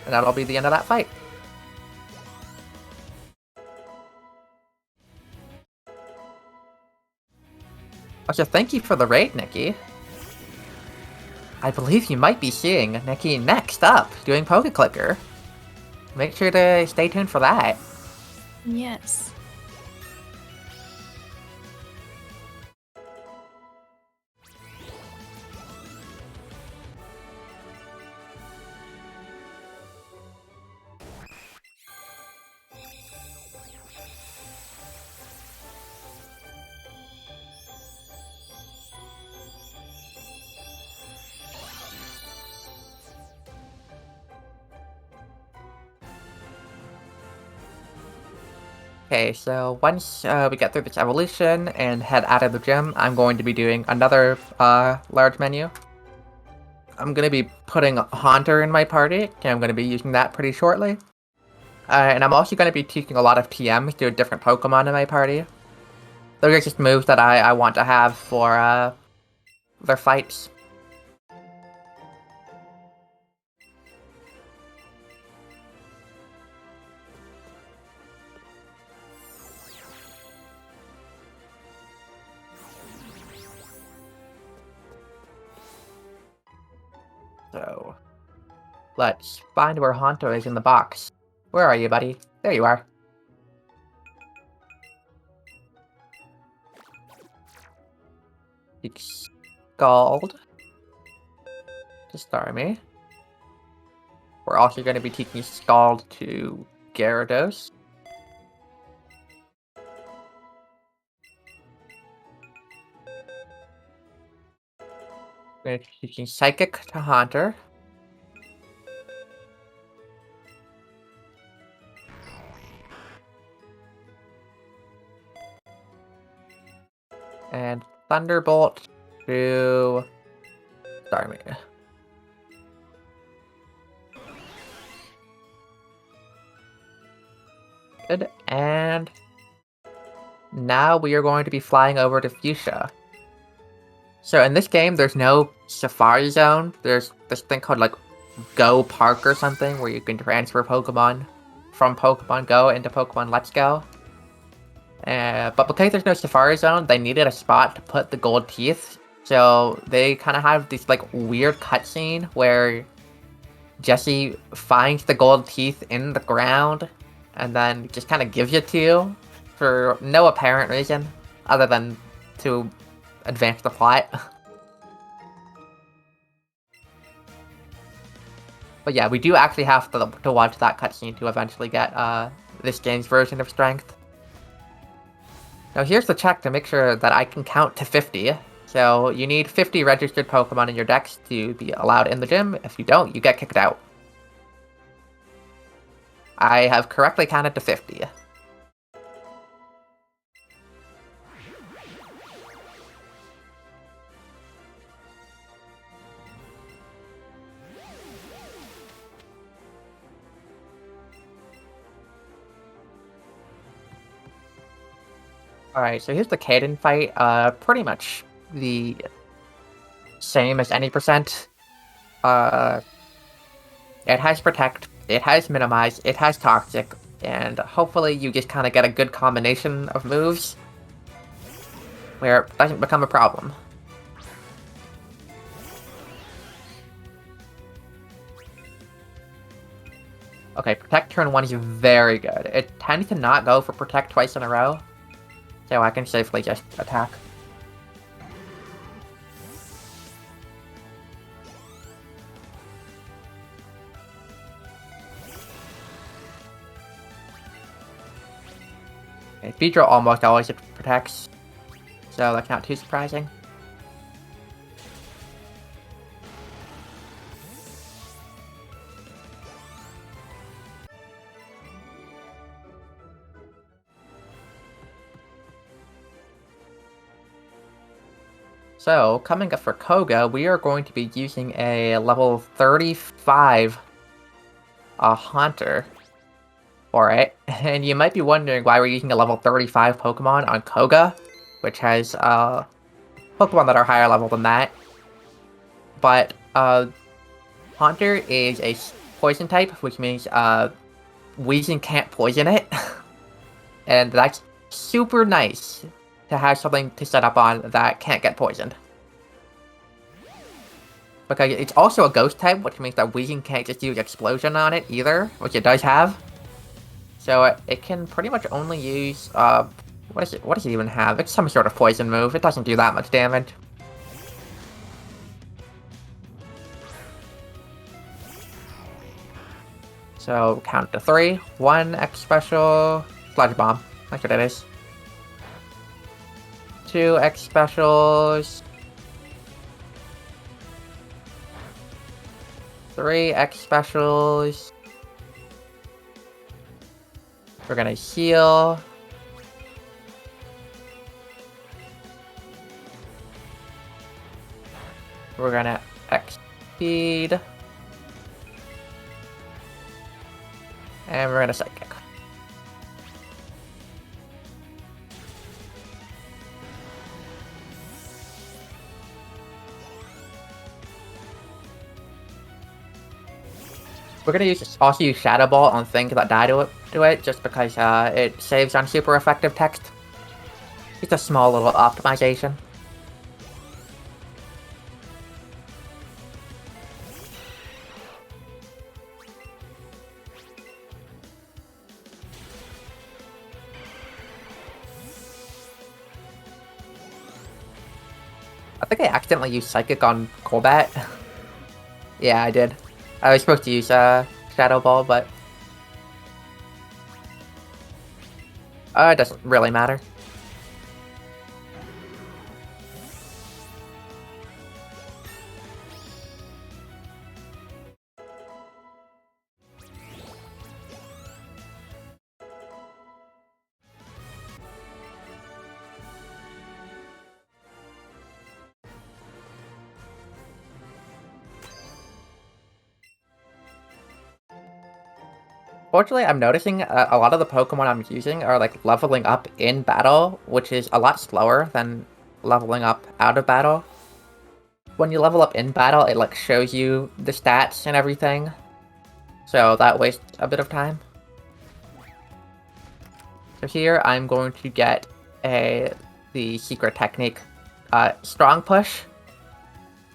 And that'll be the end of that fight. Also, thank you for the raid, Nikki. I believe you might be seeing Nikki next up, doing Poke-Clicker. Make sure to stay tuned for that. Yes. Okay, so once we get through this evolution and head out of the gym, I'm going to be doing another large menu. I'm going to be putting Haunter in my party, and I'm going to be using that pretty shortly. And I'm also going to be teaching a lot of TMs to different Pokemon in my party. Those are just moves that I want to have for their fights. So, let's find where Haunter is in the box. Where are you, buddy? There you are. It's Scald to Starmie. We're also going to be teaching Scald to Gyarados. We're teaching Psychic to Haunter. And Thunderbolt to Starmie. Good, and now we are going to be flying over to Fuchsia. So in this game, there's no Safari Zone. There's this thing called like Go Park or something where you can transfer Pokemon from Pokemon Go into Pokemon Let's Go. But because there's no Safari Zone, they needed a spot to put the gold teeth. So they kind of have this like weird cutscene where Jesse finds the gold teeth in the ground and then just kind of gives it to you for no apparent reason other than to advance the plot. But yeah, we do actually have to watch that cutscene to eventually get this game's version of Strength. Now here's the check to make sure that I can count to 50. So you need 50 registered Pokemon in your dex to be allowed in the gym. If you don't, you get kicked out. I have correctly counted to 50. Alright, so here's the Caden fight. Pretty much the same as any percent. It has Protect, it has Minimize, it has Toxic, and hopefully you just kind of get a good combination of moves where it doesn't become a problem. Okay, Protect turn 1 is very good. It tends to not go for Protect twice in a row, so I can safely just attack. Okay, Beedrill almost always protects, so that's not too surprising. So, coming up for Koga, we are going to be using a level 35 Haunter for it. And you might be wondering why we're using a level 35 Pokemon on Koga, which has Pokemon that are higher level than that. But Haunter is a poison type, which means Weezing can't poison it. And that's super nice to have something to set up on that can't get poisoned. Because it's also a ghost type, which means that Weezing can't just use Explosion on it either, which it does have. So it can pretty much only use, what does it even have? It's some sort of poison move. It doesn't do that much damage. So count to 3. 1 X Special, Sludge Bomb. That's what it is. 2 X Specials. 3 X Specials. We're gonna heal. We're gonna X Speed. And we're gonna Psychic. We're gonna also use Shadow Ball on things that die to it just because it saves on super effective text. It's a small little optimization. I think I accidentally used Psychic on Golbat. Yeah, I did. I was supposed to use Shadow Ball, but it doesn't really matter. Fortunately, I'm noticing a lot of the Pokemon I'm using are like leveling up in battle, which is a lot slower than leveling up out of battle. When you level up in battle, it like shows you the stats and everything, so that wastes a bit of time. So here I'm going to get the secret technique, Strong Push,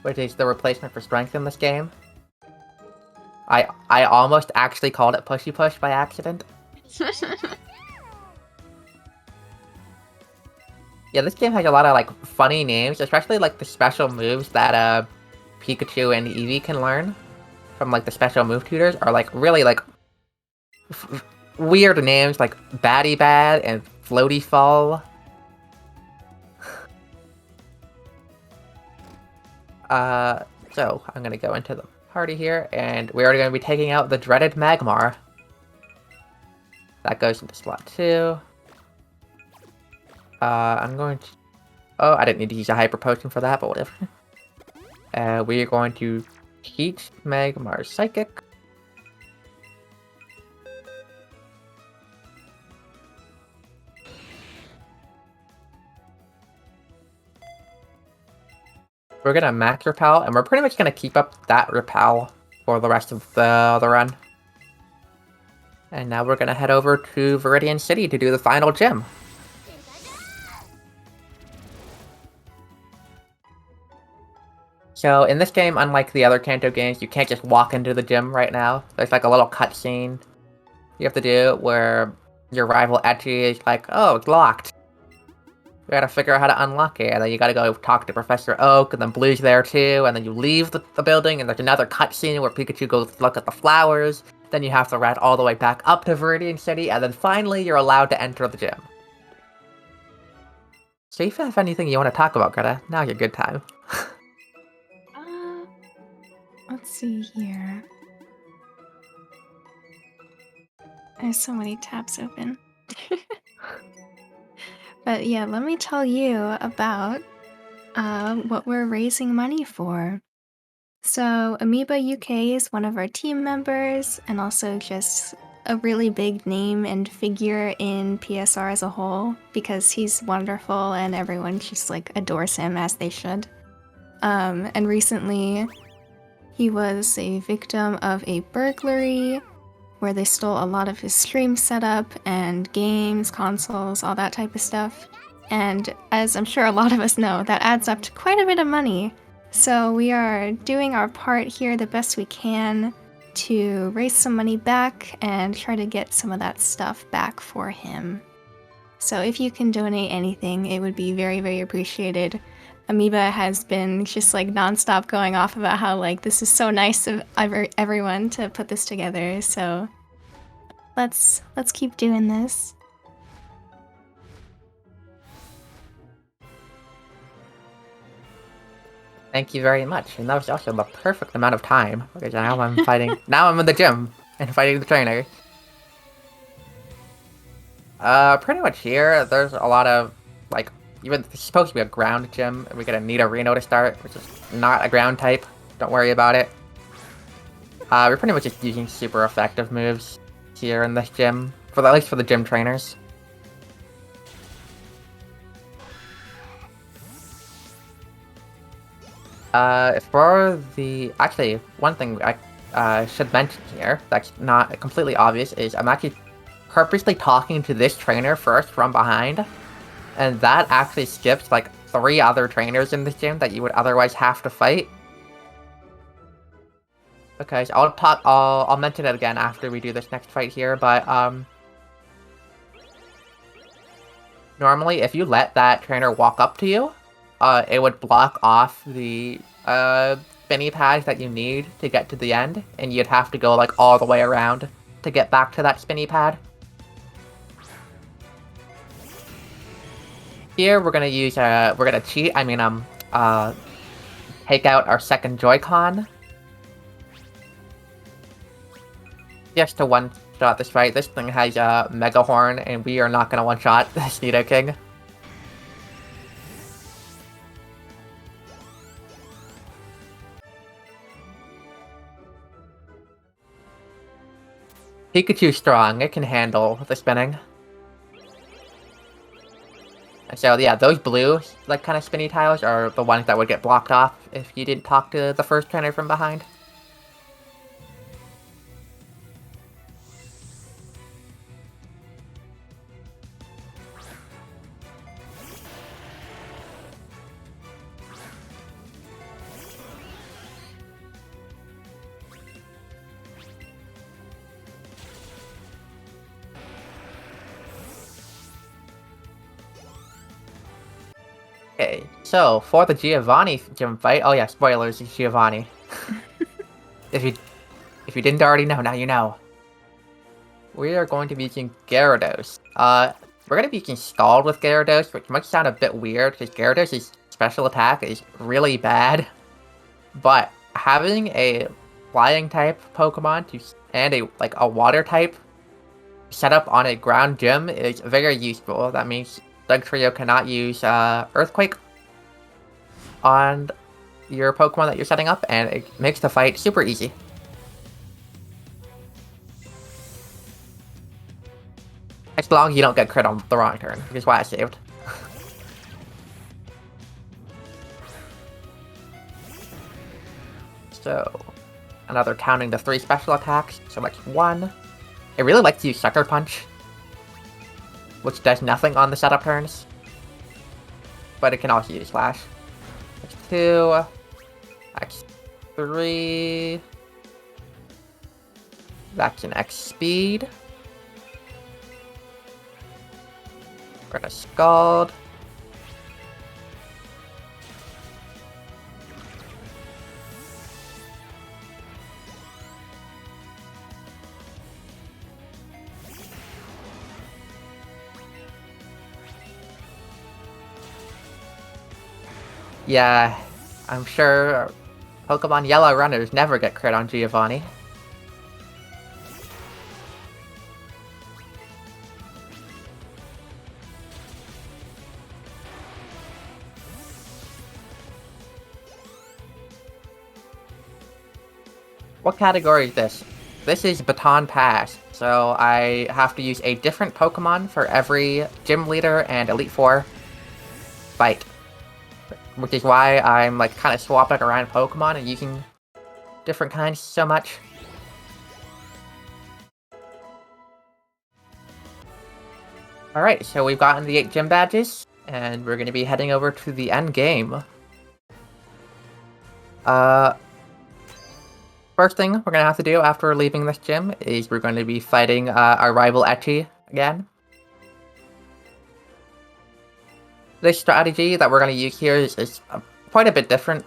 which is the replacement for Strength in this game. I almost actually called it Pushy Push by accident. Yeah, this game has a lot of like funny names, especially like the special moves that Pikachu and Eevee can learn from like the special move tutors are like really like weird names like Batty Bad and Floaty Fall. So I'm gonna go into the party here, and we're already gonna be taking out the dreaded Magmar. That goes into slot 2. I'm going to... Oh, I didn't need to use a Hyper Potion for that, but whatever. We're going to teach Magmar Psychic. We're gonna max Repel, and we're pretty much gonna keep up that Repel for the rest of the run. And now we're gonna head over to Viridian City to do the final gym. So in this game, unlike the other Kanto games, you can't just walk into the gym right now. There's like a little cutscene you have to do where your rival Etchy is like, oh, it's locked. We gotta figure out how to unlock it, and then you gotta go talk to Professor Oak, and then Blue's there too, and then you leave the building, and there's another cutscene where Pikachu goes to look at the flowers, then you have to ride all the way back up to Viridian City, and then finally you're allowed to enter the gym. So if you have anything you want to talk about, Greta, now's a good time. Let's see here. I have so many tabs open. But yeah, let me tell you about what we're raising money for. So Amoeba UK is one of our team members, and also just a really big name and figure in PSR as a whole, because he's wonderful and everyone just like adores him, as they should. And recently he was a victim of a burglary where they stole a lot of his stream setup and games, consoles, all that type of stuff. And as I'm sure a lot of us know, that adds up to quite a bit of money. So we are doing our part here the best we can to raise some money back and try to get some of that stuff back for him. So if you can donate anything, it would be very, very appreciated. Amoeba has been just like nonstop going off about how like this is so nice of everyone to put this together. So let's keep doing this. Thank you very much, and that was also the perfect amount of time, because now I'm fighting- now I'm in the gym, and fighting the trainer. Pretty much here, there's a lot of, like, even it's supposed to be a ground gym, and we get a Nita Reno to start, which is not a ground type, don't worry about it. We're pretty much just using super effective moves here in this gym, at least for the gym trainers. Actually, one thing I should mention here that's not completely obvious is I'm actually purposely talking to this trainer first from behind, and that actually skips like 3 other trainers in this gym that you would otherwise have to fight. Okay, so I'll mention it again after we do this next fight here, but normally if you let that trainer walk up to you, it would block off the spinny pads that you need to get to the end, and you'd have to go like all the way around to get back to that spinny pad. Here we're gonna use we're gonna cheat. I mean take out our second Joy-Con just to one-shot this fight. This thing has a Mega Horn, and we are not gonna one-shot this Nidoking. Pikachu's strong, it can handle the spinning. So yeah, those blue, like, kind of spinny tiles are the ones that would get blocked off if you didn't talk to the first trainer from behind. Okay, so for the Giovanni gym fight, oh yeah, spoilers, it's Giovanni. If you didn't already know, now you know. We are going to be using Gyarados. We're going to be using Scald with Gyarados, which might sound a bit weird, because Gyarados' special attack is really bad. But having a flying type Pokemon and a water type set up on a ground gym is very useful. That means Dugtrio cannot use Earthquake on your Pokemon that you're setting up, and it makes the fight super easy. As long as you don't get crit on the wrong turn, which is why I saved. So, another counting the 3 special attacks, so that's 1. It really likes to use Sucker Punch, which does nothing on the setup turns. But it can also use Slash. That's 2. That's 3. That's an X speed. We're gonna Scald. Yeah, I'm sure Pokemon Yellow runners never get crit on Giovanni. What category is this? This is Baton Pass, so I have to use a different Pokemon for every Gym Leader and Elite Four fight. Which is why I'm like kind of swapping around Pokemon and using different kinds so much. Alright, so we've gotten the 8 gym badges, and we're going to be heading over to the end game. First thing we're going to have to do after leaving this gym is we're going to be fighting our rival Etchy again. This strategy that we're going to use here is quite a bit different.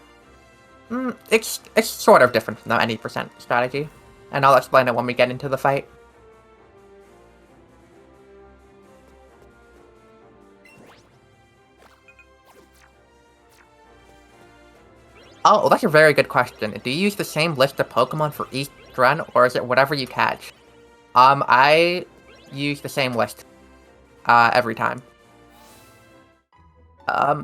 It's sort of different from the any percent strategy, and I'll explain it when we get into the fight. Oh, that's a very good question. Do you use the same list of Pokemon for each run, or is it whatever you catch? I use the same list every time. I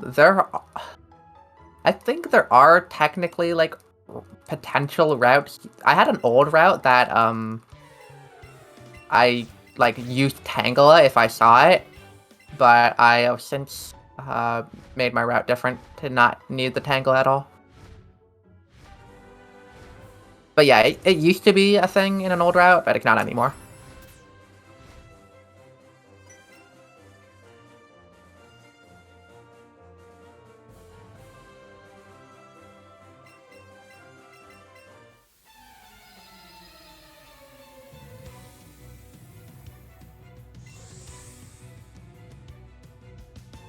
think there are technically, like, potential routes. I had an old route that, I, like, used Tangela if I saw it, but I have since, made my route different to not need the Tangela at all. But yeah, it used to be a thing in an old route, but it's not anymore.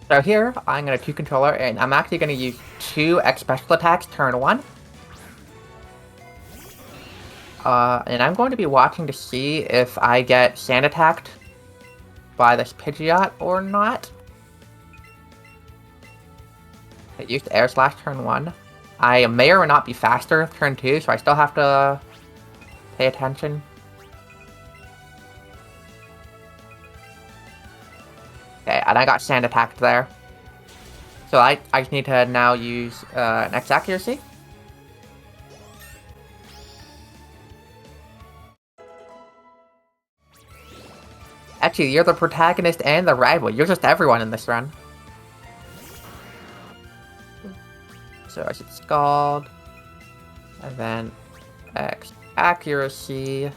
So here, I'm going to 2 controller, and I'm actually going to use 2 X special attacks turn 1. And I'm going to be watching to see if I get sand attacked by this Pidgeot or not. It used Air Slash turn 1. I may or may not be faster turn 2, so I still have to pay attention. Okay, and I got sand attacked there. So I just need to now use an X accuracy. Actually, you're the protagonist and the rival. You're just everyone in this run. So I should Scald. And then X accuracy.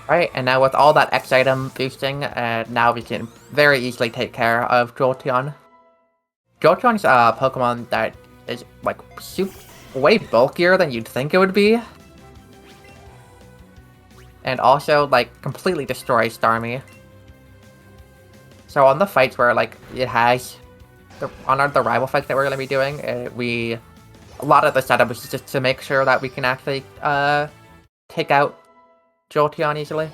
Alright, and now with all that X item boosting, now we can very easily take care of Jolteon. Jolteon's a Pokemon that is like way bulkier than you'd think it would be. And also like completely destroys Starmie. So on the fights where like it has, on the rival fights that we're going to be doing, a lot of the setup is just to make sure that we can actually take out Jolteon easily.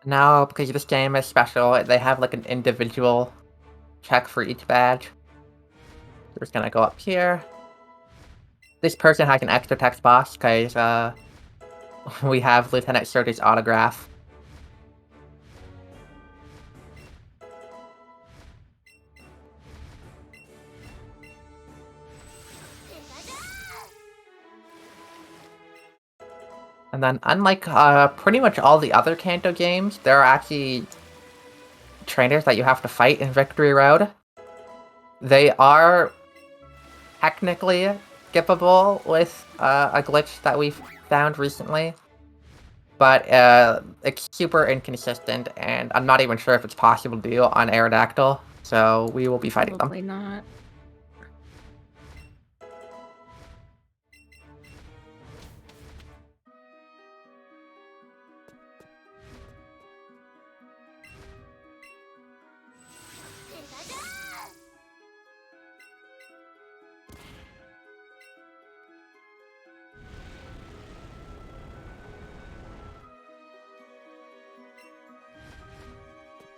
Now, because this game is special, they have like an individual check for each badge. We're just gonna go up here. This person has an extra text box because we have Lieutenant Surge's autograph. And then, unlike pretty much all the other Kanto games, there are actually trainers that you have to fight in Victory Road. They are technically skippable with a glitch that we've found recently, but it's super inconsistent, and I'm not even sure if it's possible to do on Aerodactyl, so we will be fighting them. Probably not.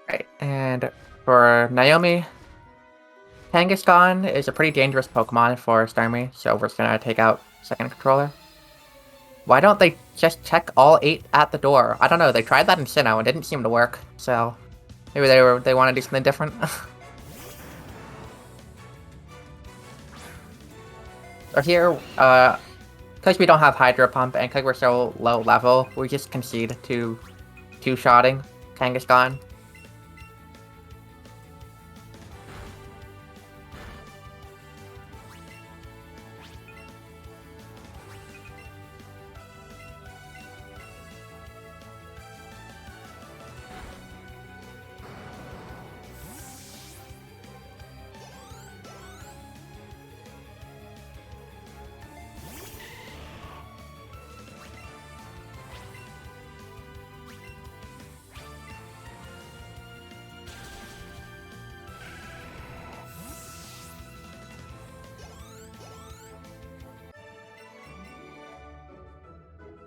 Right, and for Naomi, Kangaskhan is a pretty dangerous Pokemon for Starmie, so we're just gonna take out second controller. Why don't they just check all 8 at the door? I don't know, they tried that in Sinnoh and it didn't seem to work, so maybe they want to do something different. So here, because we don't have Hydro Pump and because we're so low level, we just concede to two-shotting Kangaskhan.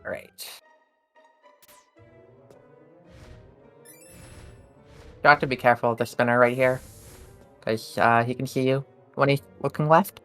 Alright. You have to be careful of the spinner right here, because he can see you when he's looking left.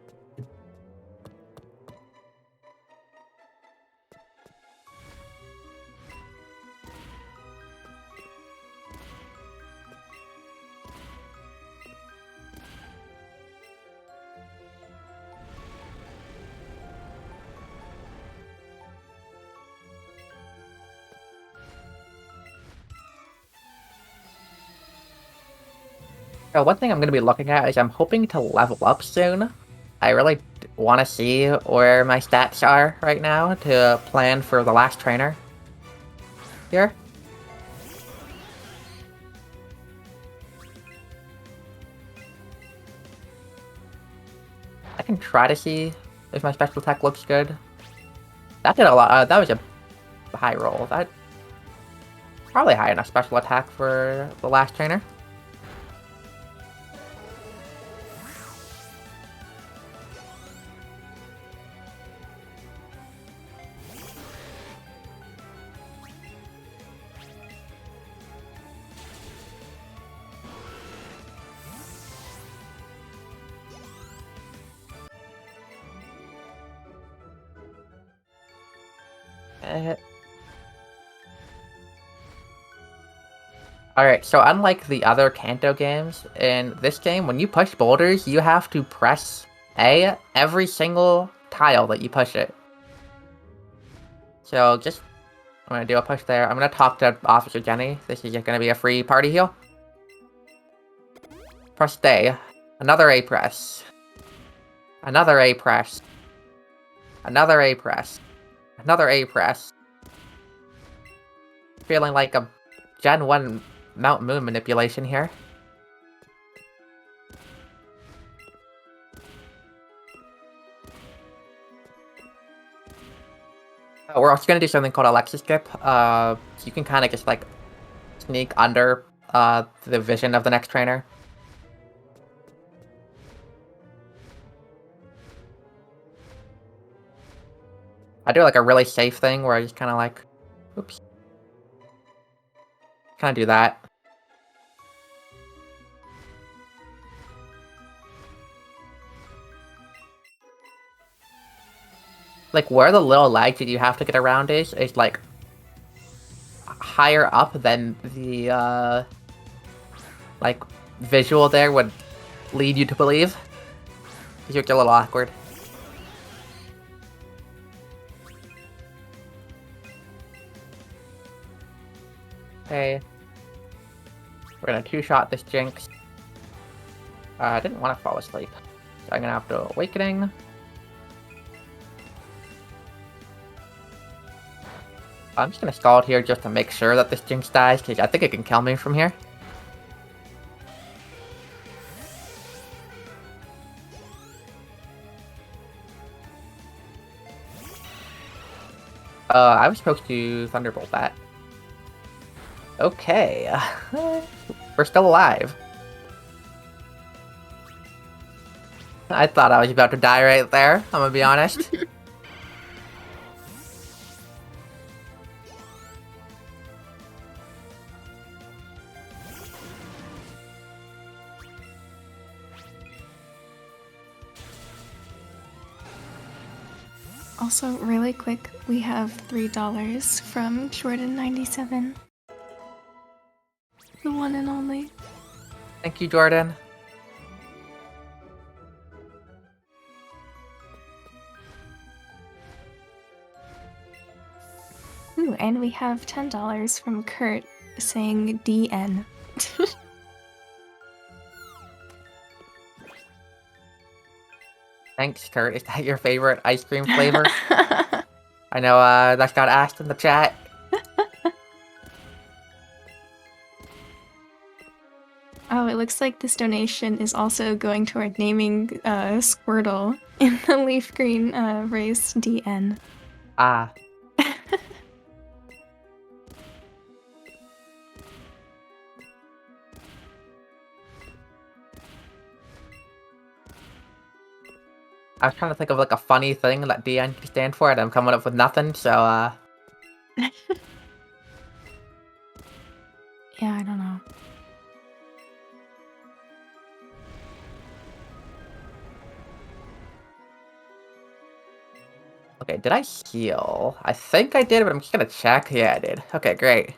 One thing I'm going to be looking at is I'm hoping to level up soon. I really want to see where my stats are right now to plan for the last trainer here. I can try to see if my special attack looks good. That did a lot. That was a high roll. That probably high enough special attack for the last trainer. Alright, so unlike the other Kanto games, in this game, when you push boulders, you have to press A every single tile that you push it. So I'm gonna do a push there. I'm gonna talk to Officer Jenny. This is just gonna be a free party heal. Press A. Another A press. Another A press. Another A press. Another A press. Feeling like a Gen 1 Mount Moon manipulation here. We're also gonna do something called Alexa Skip. So you can kind of just like sneak under the vision of the next trainer. I do like a really safe thing where I just kind of like, oops, kind of do that. Like where the little ledge that you have to get around is like higher up than the like visual there would lead you to believe. You get a little awkward. Okay. We're gonna two-shot this Jinx. I didn't want to fall asleep. So I'm gonna have to Awakening. I'm just gonna Scald here just to make sure that this Jinx dies, because I think it can kill me from here. I was supposed to Thunderbolt that. Okay. We're still alive. I thought I was about to die right there, I'm gonna be honest. Also, really quick, we have $3 from Jordan97. The one and only. Thank you, Jordan. Ooh, and we have $10 from Kurt saying DN. Thanks, Kurt. Is that your favorite ice cream flavor? I know that got asked in the chat. Oh, it looks like this donation is also going toward naming Squirtle in the leaf green race DN. Ah. I was trying to think of like a funny thing that DN could stand for, and I'm coming up with nothing, so Yeah, I don't know. Okay, did I heal? I think I did, but I'm just gonna check. Yeah, I did. Okay, great.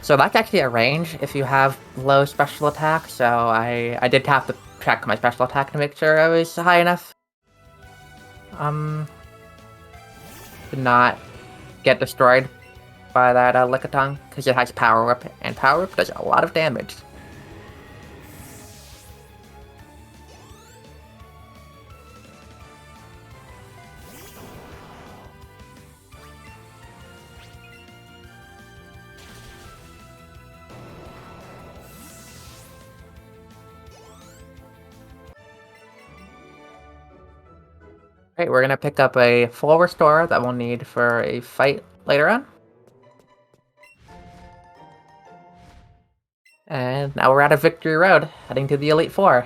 So that's actually a range if you have low special attack, so I did have to check my special attack to make sure I was high enough. To not get destroyed by that Lickitung, because it has Power Whip, and Power Whip does a lot of damage. Alright, we're gonna pick up a full restore that we'll need for a fight later on. And now we're at a victory road, heading to the Elite Four.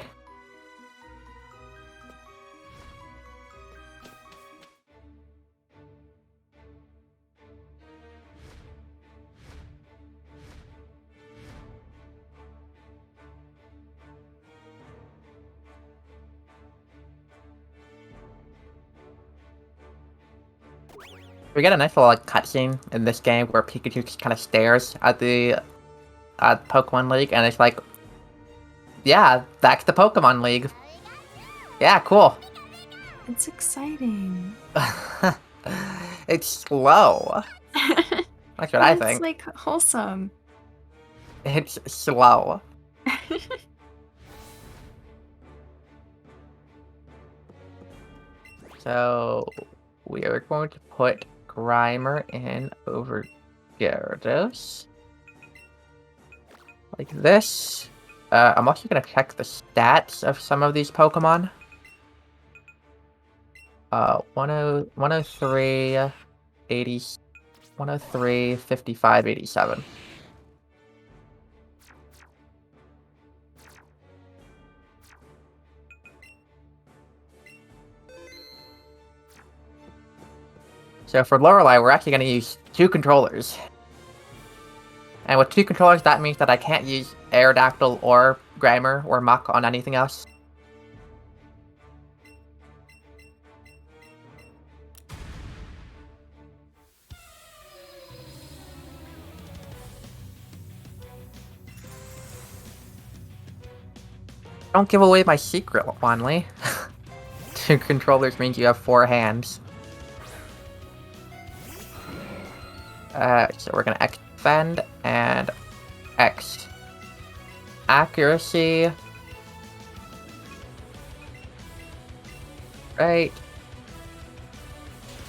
We get a nice little cutscene in this game where Pikachu just kind of stares at the Pokemon League, and it's like, yeah, that's the Pokemon League. Yeah, cool. It's exciting. It's slow. That's what I think. It's like wholesome. It's slow. So we are going to put Grimer in over Gyarados. Like this. I'm also going to check the stats of some of these Pokemon. 103, 80, 103, 55, 87. So for Lorelei, we're actually going to use 2 controllers. And with 2 controllers, that means that I can't use Aerodactyl or Grimer or Mach on anything else. Don't give away my secret, Wanley. 2 controllers means you have 4 hands. So we're gonna X defend and X accuracy. Right.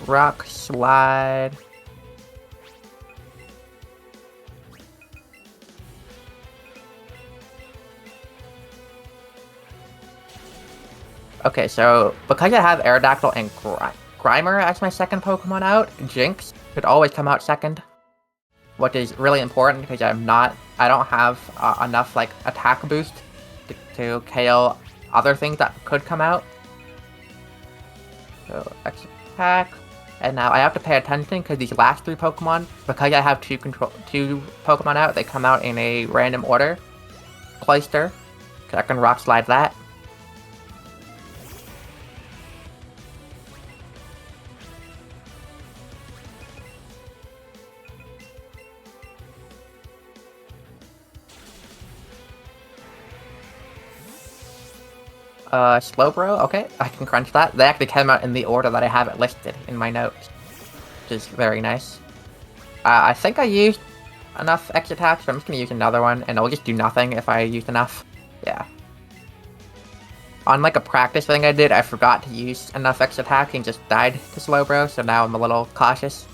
Rock slide. Okay, so because I have Aerodactyl and Grimer as my second Pokemon out, Jinx could always come out second, which is really important because I don't have enough like attack boost to KO other things that could come out. So X attack, and now I have to pay attention because these last 3 Pokemon, because I have 2 Pokemon out, they come out in a random order. Cloyster, because I can Rock Slide that. Slowbro, okay, I can crunch that. They actually came out in the order that I have it listed in my notes, which is very nice. I think I used enough X attacks, so I'm just gonna use another one, and it'll just do nothing if I used enough. Yeah. On like a practice thing I did, I forgot to use enough X attack and just died to Slowbro, so now I'm a little cautious.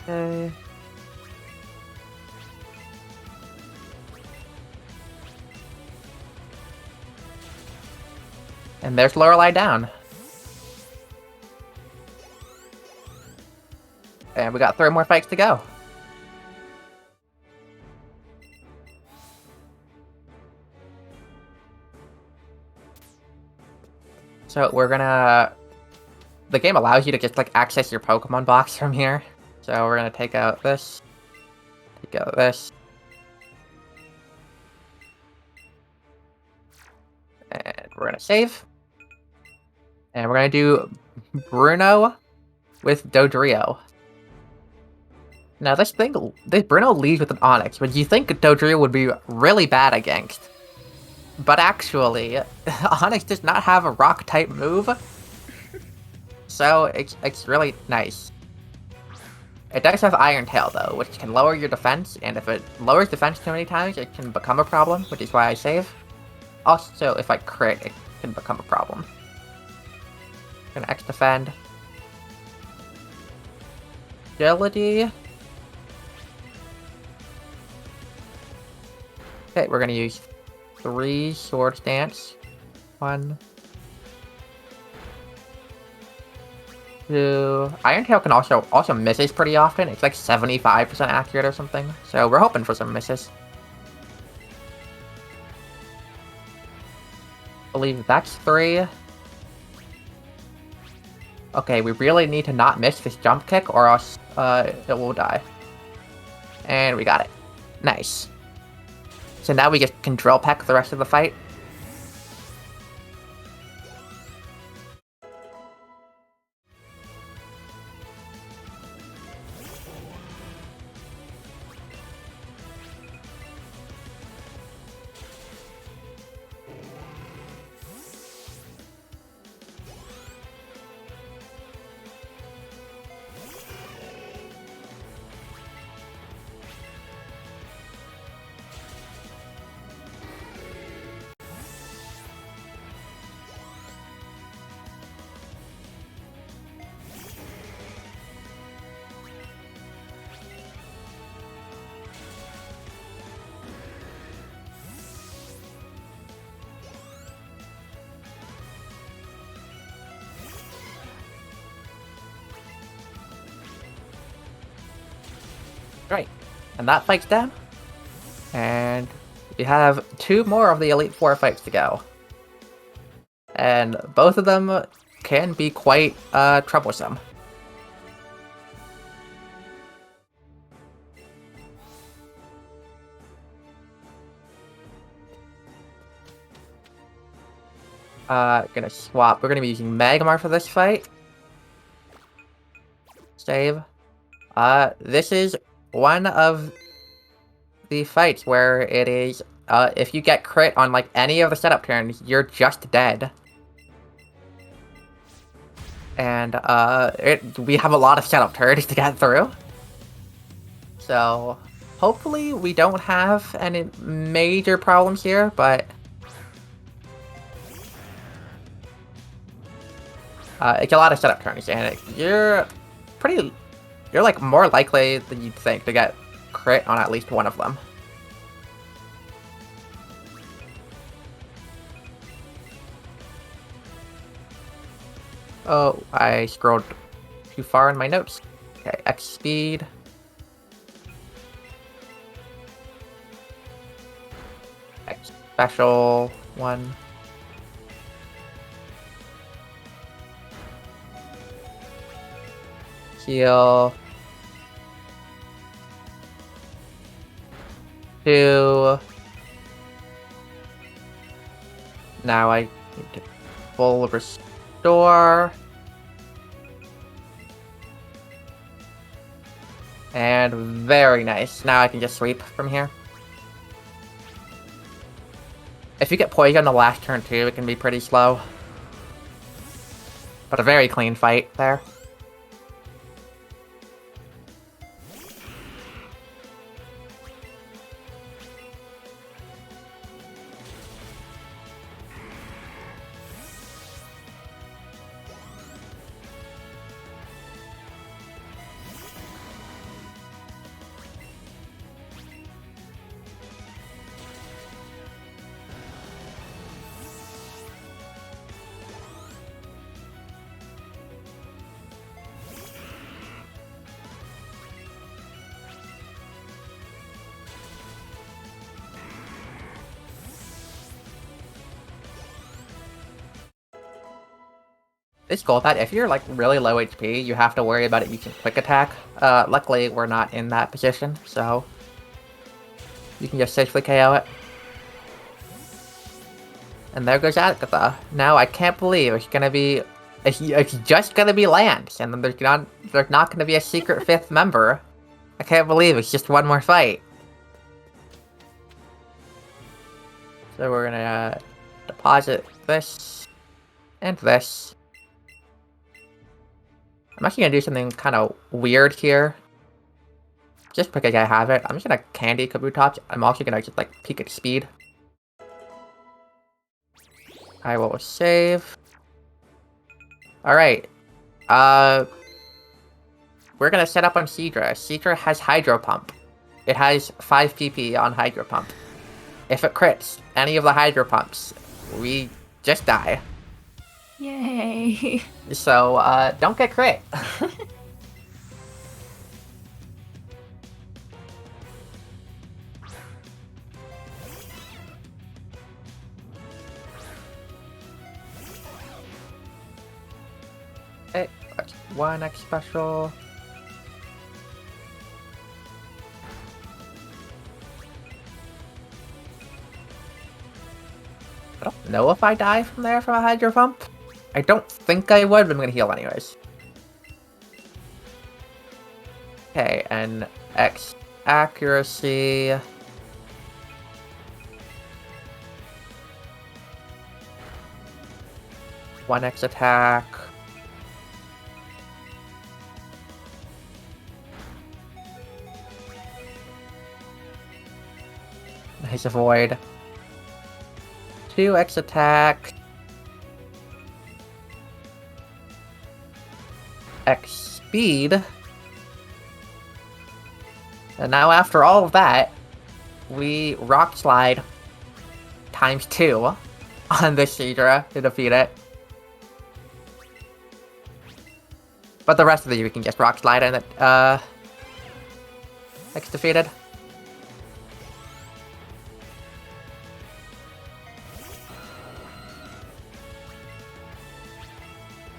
Okay. And there's Lorelei down. And we got 3 more fights to go. So we're gonna... The game allows you to just like access your Pokemon box from here. So we're gonna take out this. Take out this. And we're gonna save. And we're gonna do Bruno with Dodrio. Now this Bruno leads with an Onyx, but you think Dodrio would be really bad against. But actually, Onyx does not have a rock-type move, so it's really nice. It does have Iron Tail, though, which can lower your defense, and if it lowers defense too many times, it can become a problem, which is why I save. Also, if I crit, it can become a problem. Gonna X-Defend. Agility. Okay, we're gonna use 3 Swords Dance. 1, 2. Iron Tail can also misses pretty often. It's like 75% accurate or something. So we're hoping for some misses. I believe that's 3. Okay, we really need to not miss this jump kick or else it will die. And we got it. Nice. So now we just can drill peck the rest of the fight. Great. And that fight's done. And we have 2 more of the Elite Four fights to go. And both of them can be quite troublesome. Gonna swap. We're gonna be using Magmar for this fight. Save. This is one of the fights where it is, if you get crit on, like, any of the setup turns, you're just dead. And, we have a lot of setup turns to get through. So, hopefully we don't have any major problems here, but it's a lot of setup turns, and you're like more likely than you'd think to get crit on at least one of them. Oh, I scrolled too far in my notes. Okay, X speed. X special 1. Heal. 2. Now I need to full restore. And very nice. Now I can just sweep from here. If you get poison on the last turn too, it can be pretty slow. But a very clean fight there. It's cool that if you're like really low HP, you have to worry about it using quick attack. Luckily, we're not in that position, so you can just safely KO it. And there goes Agatha. Now I can't believe it's gonna be It's just gonna be land, and then there's not gonna be a secret fifth member. I can't believe it's just one more fight. So we're gonna deposit this and this. I'm actually gonna do something kind of weird here. Just because I have it, I'm just gonna candy Kabutops. I'm also gonna just like peek at speed. I will save. Alright. We're gonna set up on Seadra. Seadra has Hydro Pump. It has 5 PP on Hydro Pump. If it crits any of the Hydro Pumps, we just die. Yay. So, don't get crit. Okay, that's one X special. I don't know if I die from there from a Hydro Pump. I don't think I would, but I'm gonna heal anyways. Okay, and X accuracy. One X attack. Nice avoid. 2X attack. X speed. And now after all of that, we Rock Slide times 2 on the Seadra to defeat it. But the rest of you we can just Rock Slide and it gets defeated.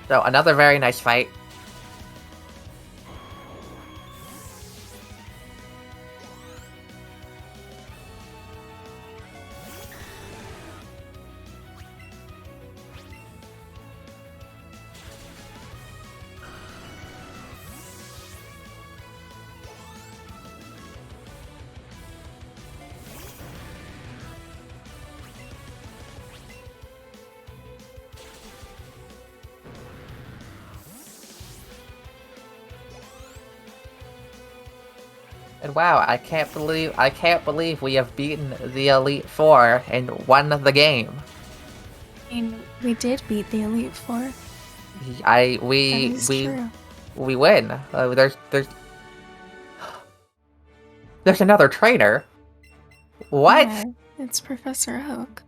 So another very nice fight. And wow, I can't believe we have beaten the Elite Four and won the game. I mean, we did beat the Elite Four. We True. win. There's another trainer. What? Yeah, it's Professor Oak.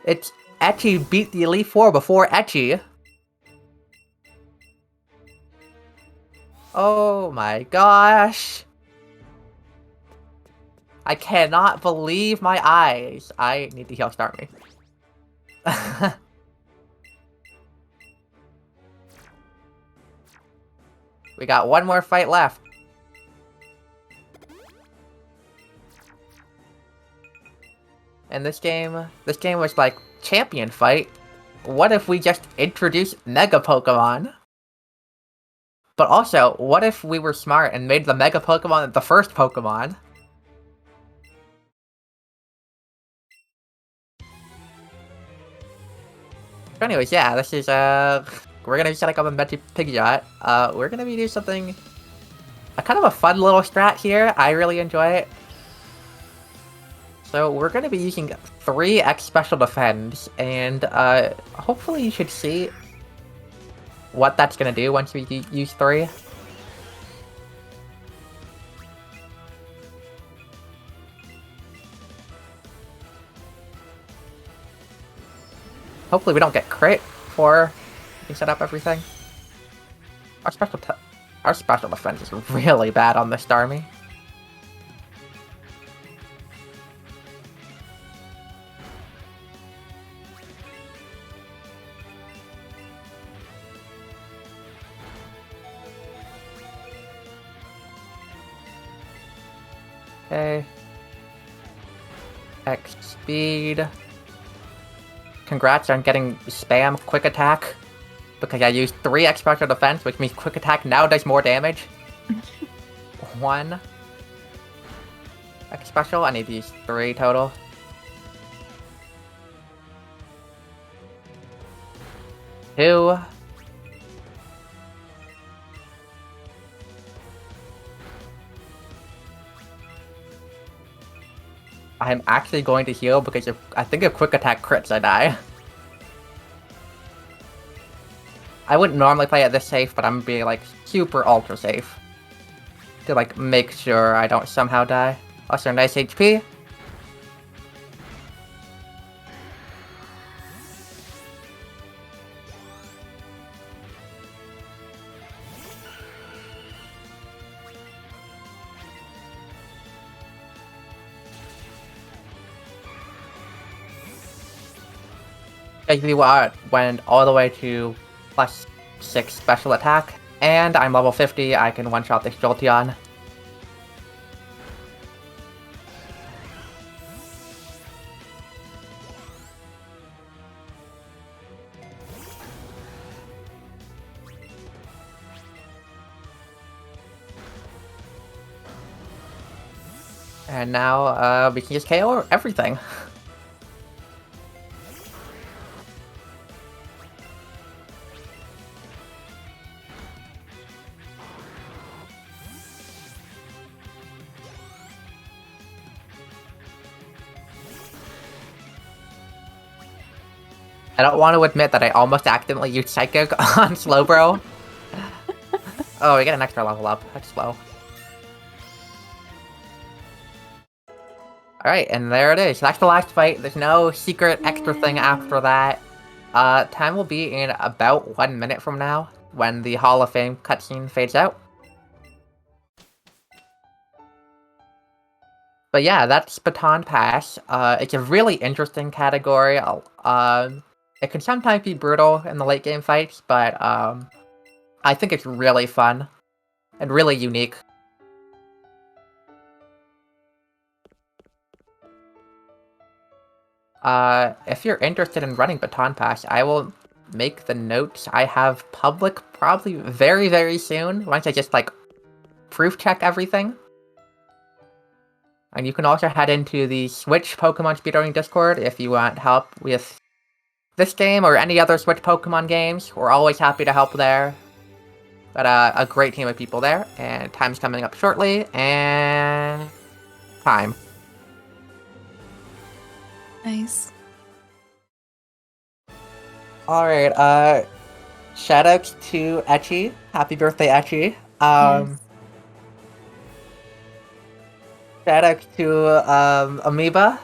It's Etchy beat the Elite Four before Etchy. Oh my gosh. I cannot believe my eyes. I need to heal start me. We got one more fight left. And this game was like champion fight. What if we just introduced Mega Pokemon? But also, what if we were smart and made the Mega Pokemon the first Pokemon? So anyways, yeah, this is, we're gonna be setting up a Pidgeot. We're gonna be doing something, a kind of a fun little strat here. I really enjoy it. So we're gonna be using 3X Special Defense, and, hopefully you should see what that's gonna do once we use 3. Hopefully we don't get crit before we can set up everything. Our special defense is really bad on this Starmie. Okay. X speed. congrats on getting spam quick attack. Because I used 3 special defense, which means quick attack now does more damage. 1 X special, I need to use 3 total. 2. I'm actually going to heal because I think if quick attack crits, I die. I wouldn't normally play it this safe, but I'm being like super ultra safe to like make sure I don't somehow die. Also, nice HP. Basically, went all the way to +6 special attack, and I'm level 50. I can one-shot this Jolteon. And now we can just KO everything. I don't want to admit that I almost accidentally used Psychic on Slowbro. Oh, we get an extra level up. That's slow. Alright, and there it is. That's the last fight. There's no secret extra thing after that. Time will be in about 1 minute from now, when the Hall of Fame cutscene fades out. But yeah, that's Baton Pass. It's a really interesting category. It can sometimes be brutal in the late game fights, but I think it's really fun and really unique. If you're interested in running Baton Pass, I will make the notes I have public probably very, very soon, once I just, like, proof check everything. And you can also head into the Switch Pokemon Speedrunning Discord if you want help with this game or any other Switch Pokemon games. We're always happy to help there. Got a great team of people there, and time's coming up shortly, and time. Nice. Alright, shoutouts to Etchy. Happy birthday, Etchy. Yes. Shoutouts to Amoeba.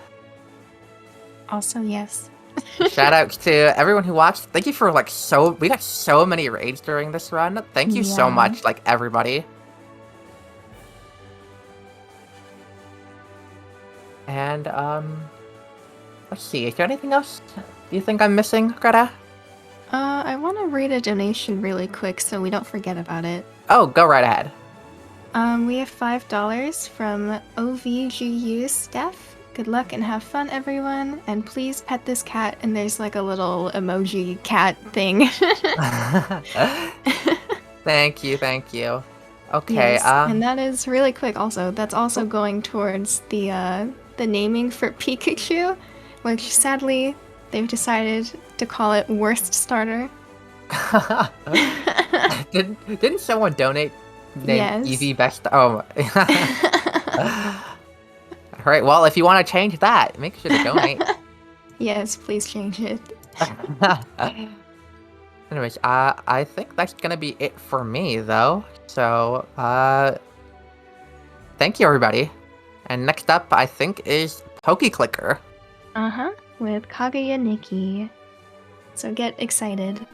Also, yes. Shoutouts to everyone who watched. Thank you for we got so many raids during this run. Thank you so much, like everybody. And let's see, is there anything else you think I'm missing, Greta? I want to read a donation really quick so we don't forget about it. Oh, go right ahead. We have $5 from OVGU Steph. Good luck and have fun, everyone. And please pet this cat. And there's like a little emoji cat thing. Thank you, thank you. Okay, yes, and that is really quick also. That's also going towards the naming for Pikachu, which sadly they've decided to call it Worst Starter. Didn't someone donate name Yes. Eevee Best? Oh. Alright, well, if you want to change that, make sure to donate. Yes, please change it. Anyways, I think that's gonna be it for me, though. So, thank you, everybody. And next up, I think, is Pokeclicker. With Kaguya Nikki. So get excited.